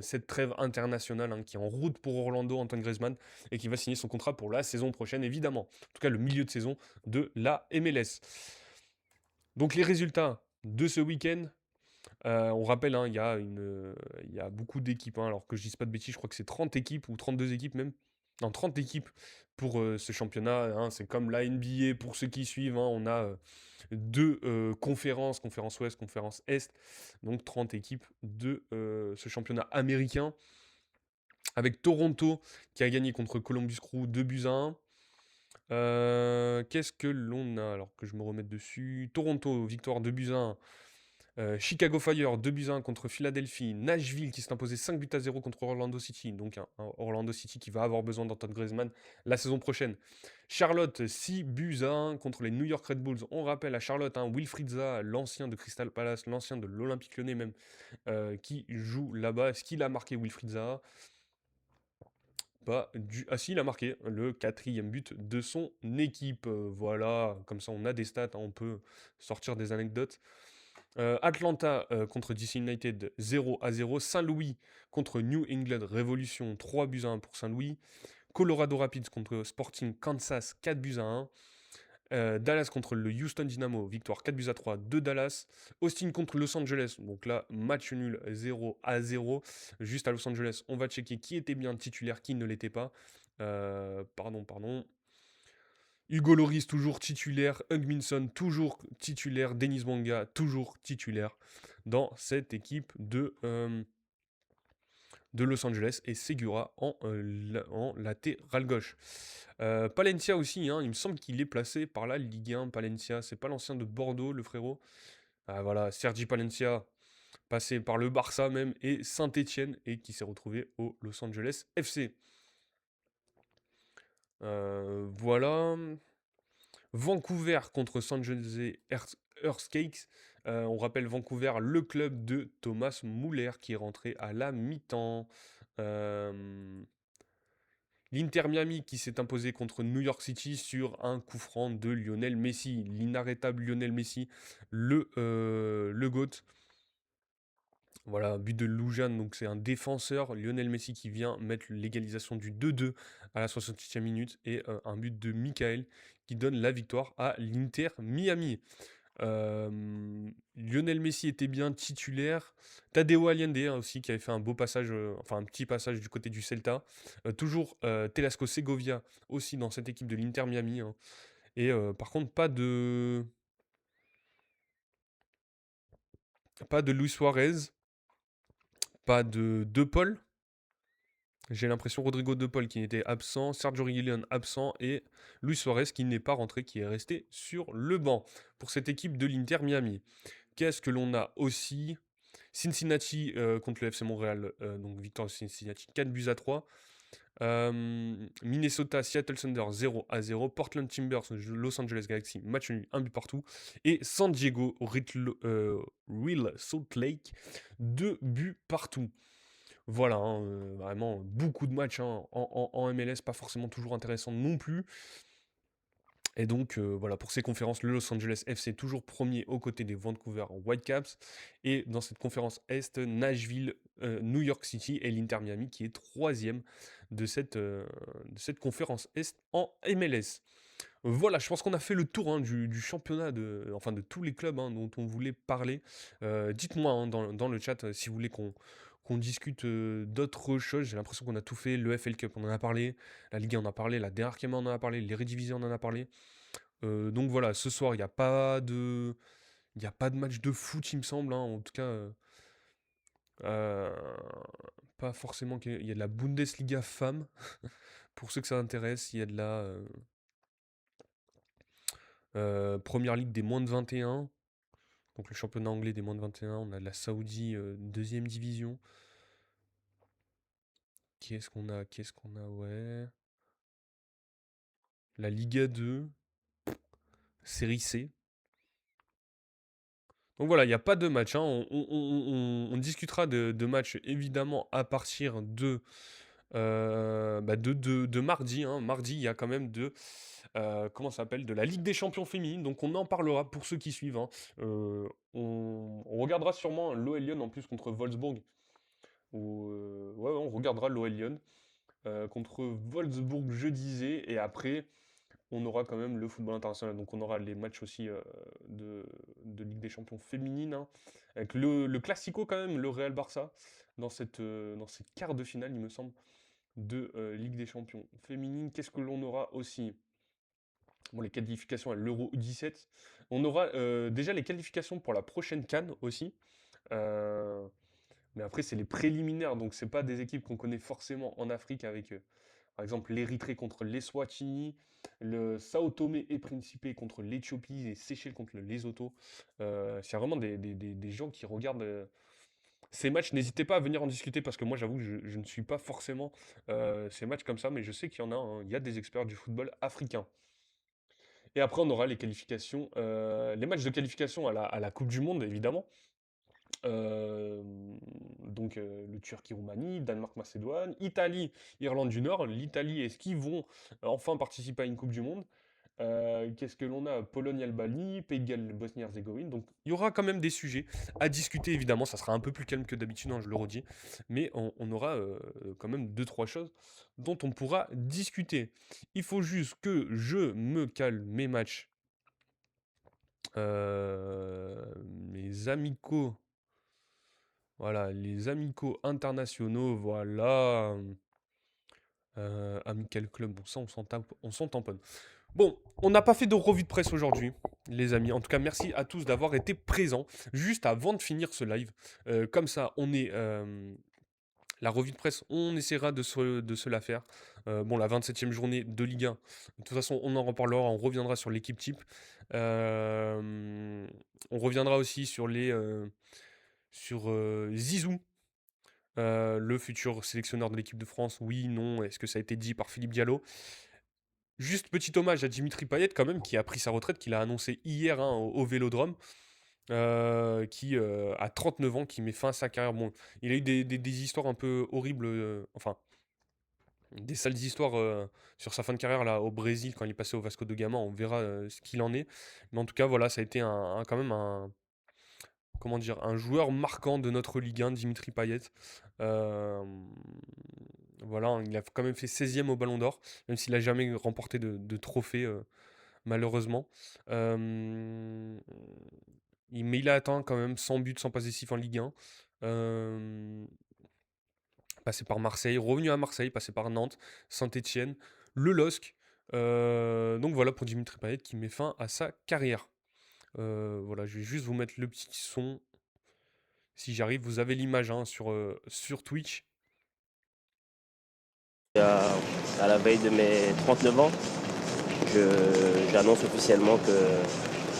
cette trêve internationale hein, qui est en route pour Orlando, Antoine Griezmann, et qui va signer son contrat pour la saison prochaine, évidemment. En tout cas, le milieu de saison de la MLS. Donc les résultats de ce week-end, on rappelle, hein, il y a beaucoup d'équipes, hein, alors que je dise pas de bêtises, je crois que c'est 30 équipes ou 32 équipes même. Non, 30 équipes pour ce championnat, hein, c'est comme la NBA pour ceux qui suivent, hein, on a deux conférences, conférence Ouest, conférence Est, donc 30 équipes de ce championnat américain, avec Toronto qui a gagné contre Columbus Crew 2 buts à 1. Qu'est-ce que l'on a alors que je me remette dessus? Toronto, victoire 2 buts à 1. Chicago Fire 2 buts à 1 contre Philadelphie. Nashville qui s'est imposé 5 buts à 0 contre Orlando City. Donc un Orlando City qui va avoir besoin d'Antoine Griezmann la saison prochaine. Charlotte 6 buts à 1 contre les New York Red Bulls. On rappelle à Charlotte, hein, Wilfried Zaha, l'ancien de Crystal Palace, l'ancien de l'Olympique Lyonnais même, qui joue là-bas. Est-ce qu'il a marqué Wilfried Zaha? Ah si, il a marqué le quatrième but de son équipe. Voilà, comme ça on a des stats, hein, on peut sortir des anecdotes. Atlanta contre DC United 0 à 0. Saint-Louis contre New England Revolution 3 buts à 1 pour Saint-Louis. Colorado Rapids contre Sporting Kansas 4 buts à 1. Dallas contre le Houston Dynamo, victoire 4 buts à 3 de Dallas. Austin contre Los Angeles, donc là, match nul 0 à 0. Juste à Los Angeles, on va checker qui était bien titulaire, qui ne l'était pas. Pardon. Hugo Loris toujours titulaire, Hugminson toujours titulaire, Denis Banga toujours titulaire dans cette équipe de Los Angeles et Segura en latéral gauche. Palencia aussi, hein, il me semble qu'il est placé par la Ligue 1. Palencia, c'est pas l'ancien de Bordeaux, le frérot. Ah, voilà, Sergi Palencia, passé par le Barça même et Saint-Étienne et qui s'est retrouvé au Los Angeles FC. Voilà. Vancouver contre San Jose Earthquakes. On rappelle Vancouver, le club de Thomas Muller qui est rentré à la mi-temps. L'Inter Miami qui s'est imposé contre New York City sur un coup franc de Lionel Messi. L'inarrêtable Lionel Messi, le GOAT. Voilà, but de Lujan, donc c'est un défenseur, Lionel Messi qui vient mettre l'égalisation du 2-2 à la 68e minute et un but de Michael qui donne la victoire à l'Inter Miami. Lionel Messi était bien titulaire. Tadeo Allende hein, aussi qui avait fait un beau passage, enfin un petit passage du côté du Celta. Toujours Telasco Segovia aussi dans cette équipe de l'Inter Miami. Hein. Et par contre pas de Luis Suarez, pas de Paul. J'ai l'impression Rodrigo De Paul qui était absent, Sergio Reguilón absent et Luis Suarez qui n'est pas rentré, qui est resté sur le banc pour cette équipe de l'Inter Miami. Qu'est-ce que l'on a aussi? Cincinnati contre le FC Montréal, donc victoire de Cincinnati 4-3. Minnesota, Seattle Thunder 0-0. Portland Timbers, Los Angeles Galaxy, match nul, un but partout. Et San Diego, Real Salt Lake, 2 buts partout. Voilà, hein, vraiment beaucoup de matchs hein, en MLS, pas forcément toujours intéressant non plus. Et donc voilà, pour ces conférences, le Los Angeles FC toujours premier aux côtés des Vancouver Whitecaps. Et dans cette conférence Est, Nashville, New York City et l'Inter Miami qui est troisième de cette conférence Est en MLS. Voilà, je pense qu'on a fait le tour hein, du championnat, enfin de tous les clubs hein, dont on voulait parler. Dites-moi hein, dans le chat si vous voulez qu'on discute d'autres choses. J'ai l'impression qu'on a tout fait. Le FL Cup, on en a parlé. La Ligue 1, on en a parlé. La DRKM, on en a parlé. Les Redivisions, on en a parlé. Donc voilà, ce soir, il n'y a pas de... Il a pas de match de foot, il me semble. Hein. En tout cas, euh, pas forcément qu'il y a de la Bundesliga femme. Pour ceux que ça intéresse, il y a de la Première Ligue des moins de 21. Donc le championnat anglais des moins de 21. On a de la Saoudi deuxième division. Qu'est-ce qu'on a? Qu'est-ce qu'on a? Ouais. La Liga 2. Série C. Donc voilà, il n'y a pas de match. Hein. On discutera de matchs évidemment à partir de mardi. Hein. Mardi, il y a quand même comment ça s'appelle, de la Ligue des Champions féminines. Donc on en parlera pour ceux qui suivent. Hein. On regardera sûrement l'OL Lyon en plus contre Wolfsburg. Ouais, on regardera l'OL Lyon contre Wolfsburg, je disais. Et après, on aura quand même le football international. Donc on aura les matchs aussi de Ligue des Champions féminines. Hein, avec le Classico quand même, le Real Barça, dans cette quart de finale, il me semble, de Ligue des Champions féminines. Qu'est-ce que l'on aura aussi? Bon, les qualifications à l'Euro 17. On aura déjà les qualifications pour la prochaine CAN aussi. Euh, mais après, c'est les préliminaires, donc c'est pas des équipes qu'on connaît forcément en Afrique avec, par exemple, l'Érythrée contre l'Eswatini, le Sao Tomé et Principe contre l'Éthiopie et Seychelles contre le Lesotho. S'il y a vraiment des gens qui regardent ces matchs, n'hésitez pas à venir en discuter parce que moi, j'avoue que je ne suis pas forcément ces matchs comme ça, mais je sais qu'il y en a, hein. Il y a des experts du football africain. Et après, on aura les qualifications, les matchs de qualification à la Coupe du Monde, évidemment. Euh, donc le Turquie-Roumanie, Danemark-Macédoine, Italie, Irlande du Nord. L'Italie, est-ce qu'ils vont enfin participer à une Coupe du Monde? Qu'est-ce que l'on a? Pologne-Albanie, Pays de Galles, Bosnie-Herzégovine. Donc il y aura quand même des sujets à discuter, évidemment. Ça sera un peu plus calme que d'habitude, hein, je le redis. Mais on aura quand même deux, trois choses dont on pourra discuter. Il faut juste que je me cale mes matchs. Mes amicaux. Voilà, les amicaux internationaux, voilà. Amical Club, bon ça on s'en tamponne. Bon, on n'a pas fait de revue de presse aujourd'hui, les amis. En tout cas, merci à tous d'avoir été présents. Juste avant de finir ce live, comme ça, on est La revue de presse, on essaiera de se la faire. Bon, la 27e journée de Ligue 1, de toute façon, on en reparlera, on reviendra sur l'équipe type. On reviendra aussi sur Zizou, le futur sélectionneur de l'équipe de France. Oui, non, est-ce que ça a été dit par Philippe Diallo? Juste petit hommage à Dimitri Payet quand même, qui a pris sa retraite, qu'il a annoncé hier hein, au Vélodrome, qui a 39 ans, qui met fin à sa carrière. Bon, il a eu des histoires un peu horribles, enfin, des sales histoires sur sa fin de carrière là au Brésil quand il est passé au Vasco de Gama. On verra ce qu'il en est. Mais en tout cas, voilà, ça a été quand même comment dire, un joueur marquant de notre Ligue 1, Dimitri Payet. Euh, voilà, hein, il a quand même fait 16e au Ballon d'Or, même s'il n'a jamais remporté de trophée, malheureusement. Euh, mais il a atteint quand même 100 buts sans passer décisif en Ligue 1. Euh, Passé par Marseille, revenu à Marseille, passé par Nantes, Saint-Étienne, le LOSC. Donc voilà pour Dimitri Payet qui met fin à sa carrière. Voilà, je vais juste vous mettre le petit son. Si j'arrive, vous avez l'image hein, sur Twitch. À la veille de mes 39 ans, j'annonce officiellement que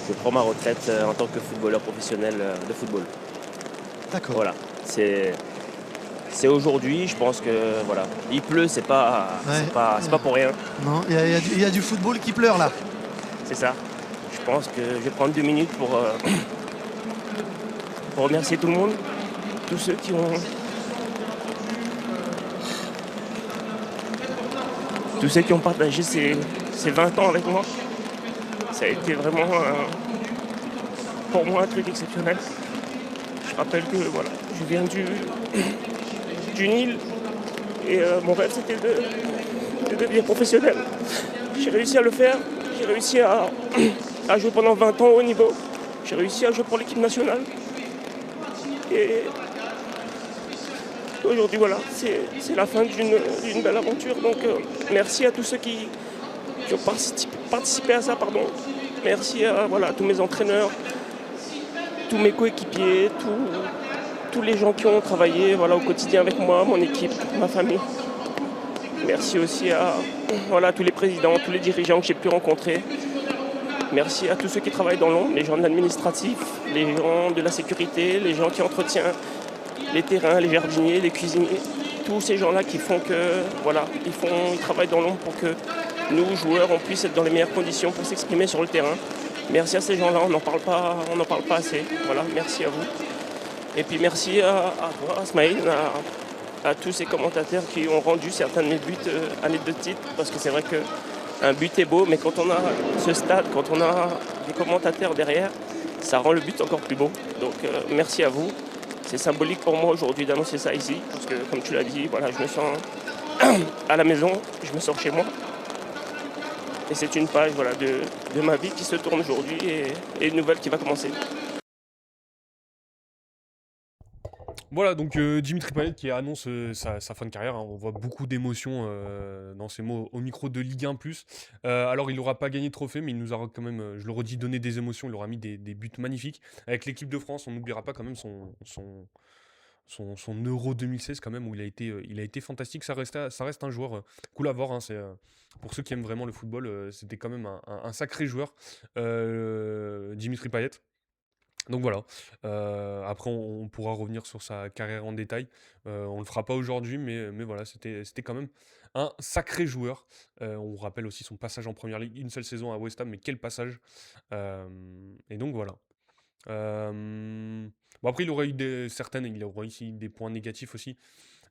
je prends ma retraite en tant que footballeur professionnel de football. D'accord. Voilà, c'est aujourd'hui, je pense que voilà, il pleut, c'est pas pour rien, Non, il y a du football qui pleure là. c'est ça. Je pense que je vais prendre 2 minutes pour remercier tout le monde, tous ceux qui ont partagé ces 20 ans avec moi. Ça a été vraiment pour moi un truc exceptionnel. Je rappelle que voilà, je viens du Nil et mon rêve c'était de devenir professionnel. J'ai réussi à le faire, j'ai réussi à jouer pendant 20 ans au haut niveau, j'ai réussi à jouer pour l'équipe nationale. Et aujourd'hui voilà, c'est la fin d'une belle aventure. Donc merci à tous ceux qui ont participé à ça, pardon. Merci à voilà, tous mes entraîneurs, tous mes coéquipiers, tous les gens qui ont travaillé voilà, au quotidien avec moi, mon équipe, ma famille. Merci aussi à voilà, tous les présidents, tous les dirigeants que j'ai pu rencontrer. Merci à tous ceux qui travaillent dans l'ombre, les gens de l'administratif, les gens de la sécurité, les gens qui entretiennent les terrains, les jardiniers, les cuisiniers. Tous ces gens-là qui font que, voilà, ils travaillent dans l'ombre pour que nous, joueurs, on puisse être dans les meilleures conditions pour s'exprimer sur le terrain. Merci à ces gens-là, on n'en parle pas assez. Voilà, merci à vous. Et puis merci à toi, Smaïl, à tous ces commentateurs qui ont rendu certains de mes buts anecdotiques, parce que c'est vrai qu'un but est beau, mais quand on a ce stade, quand on a des commentateurs derrière, ça rend le but encore plus beau. Donc merci à vous. C'est symbolique pour moi aujourd'hui d'annoncer ça ici, parce que comme tu l'as dit, voilà, je me sens à la maison, je me sens chez moi. Et c'est une page voilà, de ma vie qui se tourne aujourd'hui et une nouvelle qui va commencer. Voilà, donc Dimitri Payet qui annonce sa fin de carrière. Hein. On voit beaucoup d'émotions dans ses mots au micro de Ligue 1+. Alors, il n'aura pas gagné de trophée, mais il nous aura quand même, je le redis, donné des émotions. Il aura mis des buts magnifiques. Avec l'équipe de France, on n'oubliera pas quand même son Euro 2016 quand même, où il a été fantastique. Ça reste un joueur cool à voir. Hein. Pour ceux qui aiment vraiment le football, c'était quand même un sacré joueur, Dimitri Payet. Donc voilà. Après, on pourra revenir sur sa carrière en détail. On le fera pas aujourd'hui, mais voilà, c'était quand même un sacré joueur. On rappelle aussi son passage en première ligue, une seule saison à West Ham, mais quel passage. Et donc voilà. Bon, après, il aurait eu il aurait eu des points négatifs aussi,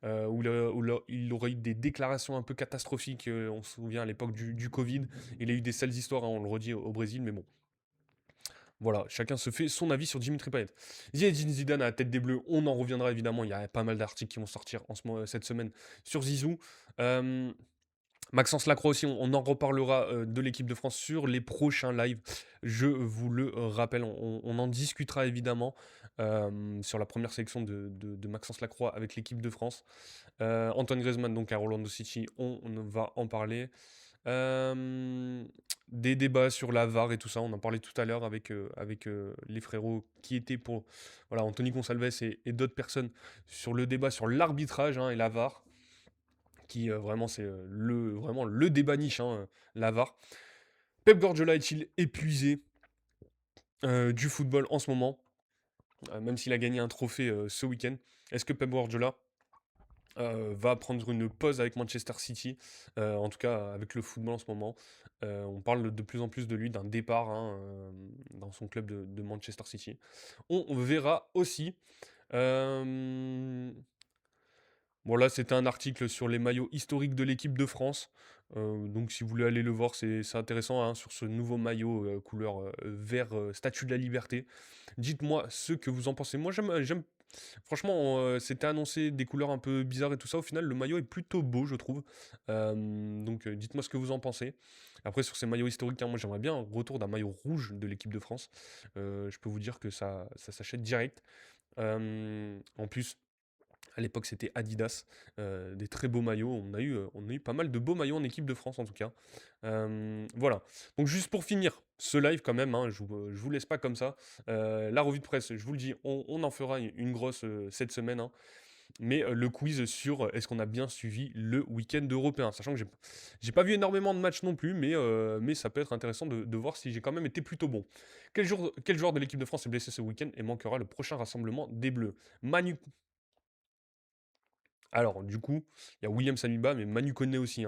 il aurait eu des déclarations un peu catastrophiques. On se souvient à l'époque du Covid. Il a eu des sales histoires, hein, on le redit, au Brésil, mais bon. Voilà, chacun se fait son avis sur Dimitri Payet. Zinedine Zidane à la tête des Bleus, on en reviendra évidemment. Il y a pas mal d'articles qui vont sortir cette semaine sur Zizou. Maxence Lacroix aussi, on en reparlera de l'équipe de France sur les prochains lives. Je vous le rappelle, on en discutera évidemment sur la première sélection de Maxence Lacroix avec l'équipe de France. Antoine Griezmann, donc à Orlando City, on va en parler. Euh, des débats sur la VAR et tout ça. On en parlait tout à l'heure avec les frérots qui étaient pour voilà, Anthony Gonsalves et d'autres personnes sur le débat sur l'arbitrage et la VAR, qui vraiment c'est vraiment le débat niche, la VAR. Pep Guardiola est-il épuisé du football en ce moment, même s'il a gagné un trophée ce week-end? Est-ce que Pep Guardiola va prendre une pause avec Manchester City, en tout cas avec le football en ce moment? On parle de plus en plus de lui, d'un départ dans son club de Manchester City. On verra aussi. Euh, Bon, là, c'était un article sur les maillots historiques de l'équipe de France. Donc, si vous voulez aller le voir, c'est intéressant sur ce nouveau maillot couleur vert Statue de la Liberté. Dites-moi ce que vous en pensez. Moi, j'aime. Franchement, c'était annoncé des couleurs un peu bizarres et tout ça. Au final, le maillot est plutôt beau, je trouve. Donc, dites-moi ce que vous en pensez. Après, sur ces maillots historiques, moi, j'aimerais bien un retour d'un maillot rouge de l'équipe de France. Je peux vous dire que ça s'achète direct. En plus, à l'époque, c'était Adidas, des très beaux maillots. On a eu pas mal de beaux maillots en équipe de France, en tout cas. Voilà. Donc, juste pour finir ce live, quand même, je vous laisse pas comme ça. La revue de presse, je vous le dis, on en fera une grosse cette semaine. Mais le quiz sur est-ce qu'on a bien suivi le week-end européen, sachant que j'ai pas vu énormément de matchs non plus, mais ça peut être intéressant de voir si j'ai quand même été plutôt bon. Quel joueur de l'équipe de France est blessé ce week-end et manquera le prochain rassemblement des Bleus? Manu Alors, du coup, il y a William Saliba, mais Manu Koné aussi,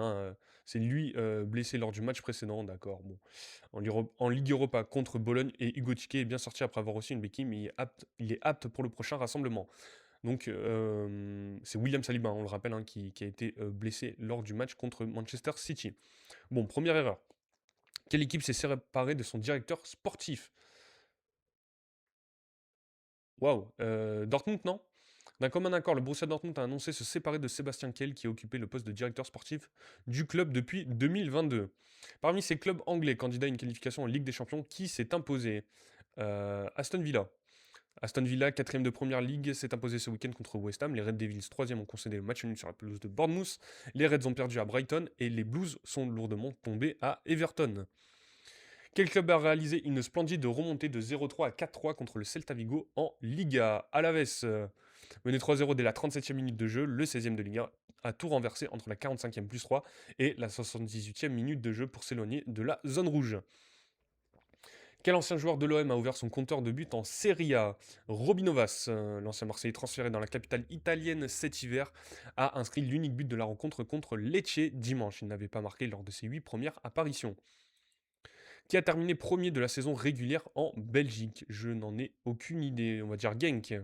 c'est lui blessé lors du match précédent, d'accord. Bon. En Ligue Europa contre Bologne, et Hugo Tiquet est bien sorti après avoir reçu une béquille, mais il est apte pour le prochain rassemblement. Donc, c'est William Saliba, on le rappelle, qui a été blessé lors du match contre Manchester City. Bon, première erreur. Quelle équipe s'est séparée de son directeur sportif? Waouh, Dortmund, non? D'un commun accord, le Borussia Dortmund a annoncé se séparer de Sébastien Kehl, qui a occupé le poste de directeur sportif du club depuis 2022. Parmi ces clubs anglais candidats à une qualification en Ligue des Champions, qui s'est imposé? Aston Villa. Aston Villa, quatrième de Première Ligue, s'est imposé ce week-end contre West Ham. Les Red Devils, troisième, ont concédé le match nul sur la pelouse de Bournemouth. Les Reds ont perdu à Brighton et les Blues sont lourdement tombés à Everton. Quel club a réalisé une splendide remontée de 0-3 à 4-3 contre le Celta Vigo en Liga? Alaves, mené 3-0 dès la 37e minute de jeu, le 16e de Liga a tout renversé entre la 45e plus 3 et la 78e minute de jeu pour s'éloigner de la zone rouge. Quel ancien joueur de l'OM a ouvert son compteur de buts en Serie A? Robin Novas, l'ancien Marseillais transféré dans la capitale italienne cet hiver, a inscrit l'unique but de la rencontre contre Lecce dimanche. Il n'avait pas marqué lors de ses 8 premières apparitions. Qui a terminé premier de la saison régulière en Belgique? Je n'en ai aucune idée. On va dire Genk.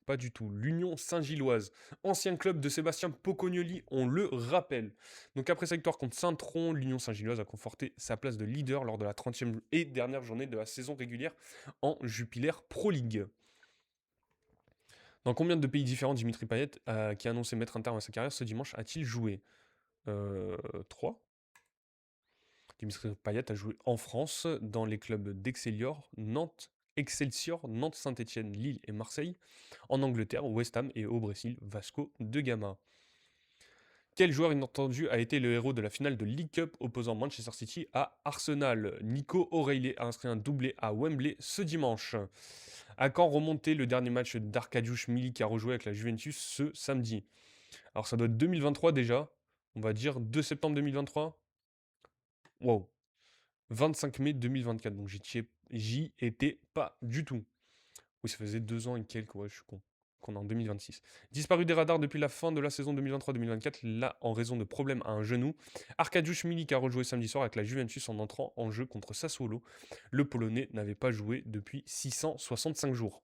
Pas du tout. L'Union Saint-Gilloise, ancien club de Sébastien Pocognoli, on le rappelle. Donc après sa victoire contre Saint-Tron, l'Union Saint-Gilloise a conforté sa place de leader lors de la 30e et dernière journée de la saison régulière en Jupiler Pro League. Dans combien de pays différents Dimitri Payet, qui a annoncé mettre un terme à sa carrière ce dimanche, a-t-il joué? 3. Dimitri Payet a joué en France, dans les clubs d'Excelsior, Nantes, Nantes, Saint-Etienne, Lille et Marseille. En Angleterre, West Ham et au Brésil, Vasco de Gama. Quel joueur inattendu a été le héros de la finale de League Cup opposant Manchester City à Arsenal? Nico O'Reilly a inscrit un doublé à Wembley ce dimanche. À quand remonter le dernier match d'Arkadiusz Milik qui a rejoué avec la Juventus ce samedi? Alors ça doit être 2023 déjà, on va dire 2 septembre 2023. Wow, 25 mai 2024, donc j'y étais pas du tout. Oui, ça faisait 2 ans et quelques, ouais, je suis con. Qu'on est en 2026. Disparu des radars depuis la fin de la saison 2023-2024, là en raison de problèmes à un genou. Arkadiusz Milik a rejoué samedi soir avec la Juventus en entrant en jeu contre Sassuolo. Le Polonais n'avait pas joué depuis 665 jours.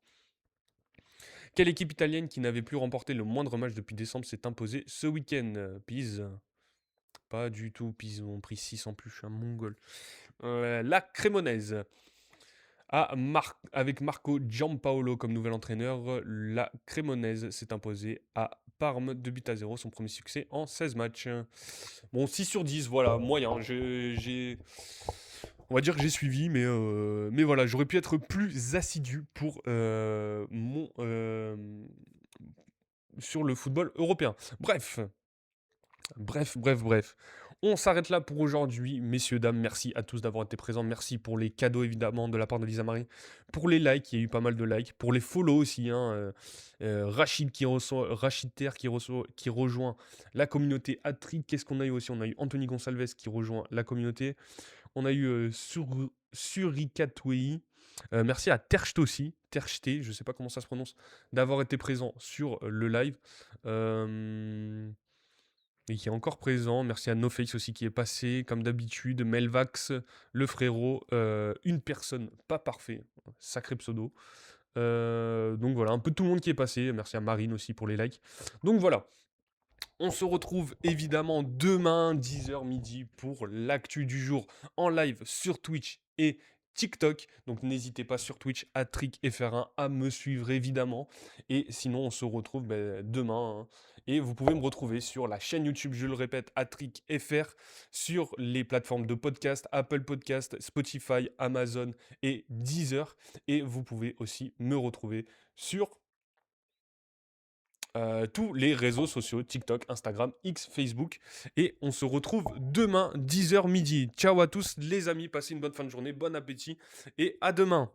Quelle équipe italienne qui n'avait plus remporté le moindre match depuis décembre s'est imposée ce week-end? Pise. Pas du tout, Pise ont pris 6 en plus, je suis un mongol. La Crémonaise. Avec Marco Giampaolo comme nouvel entraîneur, la Crémonaise s'est imposée à Parme 2-0, son premier succès en 16 matchs. Bon, 6 sur 10, voilà, moyen. On va dire que j'ai suivi, mais voilà, j'aurais pu être plus assidu sur le football européen. Bref. On s'arrête là pour aujourd'hui, messieurs, dames. Merci à tous d'avoir été présents. Merci pour les cadeaux, évidemment, de la part de Lisa Marie. Pour les likes, il y a eu pas mal de likes. Pour les follow aussi, hein, Rachid Rachid Terre qui rejoint la communauté Attrick. Qu'est-ce qu'on a eu aussi? On a eu Anthony Gonsalves qui rejoint la communauté. On a eu Surikatwei. Merci à Tercht aussi, Terchte, je sais pas comment ça se prononce, d'avoir été présent sur le live. Et qui est encore présent. Merci à NoFakes aussi qui est passé, comme d'habitude. Melvax, le frérot, une personne pas parfait, sacré pseudo. Donc voilà, un peu tout le monde qui est passé. Merci à Marine aussi pour les likes. Donc voilà, on se retrouve évidemment demain, 10h midi, pour l'actu du jour en live sur Twitch et TikTok. Donc n'hésitez pas sur Twitch, @TrickFR1, à me suivre évidemment. Et sinon, on se retrouve demain, hein. Et vous pouvez me retrouver sur la chaîne YouTube, je le répète, @TrickFR, sur les plateformes de podcast, Apple Podcast, Spotify, Amazon et Deezer. Et vous pouvez aussi me retrouver sur tous les réseaux sociaux, TikTok, Instagram, X, Facebook. Et on se retrouve demain, 10h midi. Ciao à tous les amis, passez une bonne fin de journée, bon appétit et à demain.